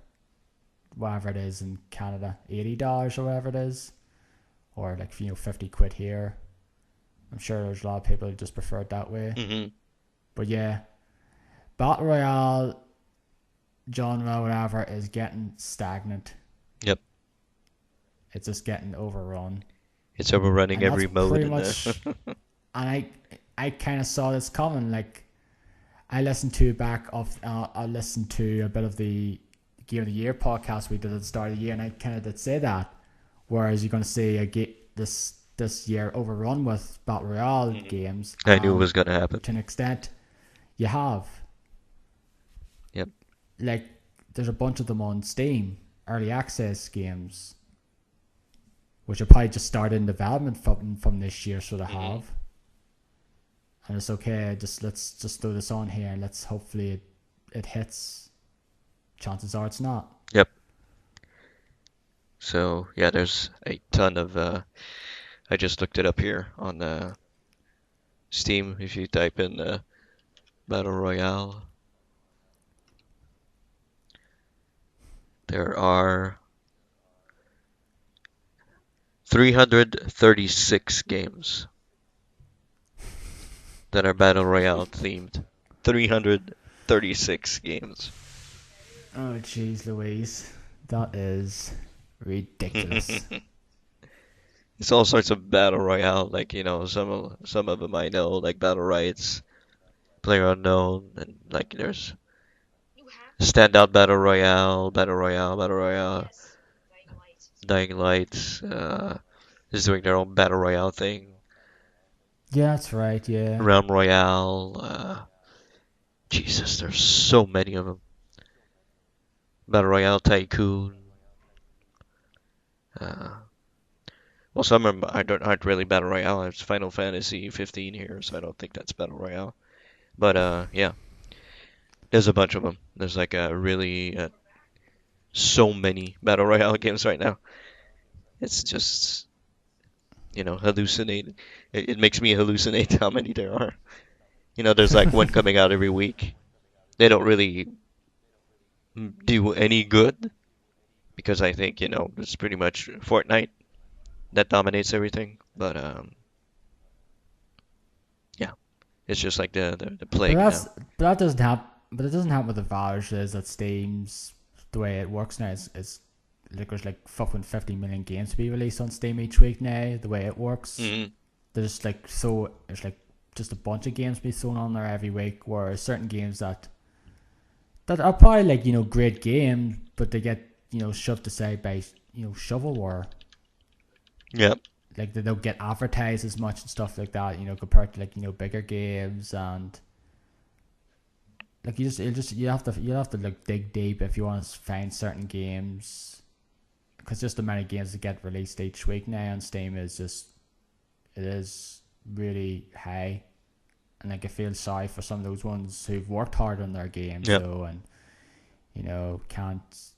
whatever it is in Canada, $80 or whatever it is, or like £50 here. I'm sure there's a lot of people who just prefer it that way. Hmm. But yeah, battle royale genre, whatever, is getting stagnant. Yep. It's just getting overrun. It's overrunning And that's every mode pretty in much. there. And I kind of saw this coming. Like I listened to a bit of the Game of the Year podcast we did at the start of the year, and I kind of did say that. Whereas you're going to see this year overrun with battle royale games. I knew it was going to happen. To an extent, you have. Yep. Like there's a bunch of them on Steam, early access games, which will probably just start in development from this year, so they have. And it's okay, let's just throw this on here and let's hopefully it hits. Chances are it's not. Yep. So, yeah, there's a ton of, I just looked it up here on Steam. If you type in Battle Royale, there are 336 games that are Battle Royale themed. 336 games. Oh jeez Louise. That is ridiculous. It's all sorts of Battle Royale, like, some of them I know, like Battle Rights, Player Unknown, and like there's Standout Battle Royale, Battle Royale, Battle Royale, Dying Light, is doing their own Battle Royale thing. Yeah, that's right, yeah. Realm Royale, Jesus, there's so many of them. Battle Royale Tycoon. Well, some of them aren't really Battle Royale. It's Final Fantasy 15 here, so I don't think that's Battle Royale. But yeah, there's a bunch of them. There's like a really so many Battle Royale games right now. It's just hallucinate. It makes me hallucinate how many there are. There's like one coming out every week. They don't really do any good because I think it's pretty much Fortnite that dominates everything. But yeah, it's just like the plague now. But that doesn't happen. But it doesn't happen with the viruses that Steam's the way it works now is like there's like fucking 50 million games to be released on Steam each week now. The way it works, there's like there's like just a bunch of games be thrown on there every week. Whereas certain games that are probably like great games, but they get shoved aside by shovelware. Yep. Like they don't get advertised as much and stuff like that. Compared to like bigger games and. Like you have to like dig deep if you want to find certain games, because just the amount of games that get released each week now on Steam is really high, and like I feel sorry for some of those ones who've worked hard on their games though, and can't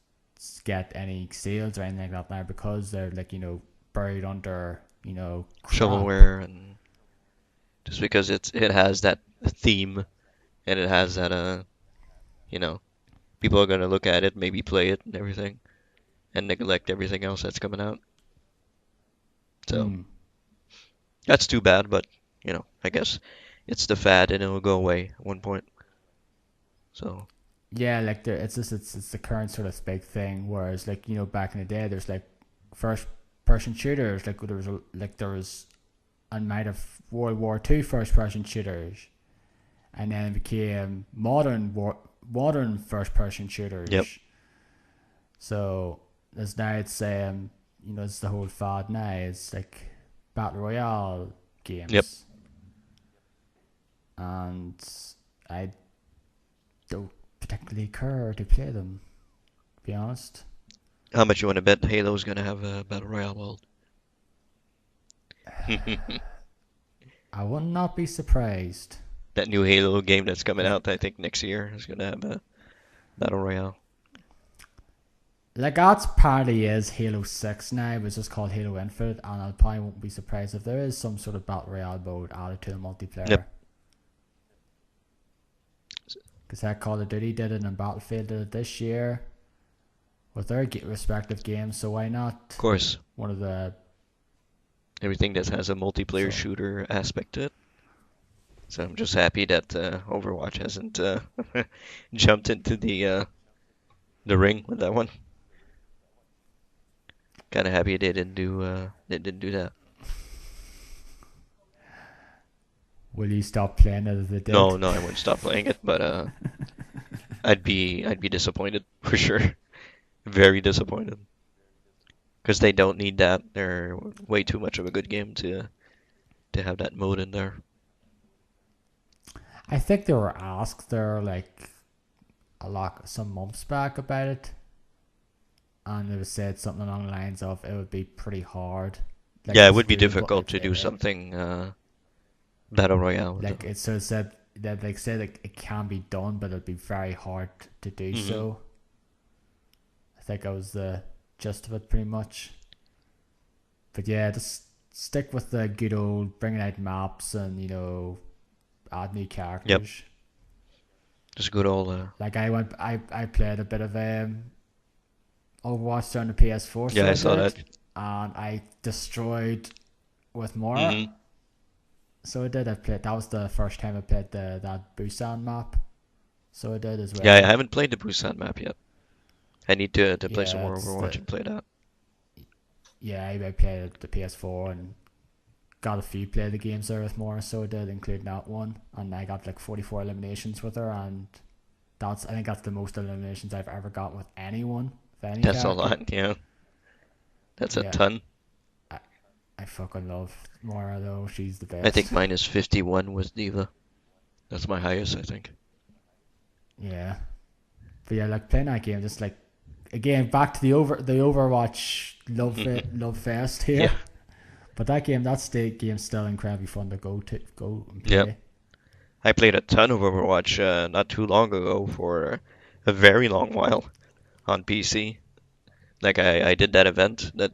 get any sales or anything like that now because they're like buried under crap. Shovelware, and just because it has that theme. And it has that, people are going to look at it, maybe play it and everything, and neglect everything else that's coming out. So, that's too bad, but, I guess it's the fad and it'll go away at one point. So. Yeah, like it's the current sort of big thing, whereas like, back in the day, there's like first person shooters, like there was a night of World War II first person shooters. And then it became modern first-person shooters. Yep. So as now it's it's the whole fad now. It's like battle royale games. Yep. And I don't particularly care to play them, to be honest. How much you want to bet Halo's gonna have a battle royale world? I would not be surprised. That new Halo game that's coming out, I think next year, is gonna have a battle royale. Like that's partly is Halo 6 now, but it's just called Halo Infinite, and I probably won't be surprised if there is some sort of battle royale mode added to the multiplayer. Yep. Because that Call of Duty did it and Battlefield did it this year with their respective games, so why not? Of course. One of the everything that has a multiplayer shooter aspect to it. So I'm just happy that Overwatch hasn't jumped into the ring with that one. Kind of happy they didn't do that. Will you stop playing it if they did? No, I wouldn't stop playing it, but I'd be disappointed for sure. Very disappointed. Because they don't need that. They're way too much of a good game to have that mode in there. I think they were asked there like some months back about it, and it was said something along the lines of it would be pretty hard. Like, yeah, it would be difficult to do something battle royale. Like it sort of said that it can be done, but it'd be very hard to do so. I think that was the gist of it, pretty much. But yeah, just stick with the good old bringing out maps and add new characters. Yep. Just good old. Like I played a bit of Overwatch on the PS4. Yeah, I saw that. And I destroyed with Mora. So I did. That was the first time I played that Busan map. So I did as well. Yeah, I haven't played the Busan map yet. I need to play some more Overwatch and play that. Yeah, I played the PS4 and got a few play of the games there with Mora, so I did, including that one. And I got like 44 eliminations with her, and I think that's the most eliminations I've ever got with anyone. With that's a lot, yeah. That's a ton. I fucking love Mora though. She's the best. I think mine is 51 with Diva. That's my highest, I think. Yeah. But yeah, like playing that game, just like again back to the Overwatch love fest here. Yeah. But that game's still incredibly fun to go and play. Yep. I played a ton of Overwatch not too long ago for a very long while on PC. Like I did that event that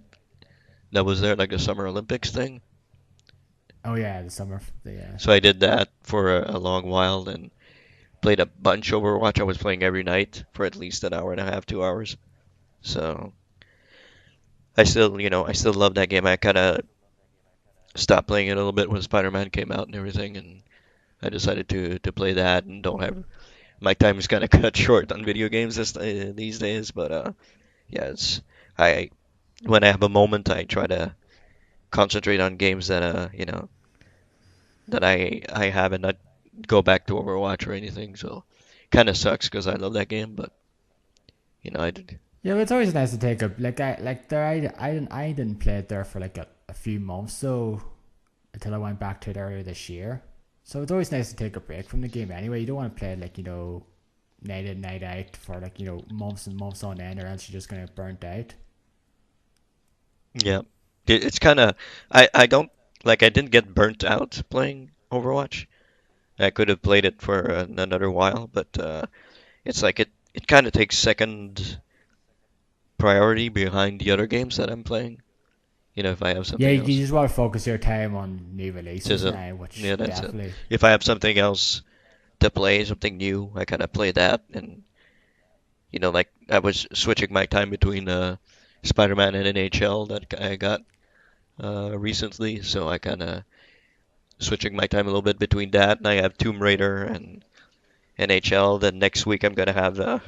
was there, like the Summer Olympics thing. Oh yeah, the summer. Yeah. So I did that for a long while and played a bunch Overwatch. I was playing every night for at least an hour and a half, 2 hours. So I still love that game. I kind of stopped playing it a little bit when Spider-Man came out and everything, and I decided to play that and don't have my time is kind of cut short on video games these days. But yeah, it's I when I have a moment, I try to concentrate on games that that I have and not go back to Overwatch or anything. So kind of sucks because I love that game, but I did. Yeah, but it's always nice to take a like I like there I didn't play it there for like a few months so until I went back to it earlier this year. So it's always nice to take a break from the game anyway. You don't want to play it like, night in, night out for like, months and months on end or else you're just gonna get burnt out. Yeah, it's kind of I don't like I didn't get burnt out playing Overwatch. I could have played it for another while, but it's like it kind of takes second priority behind the other games that I'm playing. If I have Yeah, something you else. just want to focus your time on new releases Just a, now, which yeah, that's it. definitely. If I have something else to play, something new, I kind of play that. And like I was switching my time between Spider-Man and NHL that I got recently, so I kind of switching my time a little bit between that. And I have Tomb Raider and NHL. Then next week I'm gonna have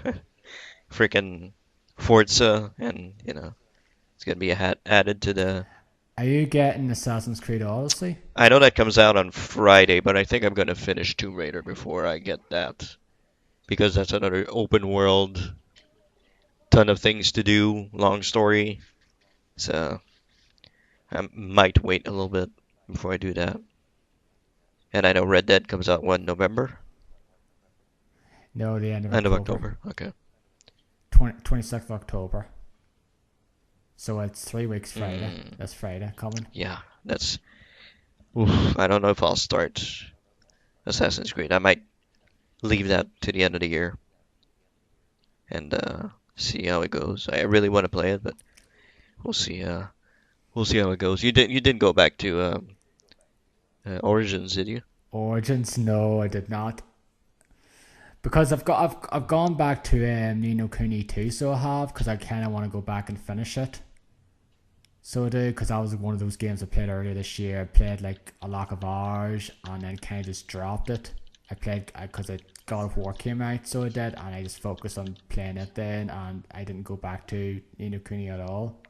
freaking Forza, and it's gonna be added to the. Are you getting Assassin's Creed Odyssey? I know that comes out on Friday, but I think I'm gonna finish Tomb Raider before I get that because that's another open world, ton of things to do, long story. So I might wait a little bit before I do that. And I know Red Dead comes out when November, No, the end of end of October. October. Okay. 26th of October. So it's 3 weeks Friday. Mm, That's Friday coming. yeah, that's. Oof, I don't know if I'll start Assassin's Creed. I might leave that to the end of the year and see how it goes. I really want to play it, but we'll see. We'll see how it goes. You didn't go back to Origins, did you? Origins? No, I did not. Because I've gone back to Nino Kuni 2, so I have, because I kind of want to go back and finish it. So I do, because that was one of those games I played earlier this year. I played like a lot of hours and then kind of just dropped it. I played because God of War came out, so I did, and I just focused on playing it then, and I didn't go back to Nino Kuni at all.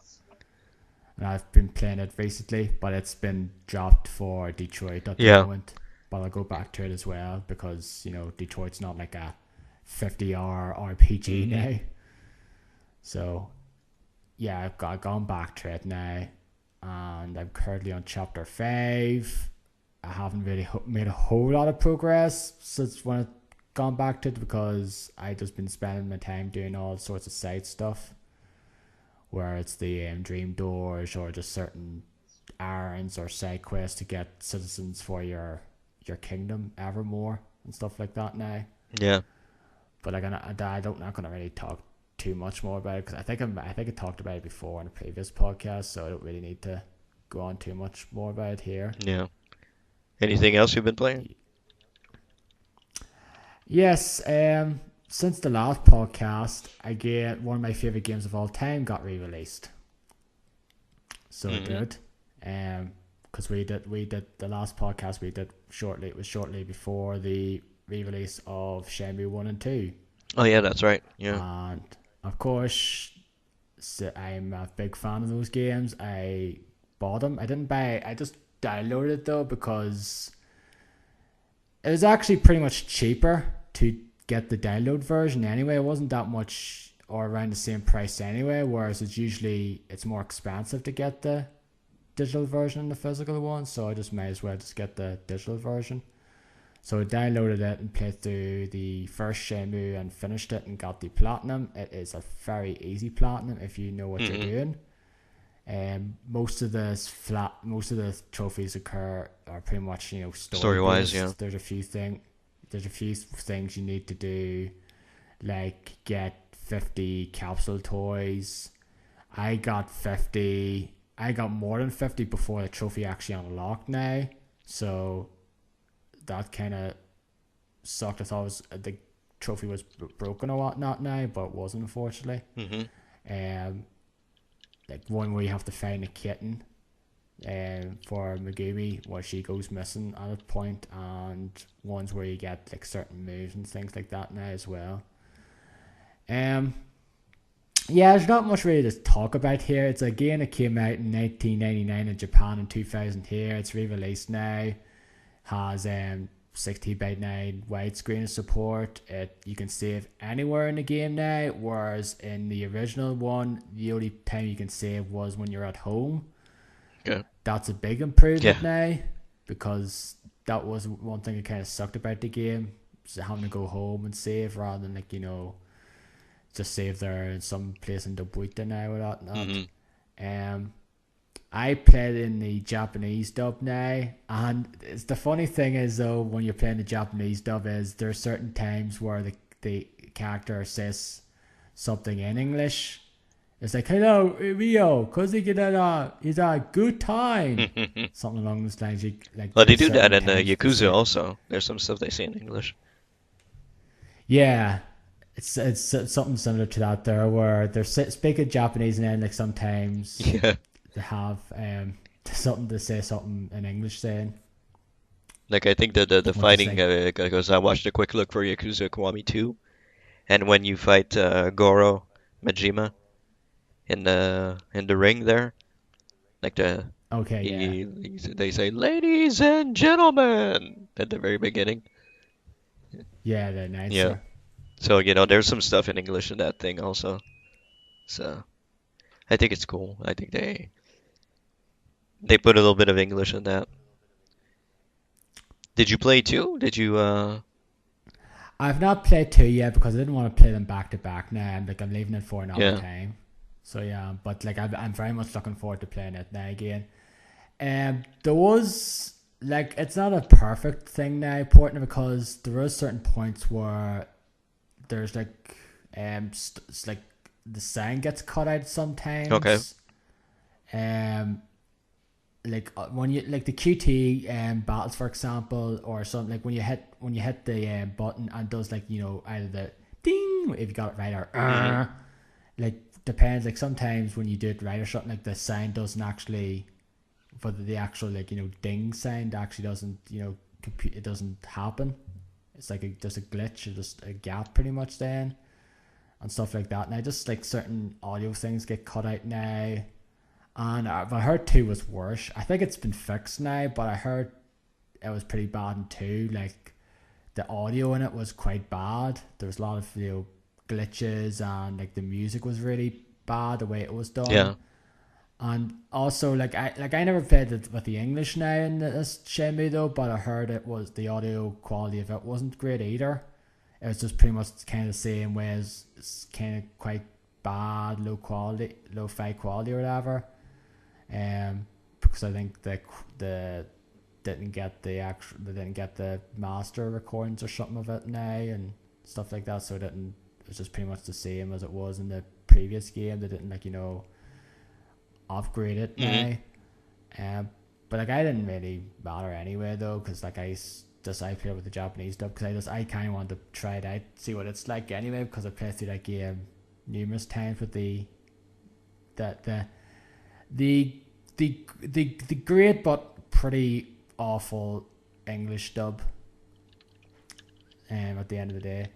And I've been playing it recently, but it's been dropped for Detroit at the Yeah. moment. But I'll go back to it as well because Detroit's not like a 50-hour RPG now. So yeah, I've gone back to it now, and I'm currently on chapter 5. I haven't really made a whole lot of progress since when I've gone back to it because I've just been spending my time doing all sorts of side stuff, where it's the dream doors or just certain errands or side quests to get citizens for your kingdom evermore and stuff like that now. Yeah. But like I'm not gonna really talk too much more about it because I think I talked about it before in a previous podcast, so I don't really need to go on too much more about it here. Yeah. Anything else you've been playing? Yes, since the last podcast, I get one of my favorite games of all time got re-released. So it Hmm. did, because we did the last podcast we did shortly. It was shortly before the re-release of Shenmue 1 and 2, Oh yeah, that's right. Yeah. and of course, I'm a big fan of those games. I bought them. I didn't buy. I just downloaded it though because it was actually pretty much cheaper to get the download version anyway. It wasn't that much or around the same price anyway, whereas it's more expensive to get the digital version than the physical one, so I just might as well just get the digital version. So I downloaded it and played through the first Shenmue and finished it and got the platinum. It is a very easy platinum if you know what you're Hmm. doing. Most of the trophies are pretty much story Story-wise, based. yeah. There's a few things you need to do, like get 50 capsule toys. I got 50. I got more than 50 before the trophy actually unlocked now. So that kind of sucked. I thought the trophy was broken or whatnot now, but it wasn't, unfortunately. Hmm. Um, like one where you have to find a kitten for Megumi, where she goes missing at a point, and ones where you get like certain moves and things like that now as well. Yeah, there's not much really to talk about here. It's a game that came out in 1999 in Japan and 2000 here. It's re-released now. Has 16:9 widescreen support. You can save anywhere in the game now, whereas in the original one, the only time you can save was when you're at home. Okay. That's a big improvement now, because that was one thing that kind of sucked about the game, having to go home and save rather than like, you know, just save there in some place in the Buita now or that. Mm-hmm. I played in the Japanese dub now, and it's the funny thing is though, when you're playing the Japanese dub, is there are certain times where the character says something in English. It's like, "Hello, Rio, cause he get it's a good time," something along those lines. Well, they do that in Yakuza also. There's some stuff they say in English. Yeah. It's something similar to that there, where they're speaking Japanese and then like sometimes they have something to say something in English saying. Like I think the fighting, because I watched a quick look for Yakuza Kiwami 2, and when you fight Goro Majima in the ring there, like they say "ladies and gentlemen" at the very beginning. Yeah, the announcer. Yeah. So, you know, there's some stuff in English in that thing also. So, I think it's cool. I think they put a little bit of English in that. Did you play 2? Did you I've not played 2 yet because I didn't want to play them back to back now. I'm leaving it for another time. So yeah, but like I'm very much looking forward to playing it now again. There was like, it's not a perfect thing now porting it, because there are certain points where there's like it's like the sound gets cut out sometimes. Okay. Like when you like the QT battles, for example, or something, like when you hit the button and does, like, you know, either the ding if you got it right, or like depends, like sometimes when you do it right or something, like the sound doesn't actually, for the actual, like, you know, ding sound actually doesn't, you know, it doesn't happen. It's like just a glitch or just a gap pretty much then, and stuff like that. Now just like certain audio things get cut out now, and I heard 2 was worse. I think it's been fixed now, but I heard it was pretty bad in 2. Like the audio in it was quite bad. There was a lot of, you know, glitches, and like the music was really bad the way it was done. Yeah. And also, like I never played it with the English now in this Shenmue though, but I heard it was, the audio quality of it wasn't great either. It was just pretty much kind of the same way as, it's kind of quite bad, low fi quality or whatever. Because I think they didn't get the master recordings or something of it now and stuff like that, so it was just pretty much the same as it was in the previous game. They didn't, like, you know, upgrade it now. But like I didn't really matter anyway though, because like I played with the Japanese dub, because I kind of wanted to try it out, see what it's like anyway, because I played through that game numerous times with the great but pretty awful English dub. At the end of the day,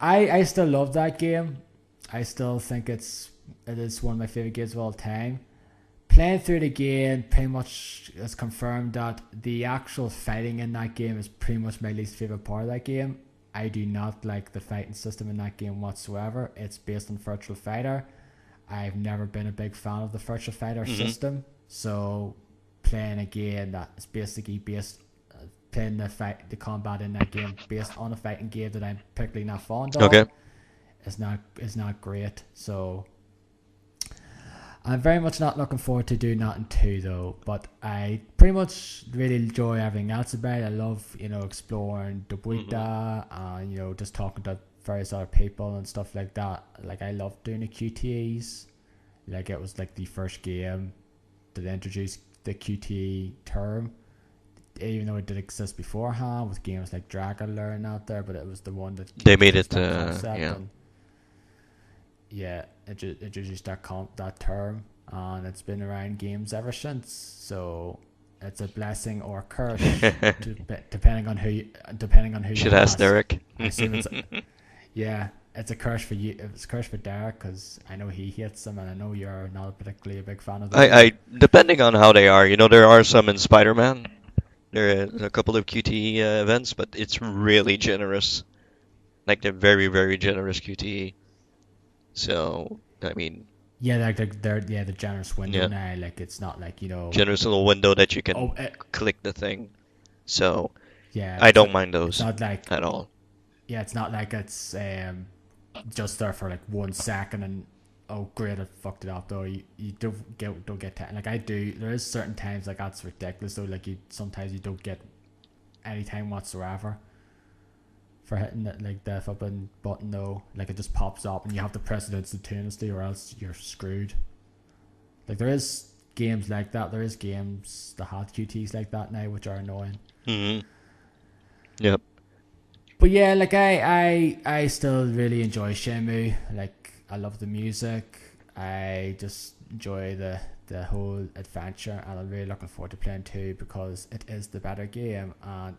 I still love that game. I still think it is one of my favorite games of all time. Playing through the game pretty much has confirmed that the actual fighting in that game is pretty much my least favorite part of that game. I do not like the fighting system in that game whatsoever. It's based on Virtual Fighter. I've never been a big fan of the Virtual Fighter system, so playing a game that is basically playing the combat in that game based on a fighting game that I'm particularly not fond of, is not great. So I'm very much not looking forward to doing that in 2 though, but I pretty much really enjoy everything else about it. I love, you know, exploring the Buita, and, you know, just talking to various other people and stuff like that. Like I love doing the QTEs. Like it was like the first game that introduced the QTE term, even though it did exist beforehand with games like Dragon Learn out there, but it was the one that they made it introduced that term. and it's been around games ever since. So it's a blessing or curse, depending on who Should you ask ask. Derek. I assume yeah, it's a curse for you. It's a curse for Derek because I know he hates them, and I know you're not particularly a big fan of them I either. depending on how they are, there are some in Spider-Man. There are a couple of QTE events, but it's really generous. Like they're very, very generous QTE. So, I mean, Yeah, like they're the generous window yeah, now. Like it's not like generous little window that you oh can click the thing. So, yeah, I don't mind it's those not like at all. yeah, it's not like it's just there for like 1 second and oh great, I fucked it up though. You don't get time. Like I do. There is certain times like that's ridiculous though. Like sometimes you don't get any time whatsoever for hitting that like the flipping button though. Like it just pops up and you have to press it instantaneously or else you're screwed. Like there is games like that. There is games that have QTs like that now, which are annoying. Hmm. Yep. But yeah, like I still really enjoy Shenmue. Like I love the music. I just enjoy the whole adventure, and I'm really looking forward to playing 2 because it is the better game, and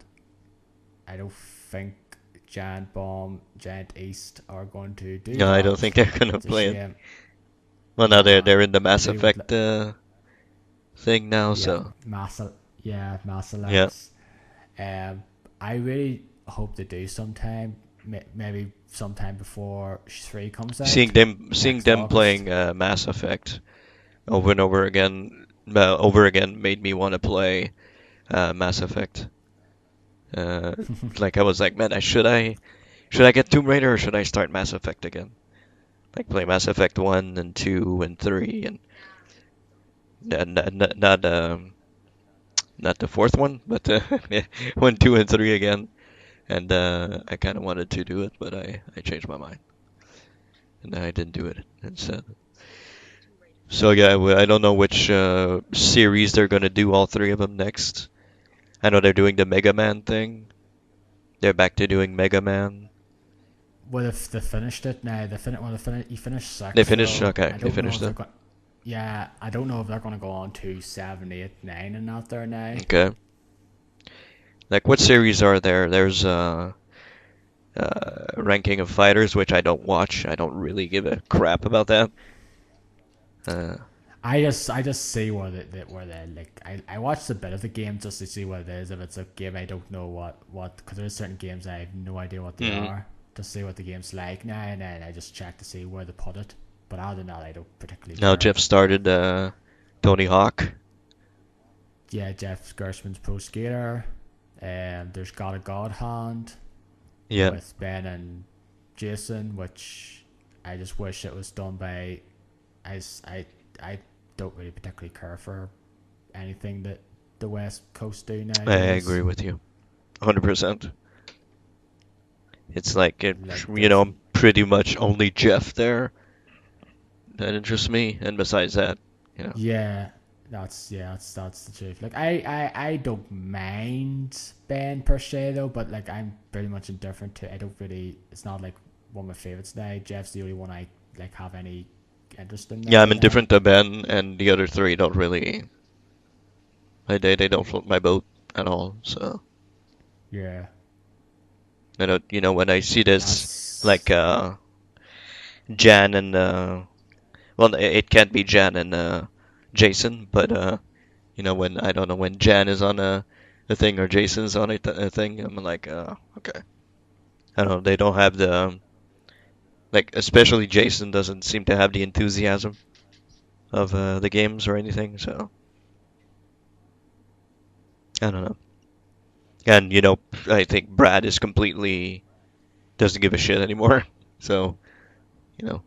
I don't think Giant East are going to do No, I don't that. think they're gonna It's a play it. shame. Well, now Nah, they're in the Mass really would. Effect thing now, Yeah, so Mass yeah. Effects. I really hope they do sometime. Maybe sometime before 3 comes Seeing out next them August. playing Mass Effect over and over again made me want to play Mass Effect. Uh, like I was like, man, should I get Tomb Raider or should I start Mass Effect again? Like play Mass Effect 1 and 2 and 3 and not the fourth one, but yeah, 1, 2, and 3 again. And I kind of wanted to do it, but I changed my mind and I didn't do it instead. So yeah, I don't know which series they're gonna do all three of them next. I know they're doing the Mega Man thing. They're back to doing Mega Man. Well, if they finished it now, you finished They 6, finished. so Okay, I they don't know finished if they're it. going. Yeah, I don't know if they're going to go on to 7, 8, 9 and out there now. Okay. Like what series are there? There's ranking of fighters, which I don't watch. I don't really give a crap about that. Uh, I just see where they like I watched a bit of the game just to see what it is. If it's a game I don't know what because there's certain games I have no idea what they mm. are. To see what the game's like now, and then I just check to see where they put it. But other than that, I don't particularly Now care. Jeff started Tony Hawk. Yeah, Jeff Gershman's Pro Skater. There's Got a God Hand Yeah. with Ben and Jason, which I just wish it was done by. I don't really particularly care for anything that the West Coast do I nowadays. agree with you, 100%. It's like Like there's pretty much only Jeff there that interests me, and besides that, you know, yeah, that's the truth. Like I don't mind Ben per se though, but like I'm pretty much indifferent to. I don't really. It's not like one of my favorites now. Jeff's the only one I like have any interest in yeah, now. I'm indifferent to Ben, and the other three don't really, they don't float my boat at all. So Yeah, I don't, when I see this like that's Jan and well, it can't be Jan and Jason, but when I don't know when Jan is on a thing or Jason's on a thing, I'm like, okay. I don't know. They don't have the like, especially Jason doesn't seem to have the enthusiasm of the games or anything. So I don't know. And I think Brad is completely doesn't give a shit anymore. So you know,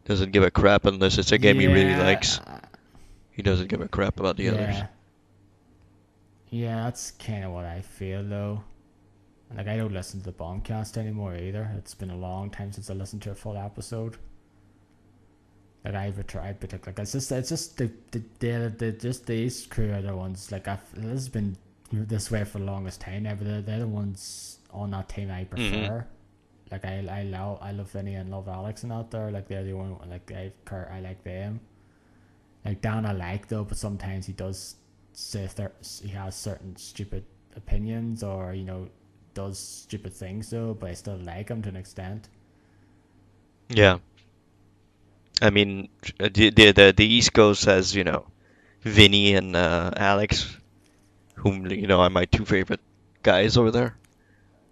doesn't give a crap unless it's a game he really likes. yeah, He doesn't give a crap about the others. yeah, yeah. That's kind of what I feel though. Like I don't listen to the Bombcast anymore either. It's been a long time since I listened to a full episode. Like I particularly like it's just the just these crew are the ones like this has been this way for the longest time now. But they're the ones on that team I Hmm. prefer. Like I love Vinny and love Alex and out there. Like they're the only one. Like I like them. Like Dan I like though, but sometimes he does say if he has certain stupid opinions or does stupid things though. But I still like him to an extent. Yeah. I mean, the East Coast has, Vinny and Alex, whom, are my two favorite guys over there.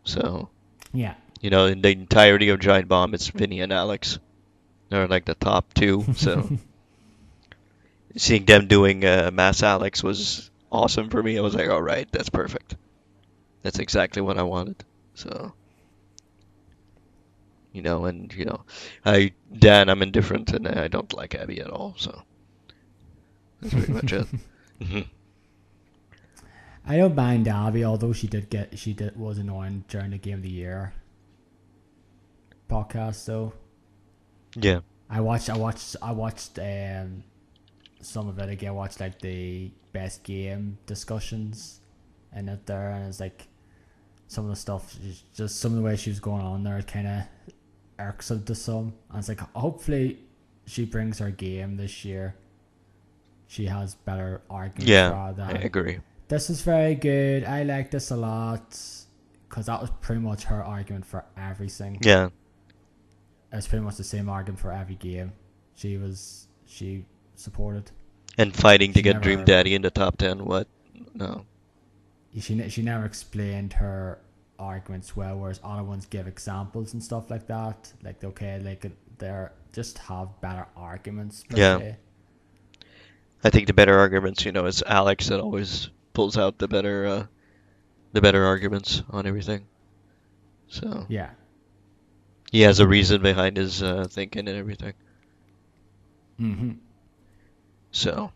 So, Yeah. in the entirety of Giant Bomb, it's Vinny and Alex. They're like the top two. So, seeing them doing Mass Alex was awesome for me. I was like, all right, that's perfect. That's exactly what I wanted. So, I'm indifferent and I don't like Abby at all. So, that's pretty much it. I don't mind Abby, although she was annoying during the Game of the Year podcast though. Yeah. I watched some of it again. I watched like the best game discussions and it there, and it's like some of the stuff, just some of the way she was going on there, kind of irksome to some. And it's like hopefully she brings her game this year. She has better arguments. Yeah, I agree. This is very good. I like this a lot because that was pretty much her argument for everything. Yeah. It's pretty much the same argument for every game. She supported. And fighting to get Dream Daddy in the top 10. What? No. She never explained her arguments well, whereas other ones give examples and stuff like that. Like okay, like they're just have better arguments. Yeah. Se. I think the better arguments, it's Alex that always pulls out the better arguments on everything. So yeah. He has a reason behind his thinking and everything. Mm-hmm. So,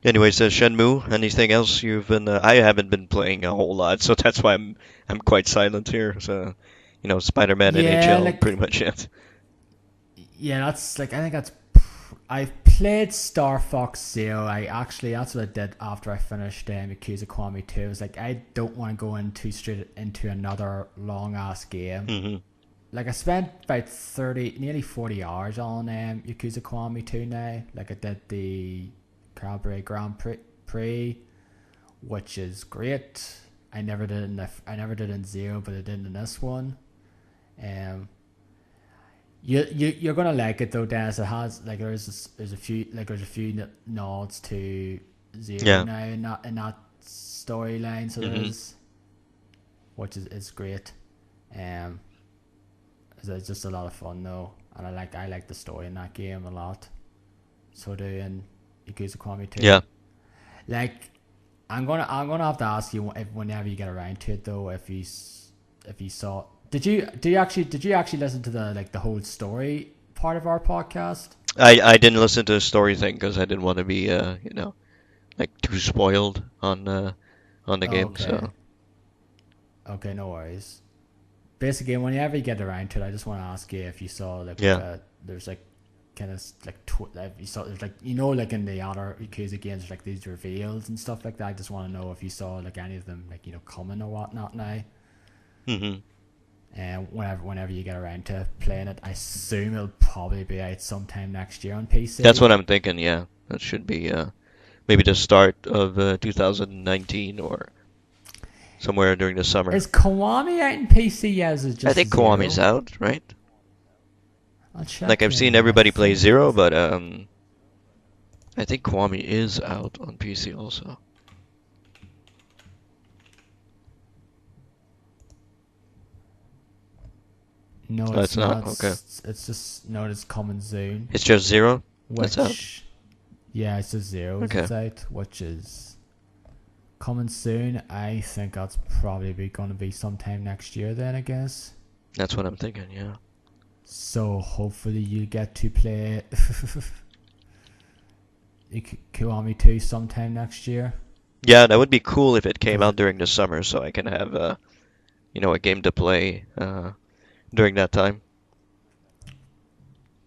anyways, Shenmue. Anything else you've been? I haven't been playing a whole lot, so that's why I'm quite silent here. So, Spider-Man NHL, like, pretty much it. Yeah, that's like I think that's. I've played Star Fox Zero. That's what I did after I finished Yakuza Kiwami 2. I was like, I don't want to go straight into another long ass game. Mm-hmm. Like I spent about nearly 40 hours on Yakuza Kiwami 2 now. Like I did the Cabaret Grand Prix, which is great. I never did it in Zero, but I did in this one. You're gonna like it though, Dennis. It has like there's a few nods to Zero now in that storyline, so there's, which is great. It's just a lot of fun though, and I like the story in that game a lot. So do in Yakuza Kiwami 2. Yeah. Like I'm gonna have to ask you whenever you get around to it though, if you saw. Did you actually listen to the whole story part of our podcast? I didn't listen to the story thing because I didn't want to be like too spoiled on the game. Okay. So okay, no worries. Basically, whenever you get around to it, I just want to ask you if you saw there's like kind of like you saw there's like like in the other Yakuza games there's like these reveals and stuff like that. I just want to know if you saw like any of them like coming or whatnot now. Mm-hmm. And whenever you get around to playing it, I assume it'll probably be out sometime next year on PC. That's what I'm thinking. Yeah, that should be maybe the start of 2019 or somewhere during the summer. Is Kiwami out in PC yet? Is it just I think Zero? Kiwami's out, right? I'll check. Like I've seen everybody play Zero, but I think Kiwami is out on PC also. No, it's not. Okay. It's just it's coming soon. It's just Zero. That's out. Yeah, it's just Zero. Okay. It's out, which is coming soon. I think that's probably going to be sometime next year. Then I guess. That's what I'm thinking. Yeah. So hopefully you get to play Kiwami 2 sometime next year. Yeah, that would be cool if it came out during the summer, so I can have a game to play during that time.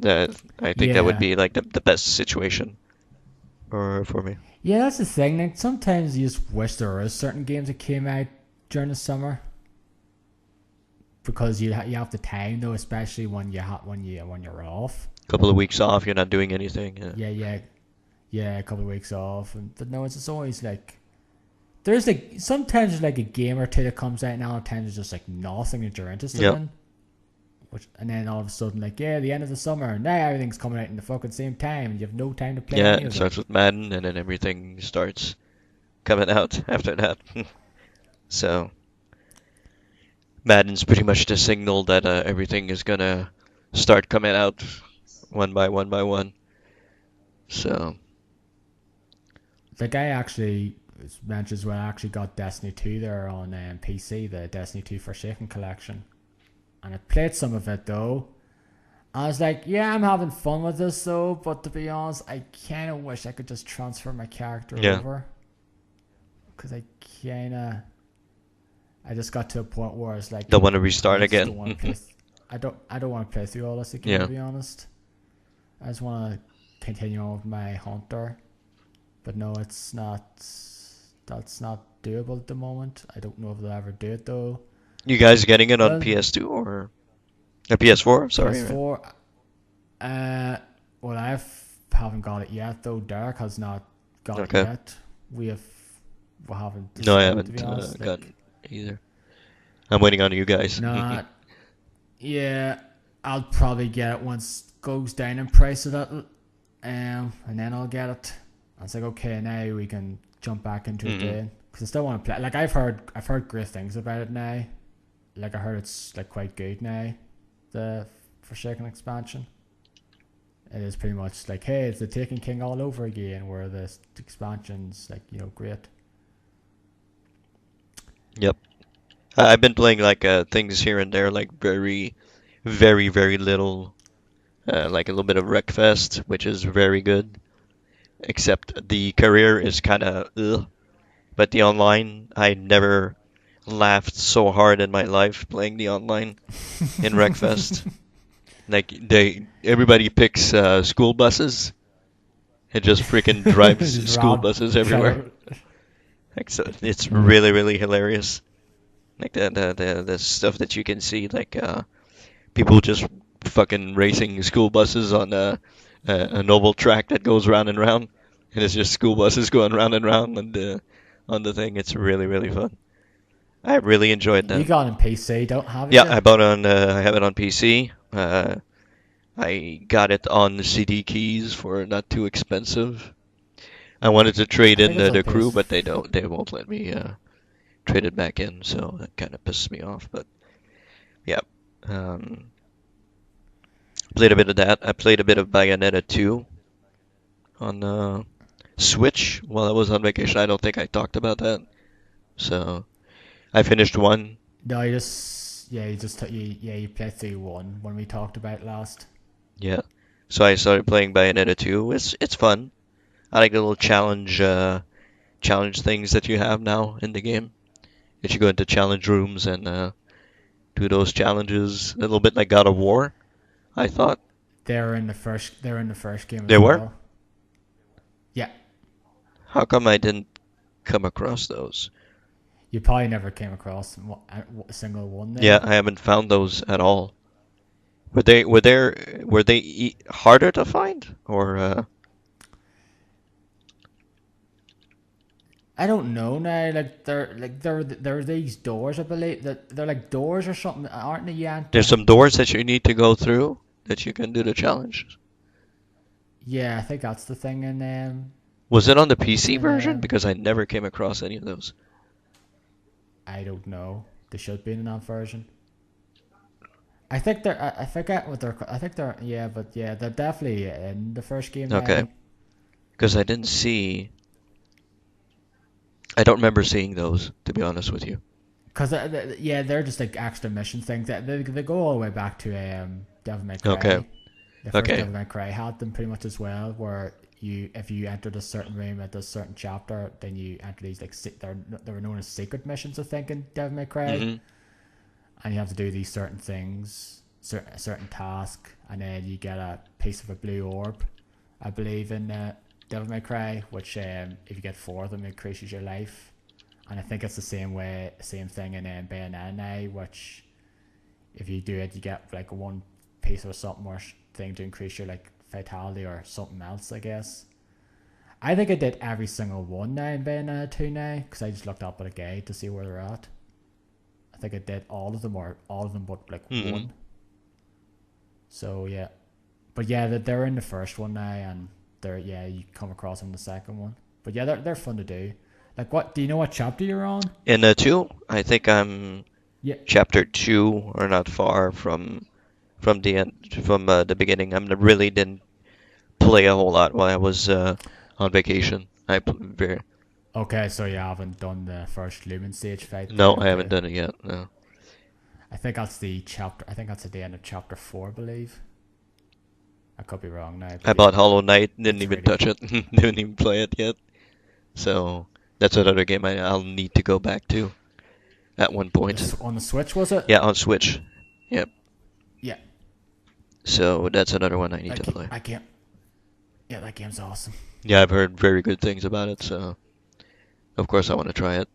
I think that would be like the best situation for me. Yeah, that's the thing. Like sometimes you just wish there was certain games that came out during the summer. because you have the time though, especially when you're off. Couple of weeks off, you're not doing anything. Yeah, a couple of weeks off, and but no, it's just always like there's like sometimes there's like a game or two that comes out now, and times it's just like nothing that you're interested in. And then all of a sudden, like, yeah, the end of the summer, now everything's coming out in the fucking same time, and you have no time to play. Yeah, any it of starts with Madden, and then everything starts coming out after that. So Madden's pretty much the signal that everything is gonna start coming out one by one by one. So the guy actually mentions well. I actually got Destiny 2 there on PC, the Destiny 2 Forsaken collection, and I played some of it though. I was like, yeah, I'm having fun with this though, but to be honest, I kind of wish I could just transfer my character over, because I just got to a point where it's like, don't want to restart again. I don't want to play through all this again, to be honest. I just want to continue on with my hunter, but no, it's not. That's not doable at the moment. I don't know if they'll ever do it though. You guys getting it on PS2 or PS4? Sorry. PS4. Well, I haven't got it yet though. Derek has not got it yet. We haven't. No, I haven't gotten it either. I'm waiting on you guys. No, yeah, I'll probably get it once it goes down in price a little, and then I'll get it. I was like, okay, now we can jump back into it then, because I still want to play. Like I've heard great things about it now. Like I heard it's like quite good now, the Forsaken expansion. It is pretty much like, hey, it's the Taken King all over again, where the expansion's like, great. Yep. I've been playing like things here and there, like very, very, very little, like a little bit of Wreckfest, which is very good. Except the career is kind of ugh. But the online, I never laughed so hard in my life playing the online in Wreckfest. Like everybody picks school buses. It just freaking drives school buses everywhere. Like, so it's really, really hilarious. Like the stuff that you can see, like people just fucking racing school buses on a noble track that goes round and round, and it's just school buses going round and round on the thing. It's really, really fun. I really enjoyed that. You got it on PC, don't have it? Yeah, yet? I have it on PC. I got it on the CD keys for not too expensive. I wanted to trade in the crew, but they won't let me trade it back in, so that kind of pisses me off. But yeah, played a bit of that. I played a bit of Bayonetta 2 on Switch while I was on vacation. I don't think I talked about that. So I finished one. No, you played through one when we talked about it last. Yeah. So I started playing Bayonetta 2. It's fun. I like the little challenge things that you have now in the game. That you go into challenge rooms and do those challenges, a little bit like God of War, I thought. They're in the first game. They were? Well. Yeah. How come I didn't come across those? You probably never came across a single one. There. Yeah, I haven't found those at all. Were they harder to find, or? I don't know now. Like they're these doors. I believe that they're like doors or something, aren't they? Yeah. There's some doors that you need to go through that you can do the challenge. Yeah, I think that's the thing. And was it on the PC version? Because I never came across any of those. I don't know. They should be in that version. I think they're. I forget what they're. I think they're. Yeah, but yeah, they're definitely in the first game. Okay. Because I didn't see. I don't remember seeing those, to be honest with you. Because they're just like extra mission things. They go all the way back to Devil May Cry. Okay. The first Devil May Cry had them pretty much as well, where if you entered a certain room at a certain chapter, then you enter these like they were known as secret missions, I think, in Devil May Cry, and you have to do these certain things, certain task, and then you get a piece of a blue orb, I believe, in Devil May Cry, which if you get 4 of them, it increases your life, and I think it's the same thing in Bayonetta now, which if you do it, you get like one piece or something or thing to increase your like vitality or something else, I guess. I think I did every single one now in Bayonetta 2 now, because I just looked up at a guide to see where they're at. I think I did all of them, or all of them but like one. So yeah. But yeah, they're in the first one now, and you come across them in the second one. But yeah, they're fun to do. Like, what do you know what chapter you're on? In 2, I think I'm chapter 2, or not far from the end, from the beginning. I really didn't play a whole lot while I was on vacation. Okay, so you haven't done the first Lumen stage fight? No, I haven't done it yet. No. I think that's the chapter. I think that's at the end of chapter 4, I believe. I could be wrong now. I bought Hollow Knight, didn't even touch it, didn't even play it yet. So that's another game I'll need to go back to at one point. On the Switch, was it? Yeah, on Switch. Yep. Yeah. So that's another one I need to play. Yeah, that game's awesome. Yeah, I've heard very good things about it, so of course I want to try it.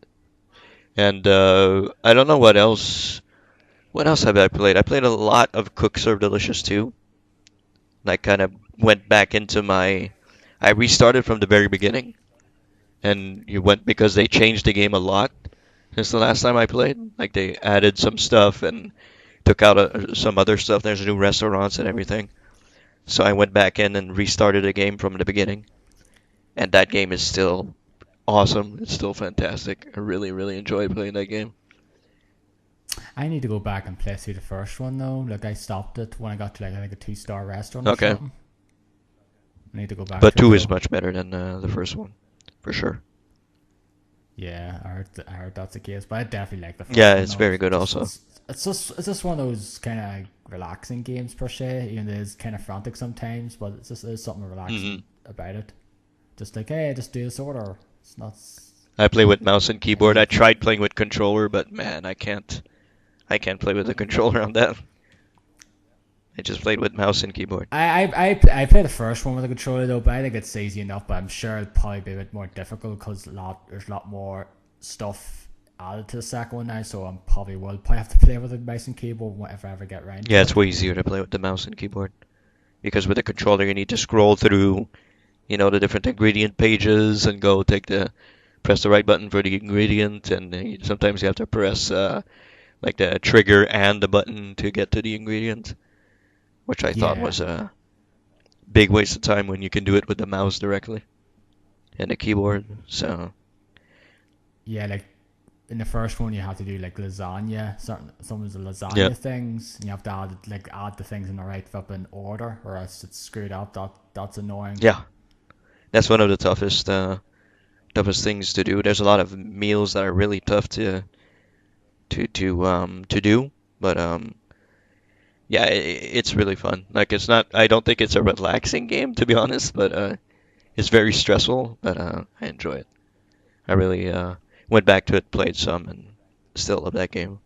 And I don't know what else. What else have I played? I played a lot of Cook Serve Delicious 2. I kind of went back into I restarted from the very beginning, and because they changed the game a lot since the last time I played. Like, they added some stuff and took out some other stuff. There's new restaurants and everything. So I went back in and restarted the game from the beginning, and that game is still awesome. It's still fantastic. I really, really enjoyed playing that game. I need to go back and play through the first one though. Like, I stopped it when I got to like I think a 2-star restaurant or something. I need to go back. But 2 is much better than the first one, for sure. Yeah, I heard that's the case, but I definitely like the first one. Yeah, it's very good also. It's just one of those kind of relaxing games per se. Even though it's kind of frantic sometimes, but there's something relaxing about it. Just like, hey, just do this order. It's not. I play with mouse and keyboard. I tried playing with controller, but man, I can't play with the controller on that. I just played with mouse and keyboard. I played the first one with the controller though, but I think it's easy enough. But I'm sure it'll probably be a bit more difficult because there's a lot more stuff added to the second one now. So I'm probably have to play with the mouse and keyboard if I ever get around. Yeah, it's way easier to play with the mouse and keyboard, because with the controller you need to scroll through, the different ingredient pages and press the right button for the ingredient, and sometimes you have to press like the trigger and the button to get to the ingredient, which I thought was a big waste of time when you can do it with the mouse directly and the keyboard. So yeah, like in the first one you have to do like lasagna, some of the lasagna things, and you have to add the things in the right flipping order, or else it's screwed up. That's annoying. Yeah, that's one of the toughest things to do. There's a lot of meals that are really tough to do, but yeah, it's really fun. Like, it's not. I don't think it's a relaxing game, to be honest, but it's very stressful. But I enjoy it. I really went back to it, played some, and still love that game.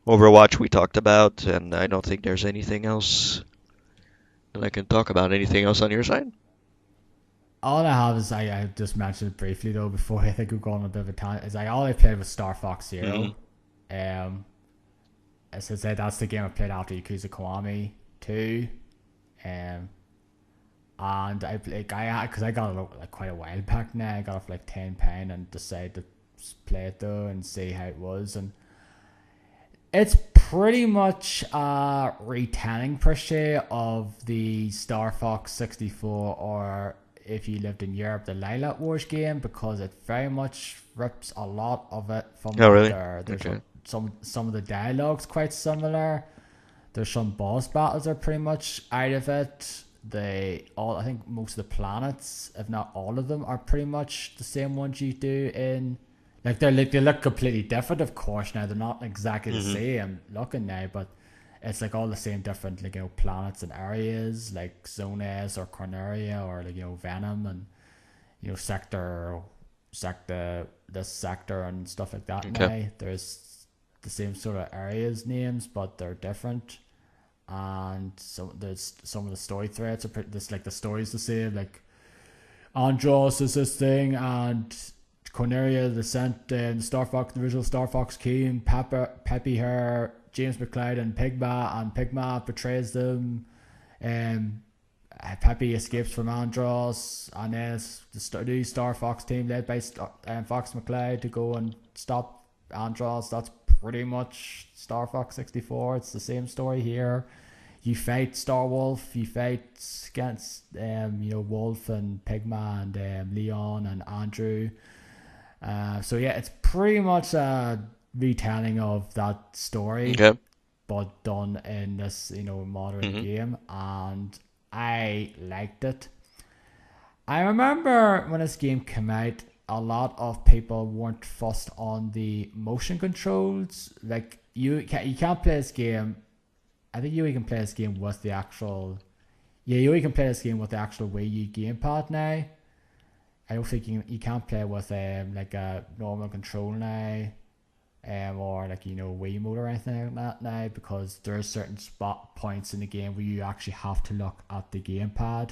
Overwatch we talked about, and I don't think there's anything else that I can talk about. Anything else on your side? All I have is I just mentioned it briefly though before I think we've gone on a bit of a tangent. Is all I played was Star Fox Zero. As I said, that's the game I played after Yakuza Kiwami 2. And because I got it like quite a while back now. I got it for like £10 and decided to play it though and see how it was, and it's pretty much a retelling per se of the Star Fox 64, or if you lived in Europe, the Lilac Wars game, because it very much rips a lot of it from there. There's some of the dialogue's quite similar. There's some boss battles are pretty much out of it. I think most of the planets, if not all of them, are pretty much the same ones you do in. Like, they look completely different, of course. Now they're not exactly the same looking now, but it's like all the same different, like, planets and areas, like Zone S or Corneria, or like, Venom, and sector, this sector and stuff like that. Now there's the same sort of areas names, but they're different. And so there's some of the story threads are the story's the same. Like, Andros is this thing, and Corneria the Scent, and the original Star Fox Key, and Peppy her James McCloud and Pigma betrays them. Pepe escapes from Andros, and then it's the new Star Fox team led by Fox McCloud to go and stop Andros. That's pretty much Star Fox 64. It's the same story here. You fight Star Wolf, you fight against Wolf and Pigma and Leon and Andrew. So yeah, it's pretty much a retelling of that story, but done in this modern game, and I liked it. I remember when this game came out, a lot of people weren't fussed on the motion controls. Like you can't play this game. I think you can play this game with the actual. Yeah, you can play this game with the actual Wii U gamepad now. I don't think you can't play with like a normal control now, or like Wii mode or anything like that now, because there are certain spot points in the game where you actually have to look at the gamepad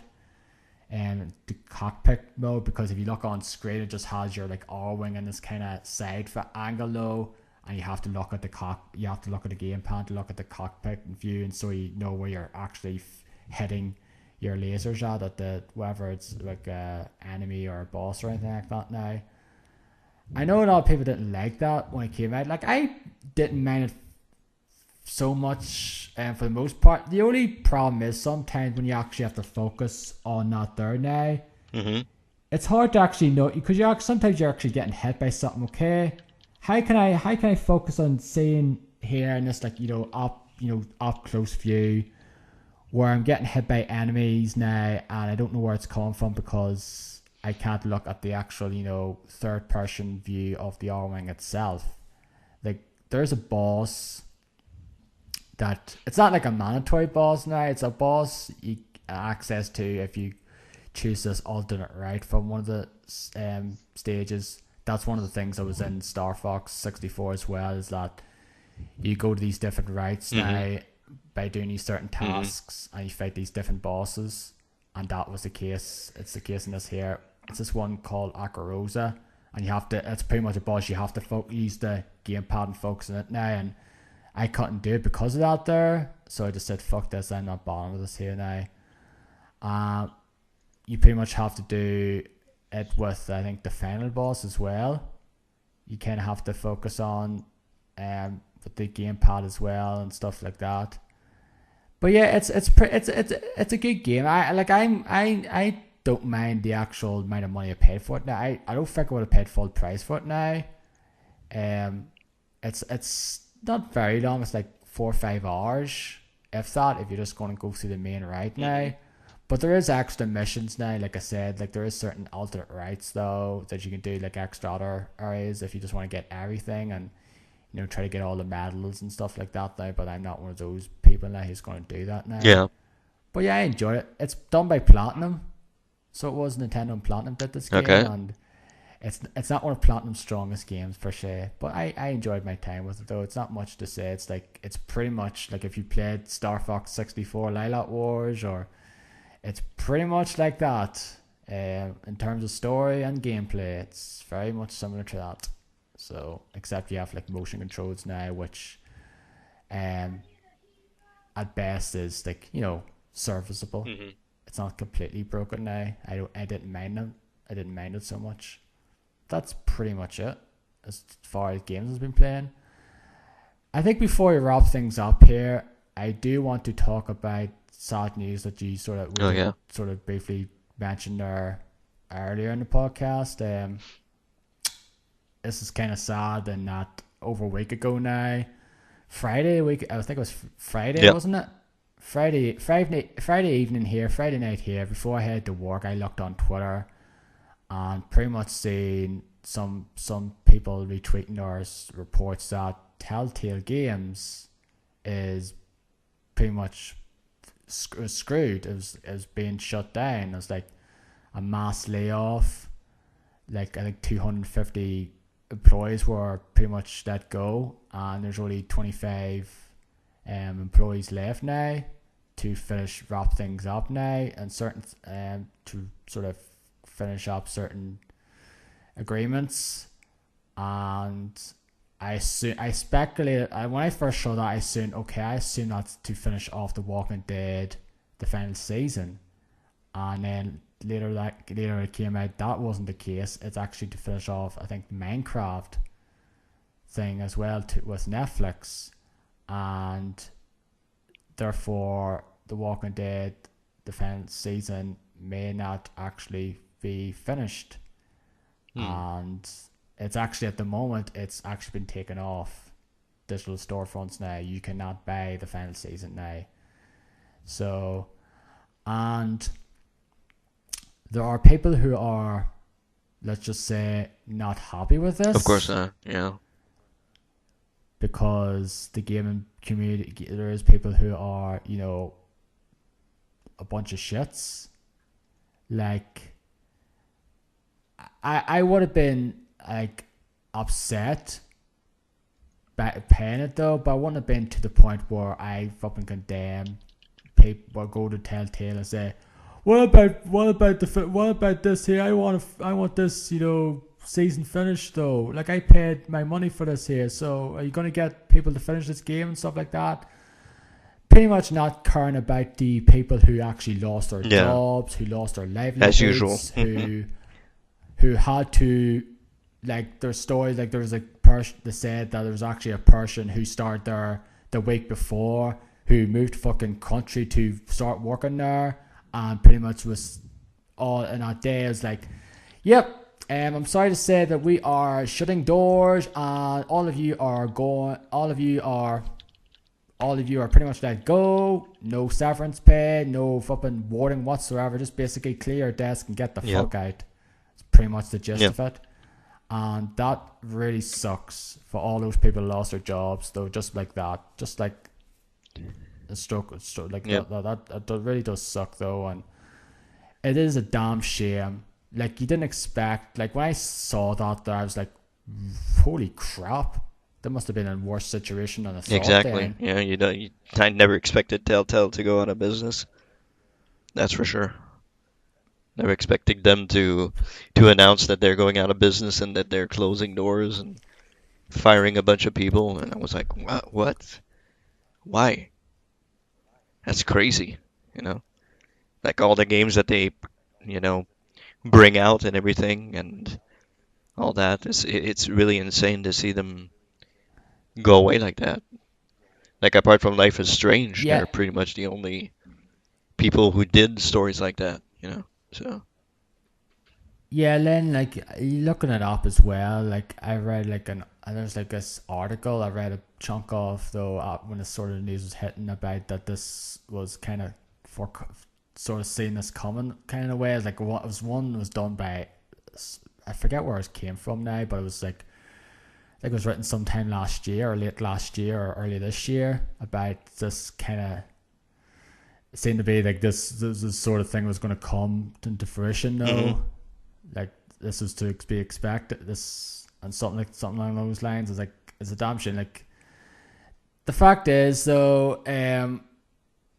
and the cockpit mode, because if you look on screen it just has your like R wing in this kind of side angle though, and you have to look at the gamepad to look at the cockpit view, and so you know where you're actually hitting your lasers at the whether it's like a enemy or a boss or anything like that now. I know a lot of people didn't like that when it came out. Like I didn't mind it so much, for the most part. The only problem is sometimes when you actually have to focus on that there now, it's hard to actually know, because sometimes you're actually getting hit by something. Okay, how can I focus on seeing here in this like up close view where I'm getting hit by enemies now, and I don't know where it's coming from because I can't look at the actual third person view of the R-Wing itself. Like there's a boss that it's not like a mandatory boss now, it's a boss you access to if you choose this alternate route from one of the stages. That's one of the things that was in Star Fox 64 as well, is that you go to these different routes now by doing these certain tasks, and you fight these different bosses, and that was the case. It's the case in this here. It's this one called Akarosa, and it's pretty much a boss you have to use the gamepad and focus on it now, and I couldn't do it because of that there, so I just said fuck this, I'm not bothering with this here now. You pretty much have to do it with, I think, the final boss as well. You kind of have to focus on with the gamepad as well and stuff like that. But yeah, it's a good game. I don't mind the actual amount of money I paid for it now. I don't think I would have paid full price for it now. It's not very long. It's like 4 or 5 hours, if that, if you're just going to go through the main route now. But there is extra missions now, like I said. Like there is certain alternate routes though that you can do, like extra other areas if you just want to get everything and try to get all the medals and stuff like that now. But I'm not one of those people now who's going to do that now. Yeah. But yeah, I enjoyed it. It's done by Platinum, so it was Nintendo and Platinum did this game, and it's not one of Platinum's strongest games per se. But I enjoyed my time with it though. It's not much to say. It's pretty much like if you played Star Fox 64 Lilac Wars, or it's pretty much like that. In terms of story and gameplay, it's very much similar to that. So, except you have like motion controls now, which at best is like serviceable. It's not completely broken now. I didn't mind them. I didn't mind it so much. That's pretty much it as far as games has been playing. I think before we wrap things up here, I do want to talk about sad news that you sort of briefly mentioned there earlier in the podcast. This is kind of sad, and that over a week ago now, Friday it was Friday, wasn't it? Friday evening here, Friday night here, before I headed to work, I looked on Twitter and pretty much seen some people retweeting our reports that Telltale Games is pretty much screwed. It was being shut down. It was like a mass layoff. Like I think 250 employees were pretty much let go, and there's only 25 employees left now to wrap things up now, and certain to sort of finish up certain agreements. And I speculated when I first saw that. I assumed that's to finish off The Walking Dead, the final season, and then later it came out that wasn't the case. It's actually to finish off, I think, the Minecraft thing as well with Netflix, and therefore The Walking Dead, the final season, may not actually be finished. And it's actually, at the moment, it's actually been taken off digital storefronts now. You cannot buy the final season now. So, and there are people who are, let's just say, not happy with this. Of course not, yeah. Because the gaming community, there is people who are, a bunch of shits. Like, I would have been, like, upset paying it though, but I wouldn't have been to the point where I fucking condemn people or go to Telltale and say, what about this here? I want this, season finished though. Like, I paid my money for this here, so are you gonna get people to finish this game and stuff like that? Pretty much not caring about the people who actually lost their jobs, who lost their livelihoods, as usual, who had to, like, their stories, like, there was a person that said that there was actually a person who started there the week before, who moved fucking country to start working there, and pretty much was all in that day is like, yep, I'm sorry to say that we are shutting doors, and all of you are pretty much let go. No severance pay, no fucking warning whatsoever. Just basically clear your desk and get the fuck out. It's pretty much the gist of it. And that really sucks for all those people who lost their jobs, though, just like that. Just like a stroke like that really does suck, though. And it is a damn shame. Like, you didn't expect, like, when I saw that there, I was like, holy crap. That must have been a worse situation than I thought. Exactly. Then. Yeah, I never expected Telltale to go out of business. That's for sure. Never expecting them to announce that they're going out of business and that they're closing doors and firing a bunch of people. And I was like, what? Why? That's crazy, Like, all the games that they, bring out and everything and all that. It's really insane to see them go away like that. Like, apart from Life is Strange, they're pretty much the only people who did stories like that, So. Yeah, Len, like, looking it up as well, like, I read, like, there's, like, this article I read a chunk of, though, when the sort of news was hitting about that this was kind of sort of seeing this coming kind of way. Like, one was done by, I forget where it came from now, but it was like, I think it was written sometime last year or late last year or early this year about this kind of, it seemed to be like this sort of thing was going to come into fruition though. Mm-hmm. Like, this was to be expected, this, and something along those lines. Is like, it's a damn shame. Like, the fact is though,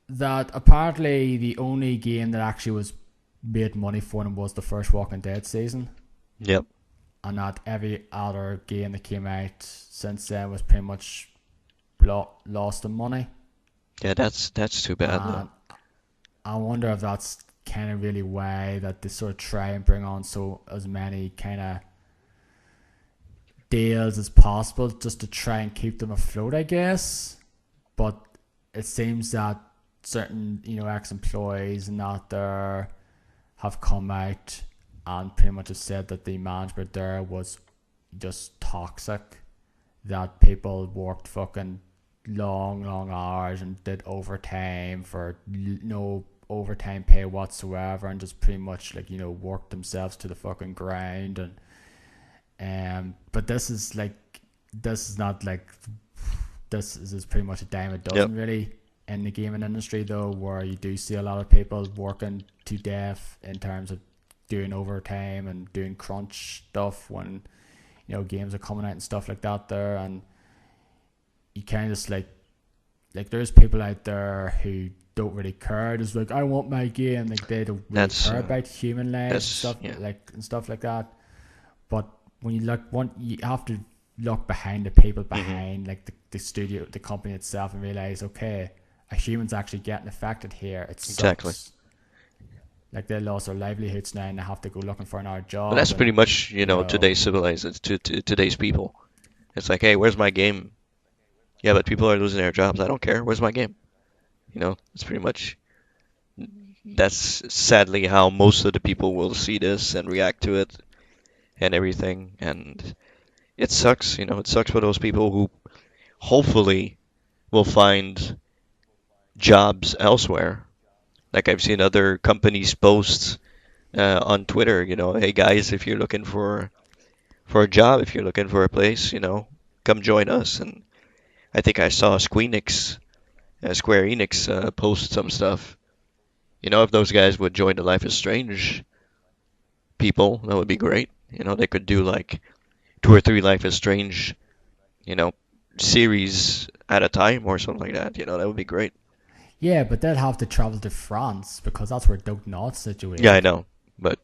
that apparently the only game that actually was made money for them was the first Walking Dead season. Yep. And that every other game that came out since then was pretty much lost in money. Yeah, that's too bad. I wonder if that's kind of really why that they sort of try and bring on as many kind of deals as possible just to try and keep them afloat, I guess. But it seems that certain, ex-employees not there have come out and pretty much have said that the management there was just toxic, that people worked fucking long hours and did overtime for no overtime pay whatsoever, and just pretty much, like, worked themselves to the fucking ground. And but this is pretty much a dime a dozen, really, in the gaming industry though, where you do see a lot of people working to death in terms of doing overtime and doing crunch stuff when games are coming out and stuff like that there. And you kind of just like there's people out there who don't really care. Just like, I want my game. Like, they don't really care about human lives and stuff like that. But when you you have to look behind the people Mm-hmm. behind like the studio, the company itself, and realize, okay, a human's actually getting affected here. It Exactly. sucks. Like they lost their livelihoods now and they have to go looking for another But job, that's pretty and much, you know, today's civilized to today's people. It's like, hey, where's my game? Yeah, but people are losing their jobs. I don't care. Where's my game? It's pretty much that's sadly how most of the people will see this and react to it and everything. And it sucks, it sucks for those people who hopefully will find jobs elsewhere. Like I've seen other companies post on Twitter, hey guys, if you're looking for a job, if you're looking for a place, come join us. And I think I saw Square Enix post some stuff. If those guys would join the Life is Strange people, that would be great. They could do like two or three Life is Strange, you know, series at a time or something like that. That would be great. yeah, but they'll have to travel to France because that's where Doug Naught's Yeah, I situated. know, but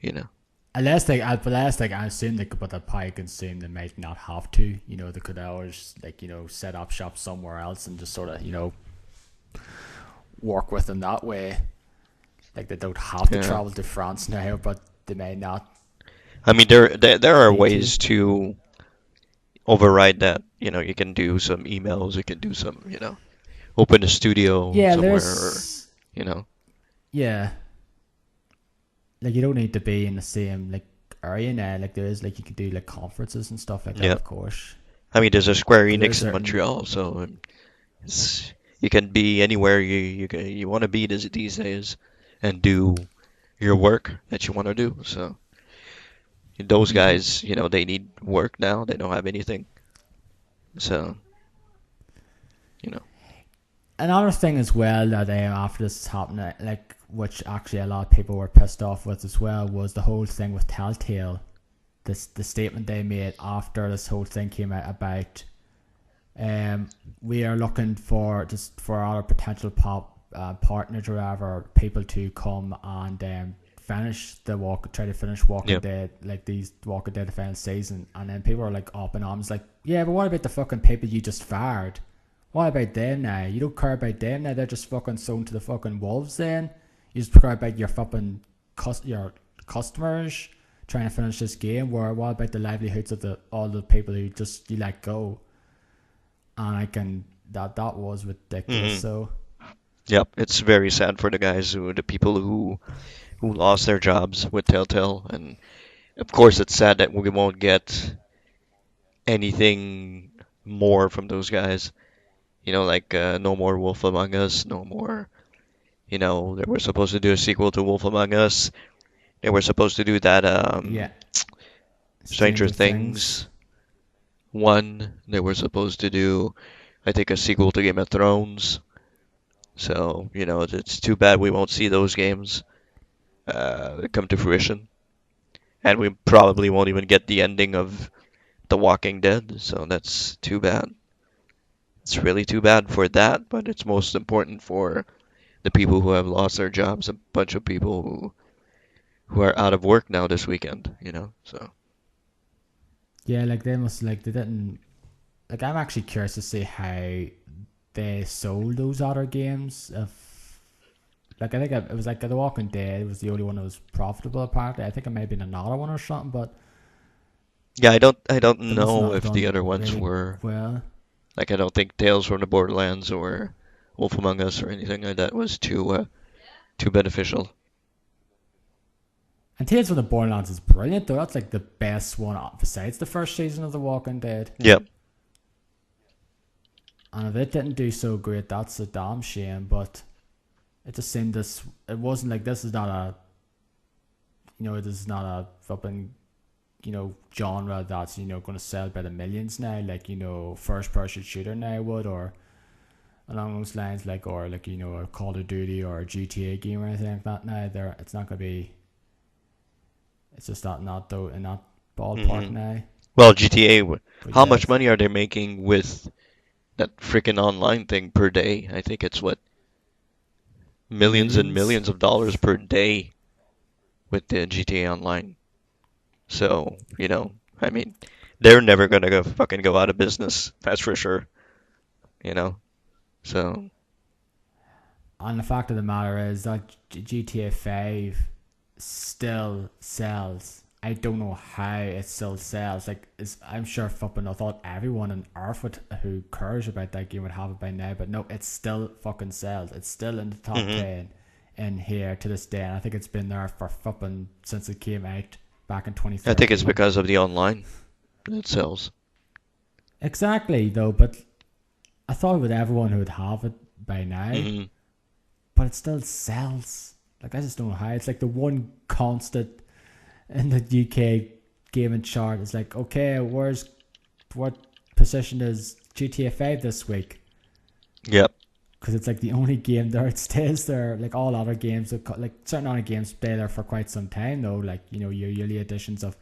you know, Unless like I assume they could, but I probably can assume they might not have to. You know, they could always like set up shop somewhere else and just sort of work with them that way. Like they don't have to yeah. travel to France now, but they may not I mean, there are need to. ways to override that. You can do some emails. You can do some, open a studio Yeah, somewhere, or there's you know, yeah, like you don't need to be in the same like area now. Like there is like you could do like conferences and stuff like that, yeah. of course. I mean, there's a Square But there's Enix in certain Montreal, so you can be anywhere you want to be these days, and do your work that you want to do. So those mm-hmm. guys, they need work now. They don't have anything. So, you know, Another thing as well that after this is happening, like which actually a lot of people were pissed off with as well, was the whole thing with Telltale. The statement they made after this whole thing came out about we are looking for just for our potential partners or whatever people to come and finish try to finish Walking yeah. Dead, like these Walking Dead final season, and then people are like up in arms, like, yeah, but what about the fucking people you just fired? What about them now? You don't care about them now. They're just fucking sold to the fucking wolves. Then you just care about your fucking your customers trying to finish this game. Where what about the livelihoods of all the people who just you let go? And I can that was ridiculous. Hmm. So Yep. It's very sad for the people who lost their jobs with Telltale, and of course, it's sad that we won't get anything more from those guys. Like no more Wolf Among Us, no more. They were supposed to do a sequel to Wolf Among Us. They were supposed to do that yeah, Stranger Stranger Things. Things one. They were supposed to do, I think, a sequel to Game of Thrones. So, it's too bad we won't see those games come to fruition. And we probably won't even get the ending of The Walking Dead. So that's too bad. It's really too bad for that, but it's most important for the people who have lost their jobs, a bunch of people who are out of work now this weekend. So, Yeah, like they must like they didn't like. I'm actually curious to see how they sold those other games. If like I think it was like The Walking Dead was the only one that was profitable. Apparently, I think it might have been another one or something, but yeah, I don't they must know not have if the done other ones really were well. like, I don't think Tales from the Borderlands or Wolf Among Us or anything like that was too beneficial. And Tales from the Borderlands is brilliant though. That's like the best one besides the first season of The Walking Dead. Yep. And if it didn't do so great, that's a damn shame. But it just seemed this. It wasn't like this is not a. This is not a fucking genre that's going to sell by the millions now, like first person shooter now would, or along those lines, like, or like a Call of Duty or a GTA game or anything like that. Now there, it's not going to be. It's just not though in that ballpark Hmm. now. Well, GTA, But how yeah, much money are they making with that freaking online thing per day? I think it's what, millions and millions. millions of dollars per day with the GTA Online. So, I mean, they're never gonna fucking go out of business. That's for sure. You know. So And the fact of the matter is that GTA 5 still sells. I don't know how it still sells. Like, I'm sure fucking I thought everyone on earth who cares about that game would have it by now, but no, it still fucking sells. It's still in the top 10 in here to this day, and I think it's been there for fucking since it came out back in 2013. I think it's because of the online that it sells. Exactly, though, but I thought with everyone who would have it by now, but it still sells. Like, I just don't know how. It's like the one constant in the UK gaming chart is like, okay, what position is GTA 5 this week? Yep. Because it's like the only game there, it stays there. Like all other games, like certain other games stay there for quite some time though. Like, you know, your yearly editions of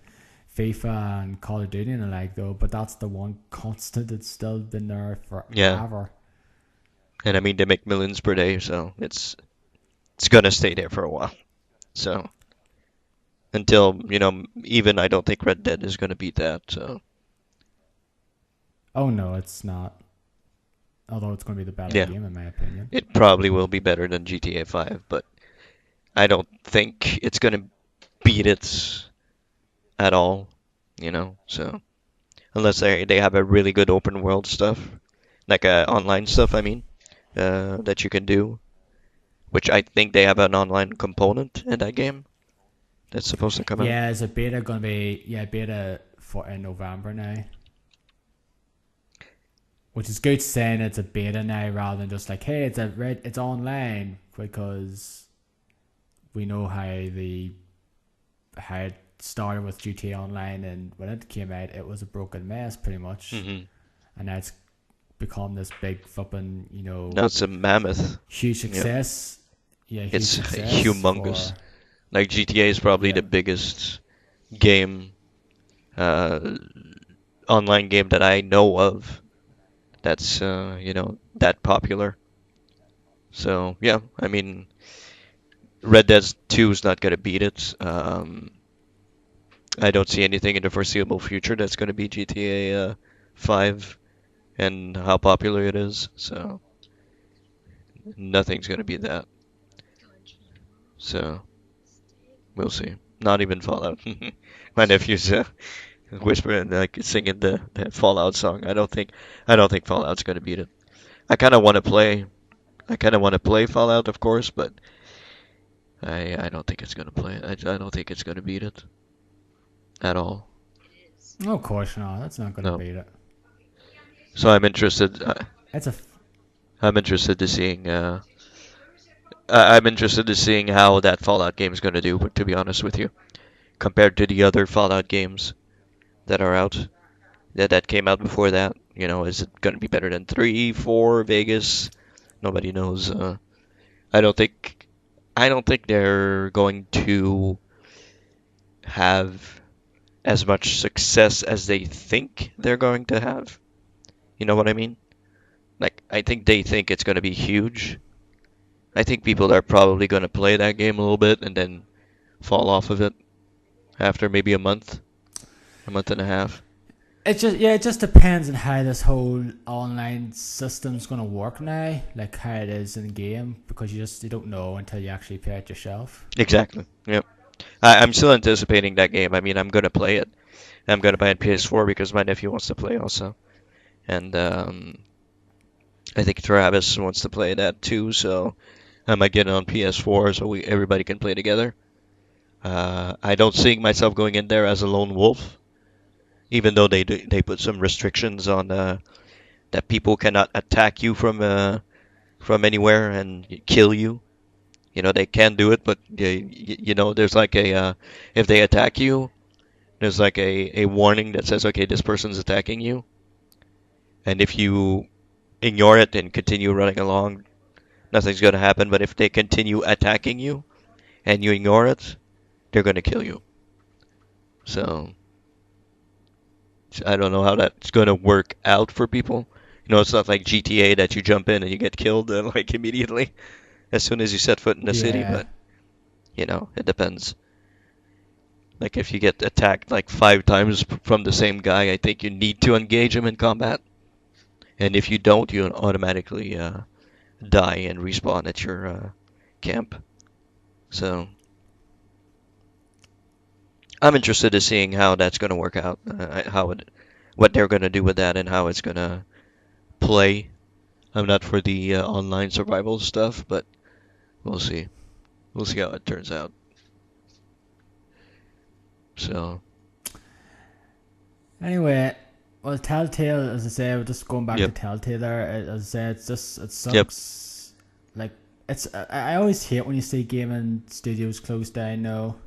FIFA and Call of Duty and the like though. But that's the one constant that's still been there forever. Yeah. And I mean, they make millions per day, so it's gonna stay there for a while. So until, you know, even I don't think Red Dead is gonna beat that. So Oh no, it's not. Although it's going to be the better game in my opinion. it probably will be better than GTA 5, but I don't think it's gonna beat it at all. You know, so unless they have a really good open world stuff, like online stuff, I mean, that you can do, which I think they have an online component in that game that's supposed to come out. Yeah, is a beta going to be beta for in November now? Which is good saying it's a beta now rather than just like, hey, it's online, because we know how it started with GTA Online, and when it came out it was a broken mess pretty much. And now it's become this big flipping, you know, now it's a mammoth, huge success. Yeah, huge it's success humongous. Like GTA is probably the biggest game, online game that I know of that's you know, that popular. So yeah, I mean, Red Dead 2 is not gonna beat it. I don't see anything in the foreseeable future that's gonna beat GTA 5 and how popular it is. So nothing's gonna beat that. So we'll see. Not even Fallout. My nephew's whispering, like singing the Fallout song. I don't think Fallout's gonna beat it. I kind of want to play. I kind of want to play Fallout, of course, but I don't think it's gonna play it. I don't think it's gonna beat it at all. No, of course not. That's not gonna beat it. So I'm interested. I'm interested to seeing. I'm interested to seeing how that Fallout game is gonna do. But to be honest with you, compared to the other Fallout games that are out, that came out before that, you know, is it gonna be better than 3, 4, Vegas? Nobody knows. I don't think they're going to have as much success as they think they're going to have. You know what I mean? Like, I think they think it's going to be huge. I think people are probably going to play that game a little bit and then fall off of it after maybe a month and a half. It just depends on how this whole online system's gonna work now, like how it is in game, because you don't know until you actually play it yourself. Exactly. Yep. I'm still anticipating that game. I mean, I'm gonna play it. I'm gonna buy it PS4 because my nephew wants to play also, and I think Travis wants to play that too. So I might get it on PS4 so everybody can play together. I don't see myself going in there as a lone wolf. Even though they put some restrictions on that people cannot attack you from anywhere and kill you. You know, they can do it, but you know, there's like if they attack you, there's like a warning that says, okay, this person's attacking you, and if you ignore it and continue running along, nothing's gonna happen. But if they continue attacking you and you ignore it, they're gonna kill you. So I don't know how that's going to work out for people. You know, it's not like GTA that you jump in and you get killed like immediately as soon as you set foot in the city, but you know, it depends. Like if you get attacked like 5 times from the same guy, I think you need to engage him in combat. And if you don't, you automatically die and respawn at your camp. So I'm interested in seeing how that's going to work out, what they're going to do with that, and how it's going to play. I'm not for the online survival stuff, but we'll see. We'll see how it turns out. So Anyway, well, Telltale, as I say, just going back to yep, Telltale there, as I say, it yep, sucks. Like, I always hate when you see gaming studios close down now.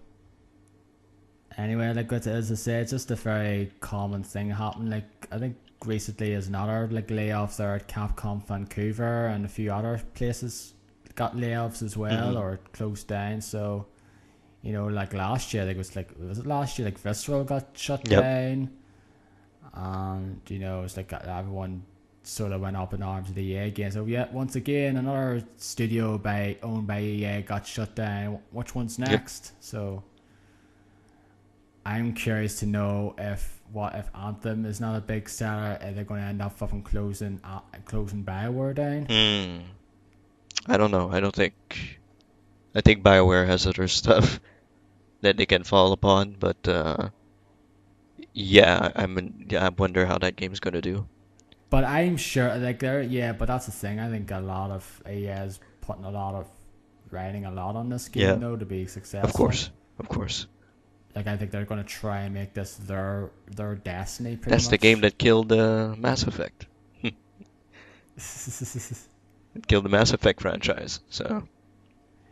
Anyway, like, as I say, it's just a very common thing happening. Like, I think recently is another, like, layoff there at Capcom Vancouver, and a few other places got layoffs as well, hmm or closed down, so, you know, like last year, was it last year, like, Visceral got shut yep, down, and, you know, it's like everyone sort of went up in arms of the EA game. So, yeah, once again, another studio owned by EA got shut down. Which one's yep. next? So, I'm curious to know if Anthem is not a big seller, are they going to end up fucking closing BioWare down? I don't know. I think BioWare has other stuff that they can fall upon, but yeah, I wonder how that game's gonna do. But I'm sure, like, but that's the thing. I think a lot of EA is writing a lot on this game, Yeah, though, to be of successful. course, of course. Like, I think they're going to try and make this their destiny, pretty That's the game much. that killed Mass Effect. It killed the Mass Effect franchise. So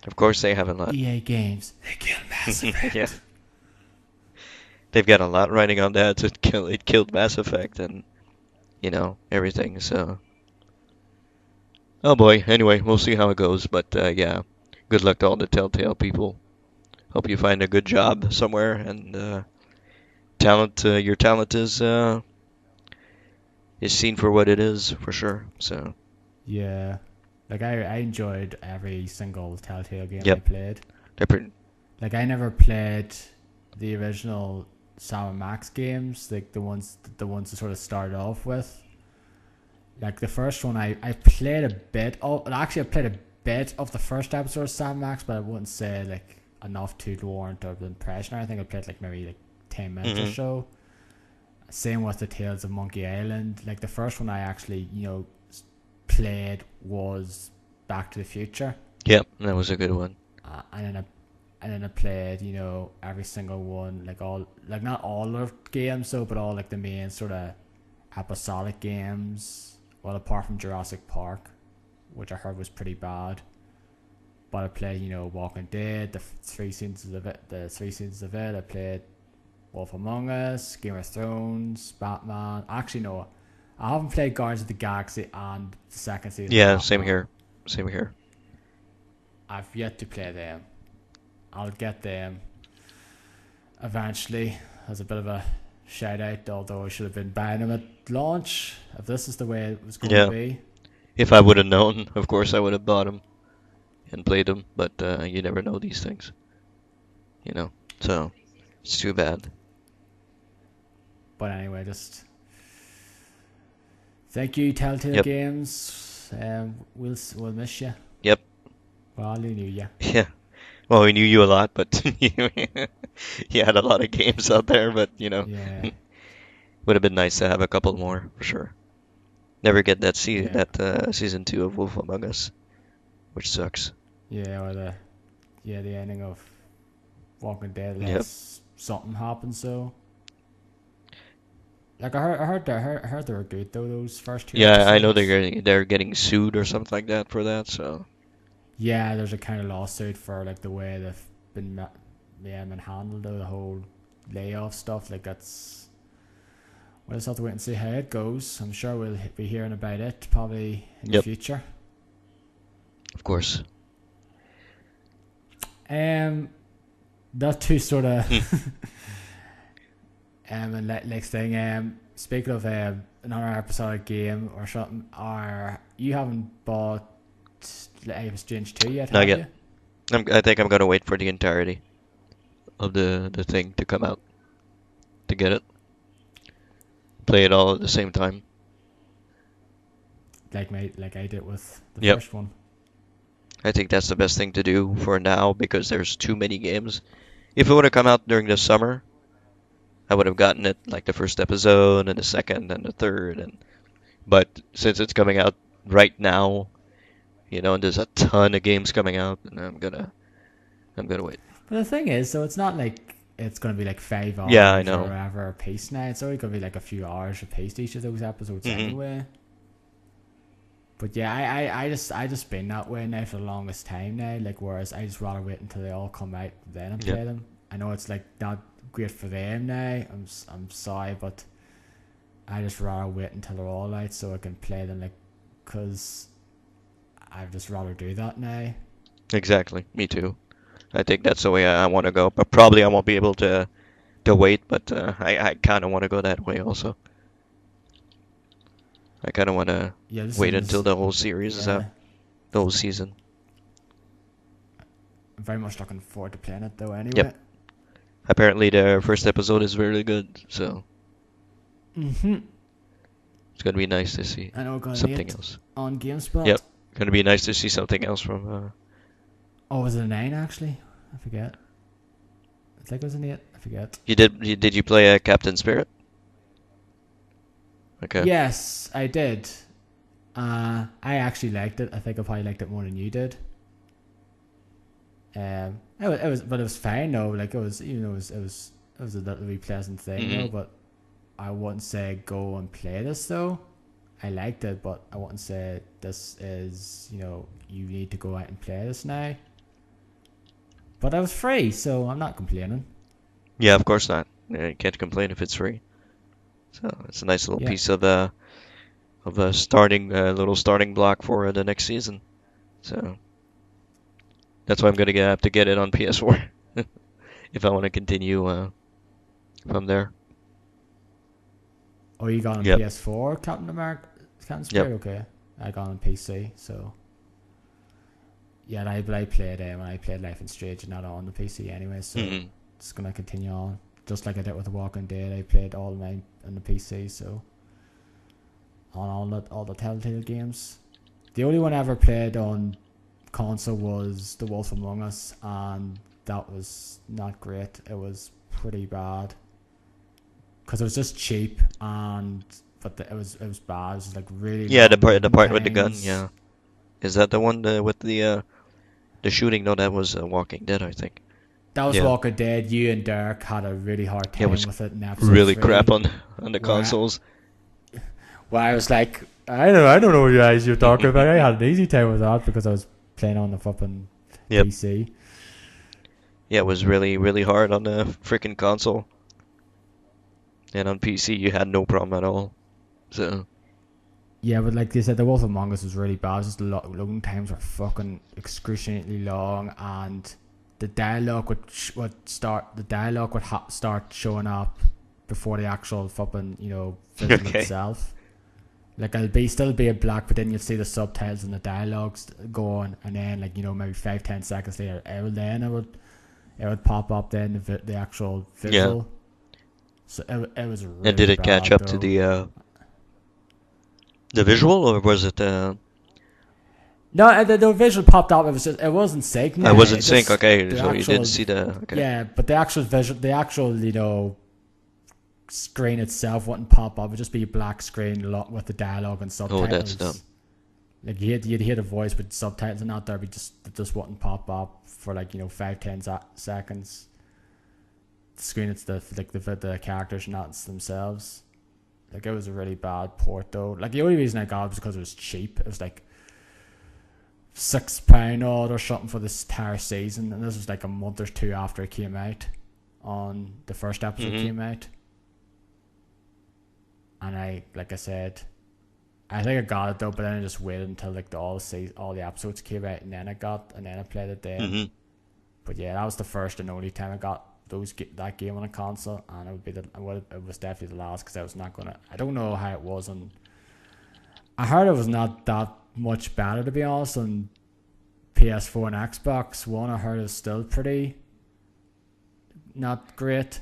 of course they have a lot. EA Games, they kill Mass Yeah, Effect. they've got a lot writing on that. It killed Mass Effect and everything. So oh boy. Anyway, we'll see how it goes. But yeah, good luck to all the Telltale people. Hope you find a good job somewhere and your talent is seen for what it is for sure. So Yeah. Like, I enjoyed every single Telltale game I yep, played. they're pretty. Like, I never played the original Sam and Max games, like the ones that sort of started off with. Like, the first one, I played a bit. Oh, actually, I played a bit of the first episode of Sam Max, but I wouldn't say like enough to warrant the impression. I think I played like maybe like 10 minutes or hmm so. Same with the Tales of Monkey Island. Like, the first one I actually played was Back to the Future, Yep, that was a good one. and then I played every single one, like all, like not all of games though, but all like the main sort of episodic games. Well, apart from Jurassic Park, which I heard was pretty bad. But I played, Walking Dead, the three seasons of it. I played Wolf Among Us, Game of Thrones, Batman. Actually, no, I haven't played Guardians of the Galaxy and the second season of Yeah, same Batman. here. Same here. I've yet to play them. I'll get them eventually as a bit of a shout out, although I should have been buying them at launch if this is the way it was going to Yeah. be. If I would have known, of course I would have bought them and played them, but you never know these things, you know. So it's too bad. But anyway, just thank you, Telltale Yep. Games. We'll miss you. Yep. Well, I knew you. Yeah. Well, we knew you a lot, but you had a lot of games out there, but Yeah, would have been nice to have a couple more for sure. Never get yeah, that season 2 of Wolf Among Us, which sucks. yeah. Or the ending of Walking Dead. Yep. Unless something happens, so. Like, I heard they were good though. Those first two Yeah, I know episodes. they're getting sued or something like that for that. So Yeah, there's a kind of lawsuit for like the way they've been handled, the whole layoff stuff. Like, that's, we'll just have to wait and see how it goes. I'm sure we'll be hearing about it probably in the yep, future. of course. Um, that too sort of Hmm. and next thing. Speaking of another episodic game or something, are you haven't bought Life is Strange 2 yet, Not have yet. you? I think I'm gonna wait for the entirety. of the thing to come out to get it. Play it all at the same time. Like I did with the Yep. first one. I think that's the best thing to do for now because there's too many games. If it would have come out during the summer, I would have gotten it like the first episode and the second and the third but since it's coming out right now, and there's a ton of games coming out, and I'm gonna wait. But the thing is, so it's not like it's going to be like 5 hours Yeah, I know. or whatever a piece now. It's only going to be like a few hours a piece each of those episodes anyway. But yeah, I just been that way now for the longest time now. Like, whereas I just rather wait until they all come out then and play them. I know it's like not great for them now. I'm sorry, but I just rather wait until they're all out so I can play them. Like, cause I'd just rather do that now. Exactly, me too. I think that's the way I want to go. But probably I won't be able to wait. But I kind of want to go that way also. I kind of want to wait until the whole series is out, the whole season. I'm very much looking forward to playing it though. Anyway. Yep. Apparently the first episode is really good, so it's gonna be nice to see something else on GameSpot. Yep, gonna be nice to see something else from. Oh, was it a 9 actually? I forget. I think it was an 8. I forget. Did you play Captain Spirit? Okay. Yes, I did. I actually liked it. I think I probably liked it more than you did. It was fine though. Like it was a really pleasant thing though. But I wouldn't say go and play this though. I liked it, but I wouldn't say this is you need to go out and play this now. But I was free, so I'm not complaining. Yeah, of course not. You can't complain if it's free. So it's a nice little piece of a little starting block for the next season. So that's why I'm gonna have to get it on PS4 if I want to continue from there. Oh, you got on PS4, Captain Spirit? Yep. Okay, I got on PC, so yeah, I played when I played Life is Strange, not on the PC anyway, so it's gonna continue on. Just like I did with The Walking Dead, I played all mine on the PC, so on all the Telltale games. The only one I ever played on console was The Wolf Among Us, and that was not great. It was pretty bad because it was just cheap, but it was bad. It was like really the part with the gun. Yeah, is that the one with the shooting? No, that was Walking Dead, I think. That was Walking Dead. You and Derek had a really hard time with it. Really crap on the consoles. Well, I was like, I don't know what you guys you're talking about. I had an easy time with that because I was playing on the fucking PC. Yeah, it was really, really hard on the freaking console. And on PC, you had no problem at all. So. Yeah, but like they said, The Wolf Among Us was really bad. It was just loading times were fucking excruciatingly long, and the dialogue would start showing up before the actual fucking film itself. Like it'll still be in black, but then you'll see the subtitles and the dialogues going, and then like maybe 5-10 seconds later, it would pop up then the actual visual. Yeah. So it was really and did it catch up to the visual, or was it? No, the visual popped up. It wasn't sync. No, it wasn't sync. Okay, so you didn't see the. Okay. Yeah, but the actual screen itself wouldn't pop up. It would just be a black screen with the dialogue and subtitles. Oh, that's dumb. Like you'd hear the voice with subtitles and not there, but it just wouldn't pop up for 5-10 seconds. The screen, it's the characters, not themselves. Like it was a really bad port though. Like the only reason I got it was because it was cheap. It was like £6 odd or something for this entire season, and this was like a month or two after it came out. On the first episode came out. And I think I got it though, but then I just waited until all the episodes came out, and then I played it then. But yeah, that was the first and only time I got that game on a console, and it was definitely the last because I was not gonna. I don't know how it was, and I heard it was not that much better to be honest on PS4 and Xbox One. I heard it was still pretty not great.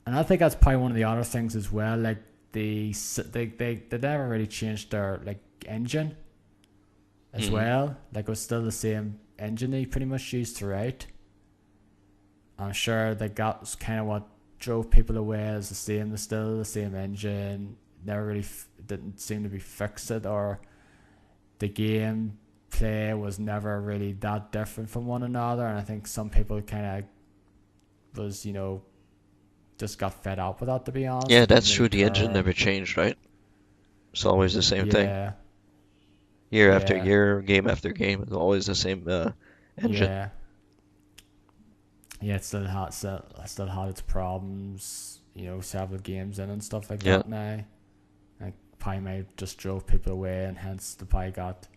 And I think that's probably one of the other things as well. Like they never really changed their like engine as well. Like it was still the same engine they pretty much used throughout. I'm sure that was kind of what drove people away. Is still the same engine. Never really didn't seem to be fixed, or the game play was never really that different from one another. And I think some people kind of was just got fed up with that, to be honest. Yeah, They didn't that's really true. The engine care. never changed, right? It's always the same thing. Yeah, Year after yeah, year, game after game, it's always the same engine. yeah. Yeah, it still had its problems, several games in and stuff like Yeah. that now. Like probably might just drove people away, and hence the probably got,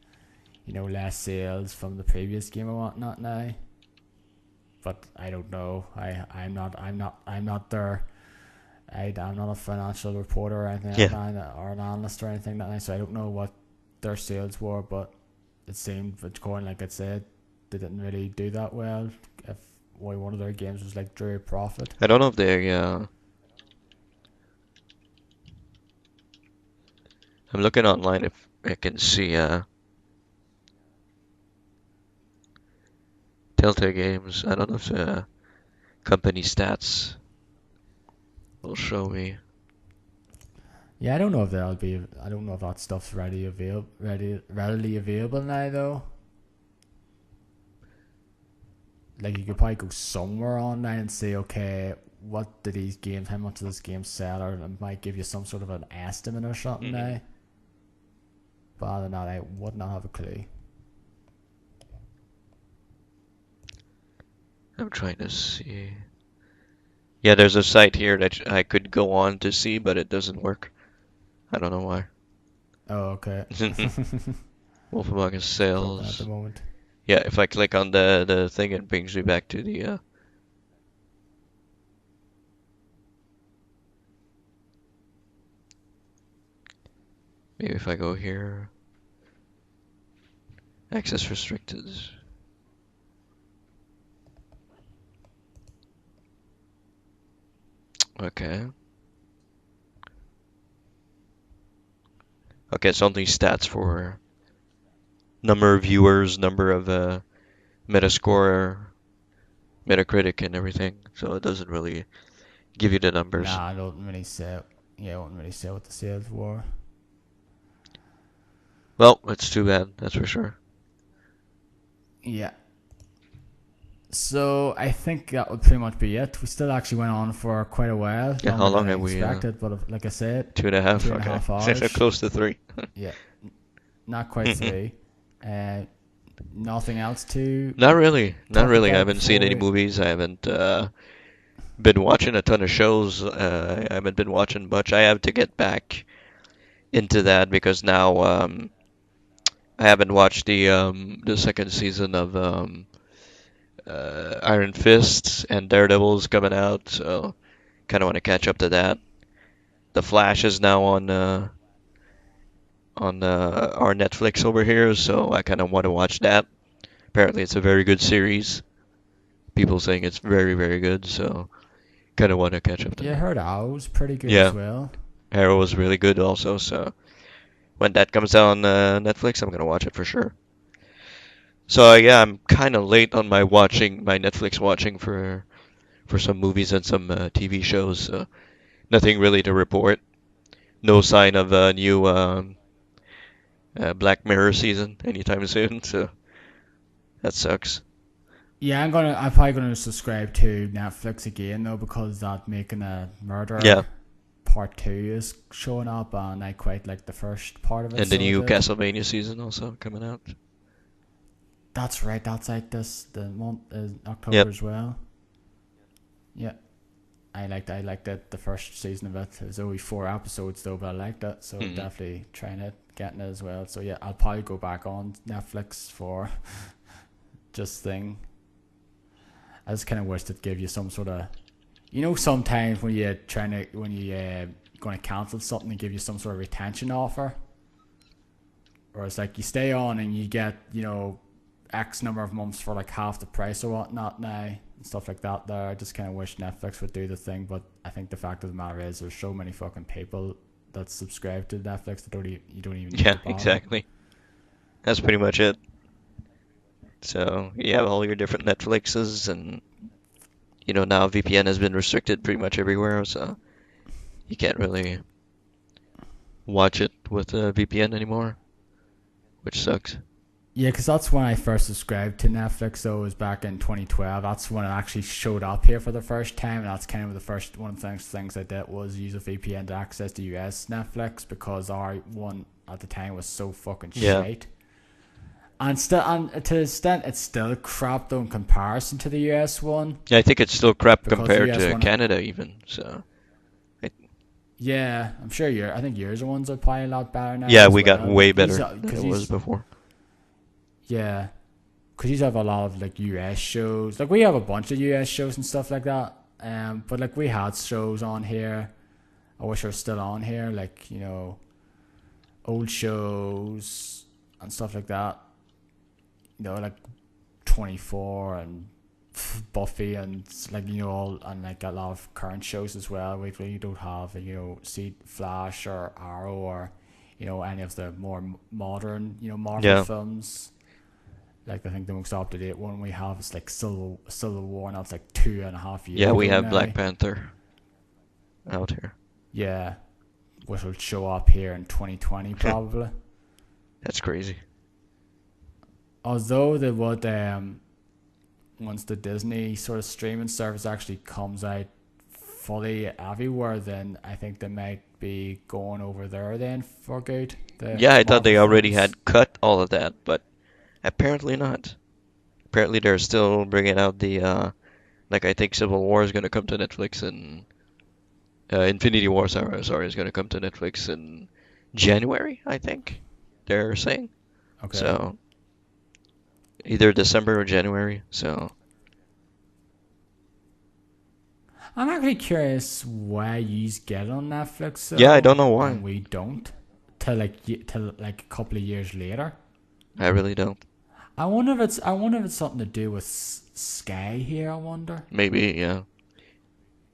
less sales from the previous game and whatnot now. But I don't know. I'm not there. I'm not a financial reporter or anything Yeah. like that, or an analyst or anything like that, so I don't know what their sales were, but it seemed, according like I said, they didn't really do that well. If one of their games was like drew a profit. I don't know if they. I'm looking online if I can see Telltale Games. I don't know if the company stats will show me. Yeah, I don't know if I don't know if that stuff's readily available now though. Like you could probably go somewhere online and say, okay, what do these games? How much do this game sell? Or it might give you some sort of an estimate or something now. But other than that, I would not have a clue. I'm trying to see. Yeah, there's a site here that I could go on to see, but it doesn't work. I don't know why. Oh, okay. Wolf Among Us Broken at sales. the moment. Yeah, if I click on the thing, it brings me back to the. Maybe if I go here. Access restricted. Okay. Okay, it's only stats for number of viewers, number of Metascore, Metacritic, and everything. So it doesn't really give you the numbers. Nah, I don't really say. Yeah, I wouldn't really say what the sales were. Well, it's too bad, that's for sure. Yeah. So I think that would pretty much be it. We still actually went on for quite a while. Yeah, how long than I have we? expected, but like I said, 2.5. two and a Okay, half hours. close to 3. Yeah, not quite three. Nothing else to. Not really. Not Talk really. I about haven't seen any before movies. I haven't been watching a ton of shows. I haven't been watching much. I have to get back into that because now I haven't watched the second season of Iron Fist, and Daredevil's coming out, so kind of want to catch up to that. The Flash is now on our Netflix over here, so I kind of want to watch that. Apparently, it's a very good series. People saying it's very, very good, so kind of want to catch up to Yeah, I that. heard Owl's pretty good Yeah. as well. Arrow was really good also, so when that comes out on Netflix, I'm gonna watch it for sure. So yeah, I'm kind of late on my Netflix watching for some movies and some TV shows. So nothing really to report. No sign of a new Black Mirror season anytime soon. So that sucks. Yeah, I'm probably gonna subscribe to Netflix again though, because that Making a Murderer Yeah, Part 2 is showing up, and I quite like the first part of it. and the So I new did. Castlevania season also coming out. That's right. That's like the month October Yep. as well. Yeah, I liked it. The first season of it. It was only 4 episodes though, but I liked it. So Mhm. definitely getting it as well. So yeah, I'll probably go back on Netflix for just thing. I just kind of wish it gave you some sort of, sometimes when you're going to cancel something, they give you some sort of retention offer, or it's like you stay on and you get X number of months for like half the price or whatnot now. stuff like that there. I just kind of wish Netflix would do the thing, but I think the fact of the matter is there's so many fucking people that subscribe to Netflix that you don't even need Yeah, to bother. exactly. That's pretty much it. So you have all your different Netflixes, and now VPN has been restricted pretty much everywhere, so you can't really watch it with a VPN anymore, which sucks. Yeah, because that's when I first subscribed to Netflix. So it was back in 2012. That's when it actually showed up here for the first time. And that's kind of one of the first things I did was use a VPN to access the US Netflix, because our one at the time was so fucking shite. And to the extent it's still crap though in comparison to the US one. Yeah, I think it's still crap Because compared the US to one- Canada even. So Yeah, I'm sure I think yours ones are probably a lot better now. yeah, as we got well. way Like, better these are- than 'cause it was these- before. Yeah, because you have a lot of like US shows. Like we have a bunch of US shows and stuff like that. But like we had shows on here. I wish they were still on here. Like old shows and stuff like that. Like 24 and Buffy and like all, and like a lot of current shows as well. We really don't have see Flash or Arrow or any of the more modern Marvel films. Like I think the most up to date one we have is like Civil War, and that's like 2.5 years. Yeah, we ago have now. Black Panther out here. Yeah, which will show up here in 2020 probably. That's crazy. Although they would, once the Disney sort of streaming service actually comes out fully everywhere, then I think they might be going over there then for good. Yeah, I thought they Marvel already films. had cut all of that, but apparently not. Apparently they're still bringing out the like I think Civil War is going to come to Netflix, and Infinity War, sorry, is going to come to Netflix in January, I think they're saying. Okay. So either December or January. So I'm actually curious why you get on Netflix. Though, yeah, I don't know why. And we don't till like a couple of years later. I really don't. I wonder if it's something to do with Sky here. I wonder. Maybe, yeah.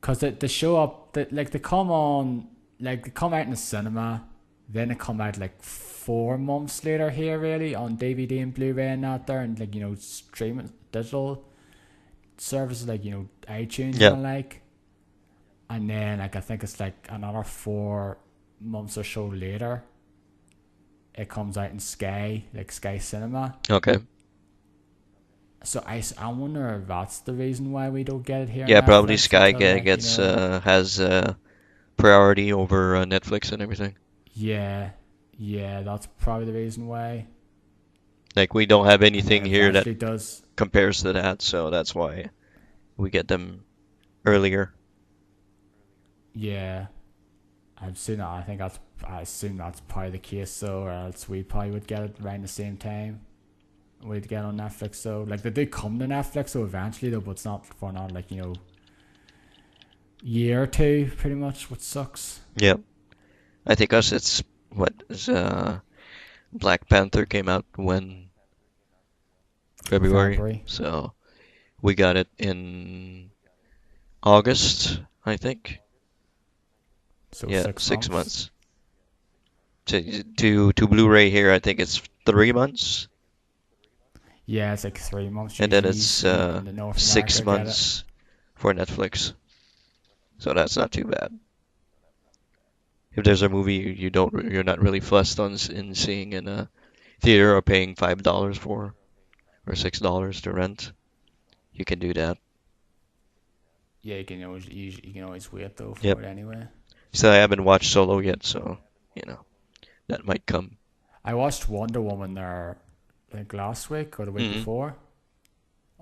Cause they show up, they come on, like they come out in the cinema, then they come out like 4 months later here, really, on DVD and Blu-ray and that there, and like streaming digital services like iTunes Yeah. and like, and then like I think it's like another 4 months or so later, it comes out in Sky, like Sky Cinema. Okay. So I wonder if that's the reason why we don't get it here. on Yeah, probably Netflix Sky until, like, gets has priority over Netflix and everything. Yeah, that's probably the reason why. Like we don't have anything It here that actually does. compares to that, so that's why we get them earlier. Yeah, I've seen that. I assume that's probably the case, though, or else we probably would get it around the same time. We'd get on Netflix, so like they do come to Netflix, so eventually though, but it's not for another year or two, pretty much. What sucks. Yeah. I think us it's what is Black Panther came out when February. February. So we got it in August, I think. So Yeah, 6 6 months. months. To Blu-ray here, I think it's 3 months, Yeah, it's like 3 months. and then usually it's in the North 6 America get it. months for Netflix. So that's not too bad. If there's a movie you're not really fussed on in seeing in a theater or paying $5 for, or $6 to rent, you can do that. Yeah, you can always wait though for Yep. it anyway. So I haven't watched Solo yet, so that might come. I watched Wonder Woman there, I think last week or the week Mhm. before,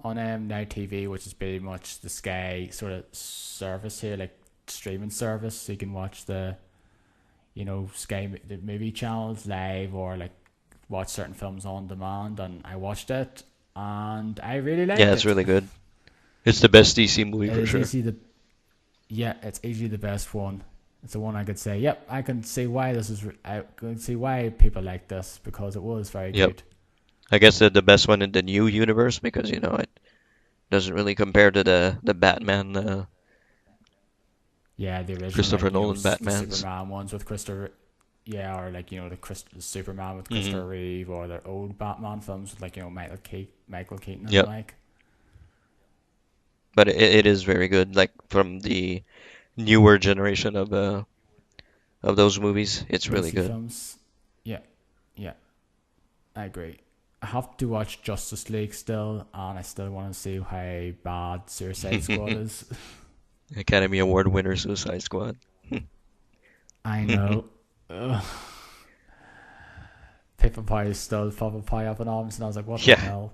on Now TV, which is pretty much the Sky sort of service here, like streaming service. So you can watch the the movie channels live, or like watch certain films on demand. And I watched it, and I really liked it. Yeah, it's really good. It's the best DC movie It for is sure. it's easily the best one. It's the one I could say, yep, I can see why I can see why people like this, because it was very Yep. good. I guess the best one in the new universe, because doesn't really compare to the Batman, Yeah, the original, Christopher like, Nolan the Batmans. Superman ones with Christopher. Yeah, or like, the Superman with Hmm. Christopher Reeve, or the old Batman films with, like, Michael Keaton and the Yep. like. But it is very good, like from the newer generation of those movies. It's really DC good. films. Yeah, yeah, I agree. I have to watch Justice League still, and I still want to see how bad Suicide Squad is. Academy Award winner Suicide Squad. I know. Ugh. Paper Pie is still Papa Pie up in arms, and I was like, what the Yeah, hell?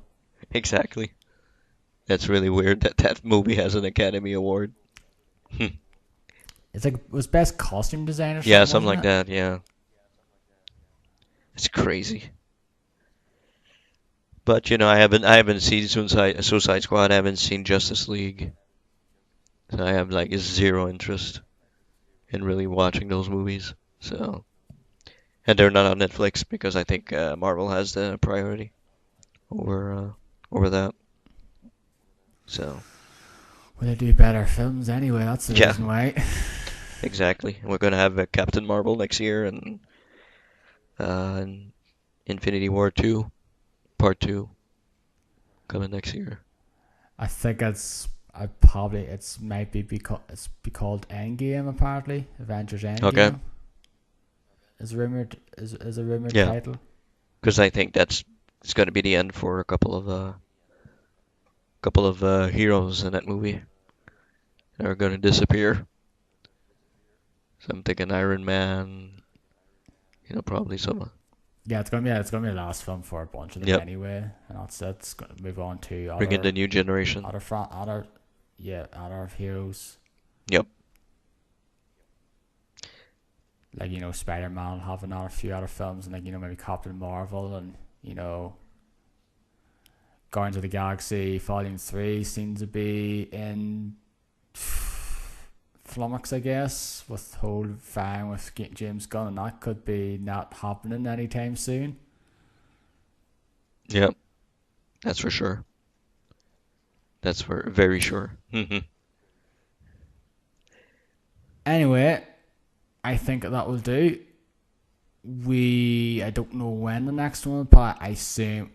exactly. That's really weird that that movie has an Academy Award. It's like, it was best costume design or Yeah, something, something wasn't like it? that. Yeah, it's crazy. But I haven't seen Suicide Squad. I haven't seen Justice League. So I have like zero interest in really watching those movies. So and they're not on Netflix because I think Marvel has the priority over that. So Well, they do better films anyway. That's the yeah, reason why. exactly. We're gonna have Captain Marvel next year and Infinity War 2 Part 2 coming next year. I think I probably it's might be called Endgame, apparently. Avengers Okay. Endgame is a rumored Yeah, title. because I think it's gonna be the end for a couple of heroes in that movie that are gonna disappear. So I'm thinking Iron Man, probably some. Yeah, it's gonna be the last film for a bunch of them Yep. anyway, and that's it. It's gonna move on to Bring in the new generation. other heroes, Yep. like, Spider Man will have another few other films, and, like, maybe Captain Marvel, and, Guardians of the Galaxy Volume 3 seems to be in flummox, I guess, with the whole thing with James Gunn, and that could be not happening anytime soon. Yep. That's for sure. That's for very sure. Anyway, I think that will do. I don't know when the next one, but I think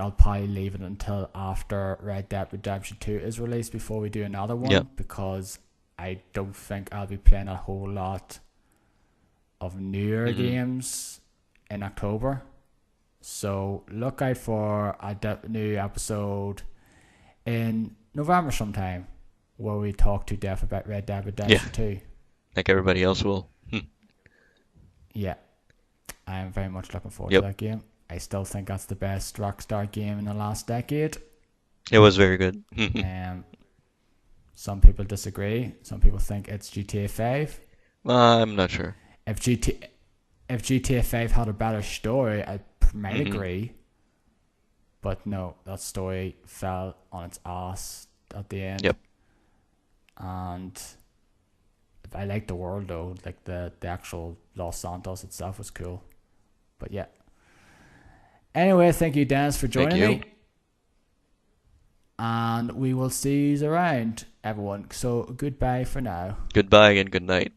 I'll probably leave it until after Red Dead Redemption 2 is released before we do another Yep. one, because I don't think I'll be playing a whole lot of newer Hmm. games in October. So look out for a new episode in November sometime, where we talk to death about Red Dead Yeah, Redemption 2. like everybody else will. Yeah, I am very much looking forward to Yep. that game. I still think that's the best Rockstar game in the last decade. It was very good. Um, some people disagree. Some people think it's GTA 5. I'm not sure. If GTA 5 had a better story, I might Hmm. agree. But no, that story fell on its ass at the end. Yep. And I liked the world, though. Like, the actual Los Santos itself was cool. But yeah. Anyway, thank you, Dennis, for Thank joining you. me. And we will see you around, everyone. So goodbye for now. Goodbye and good night.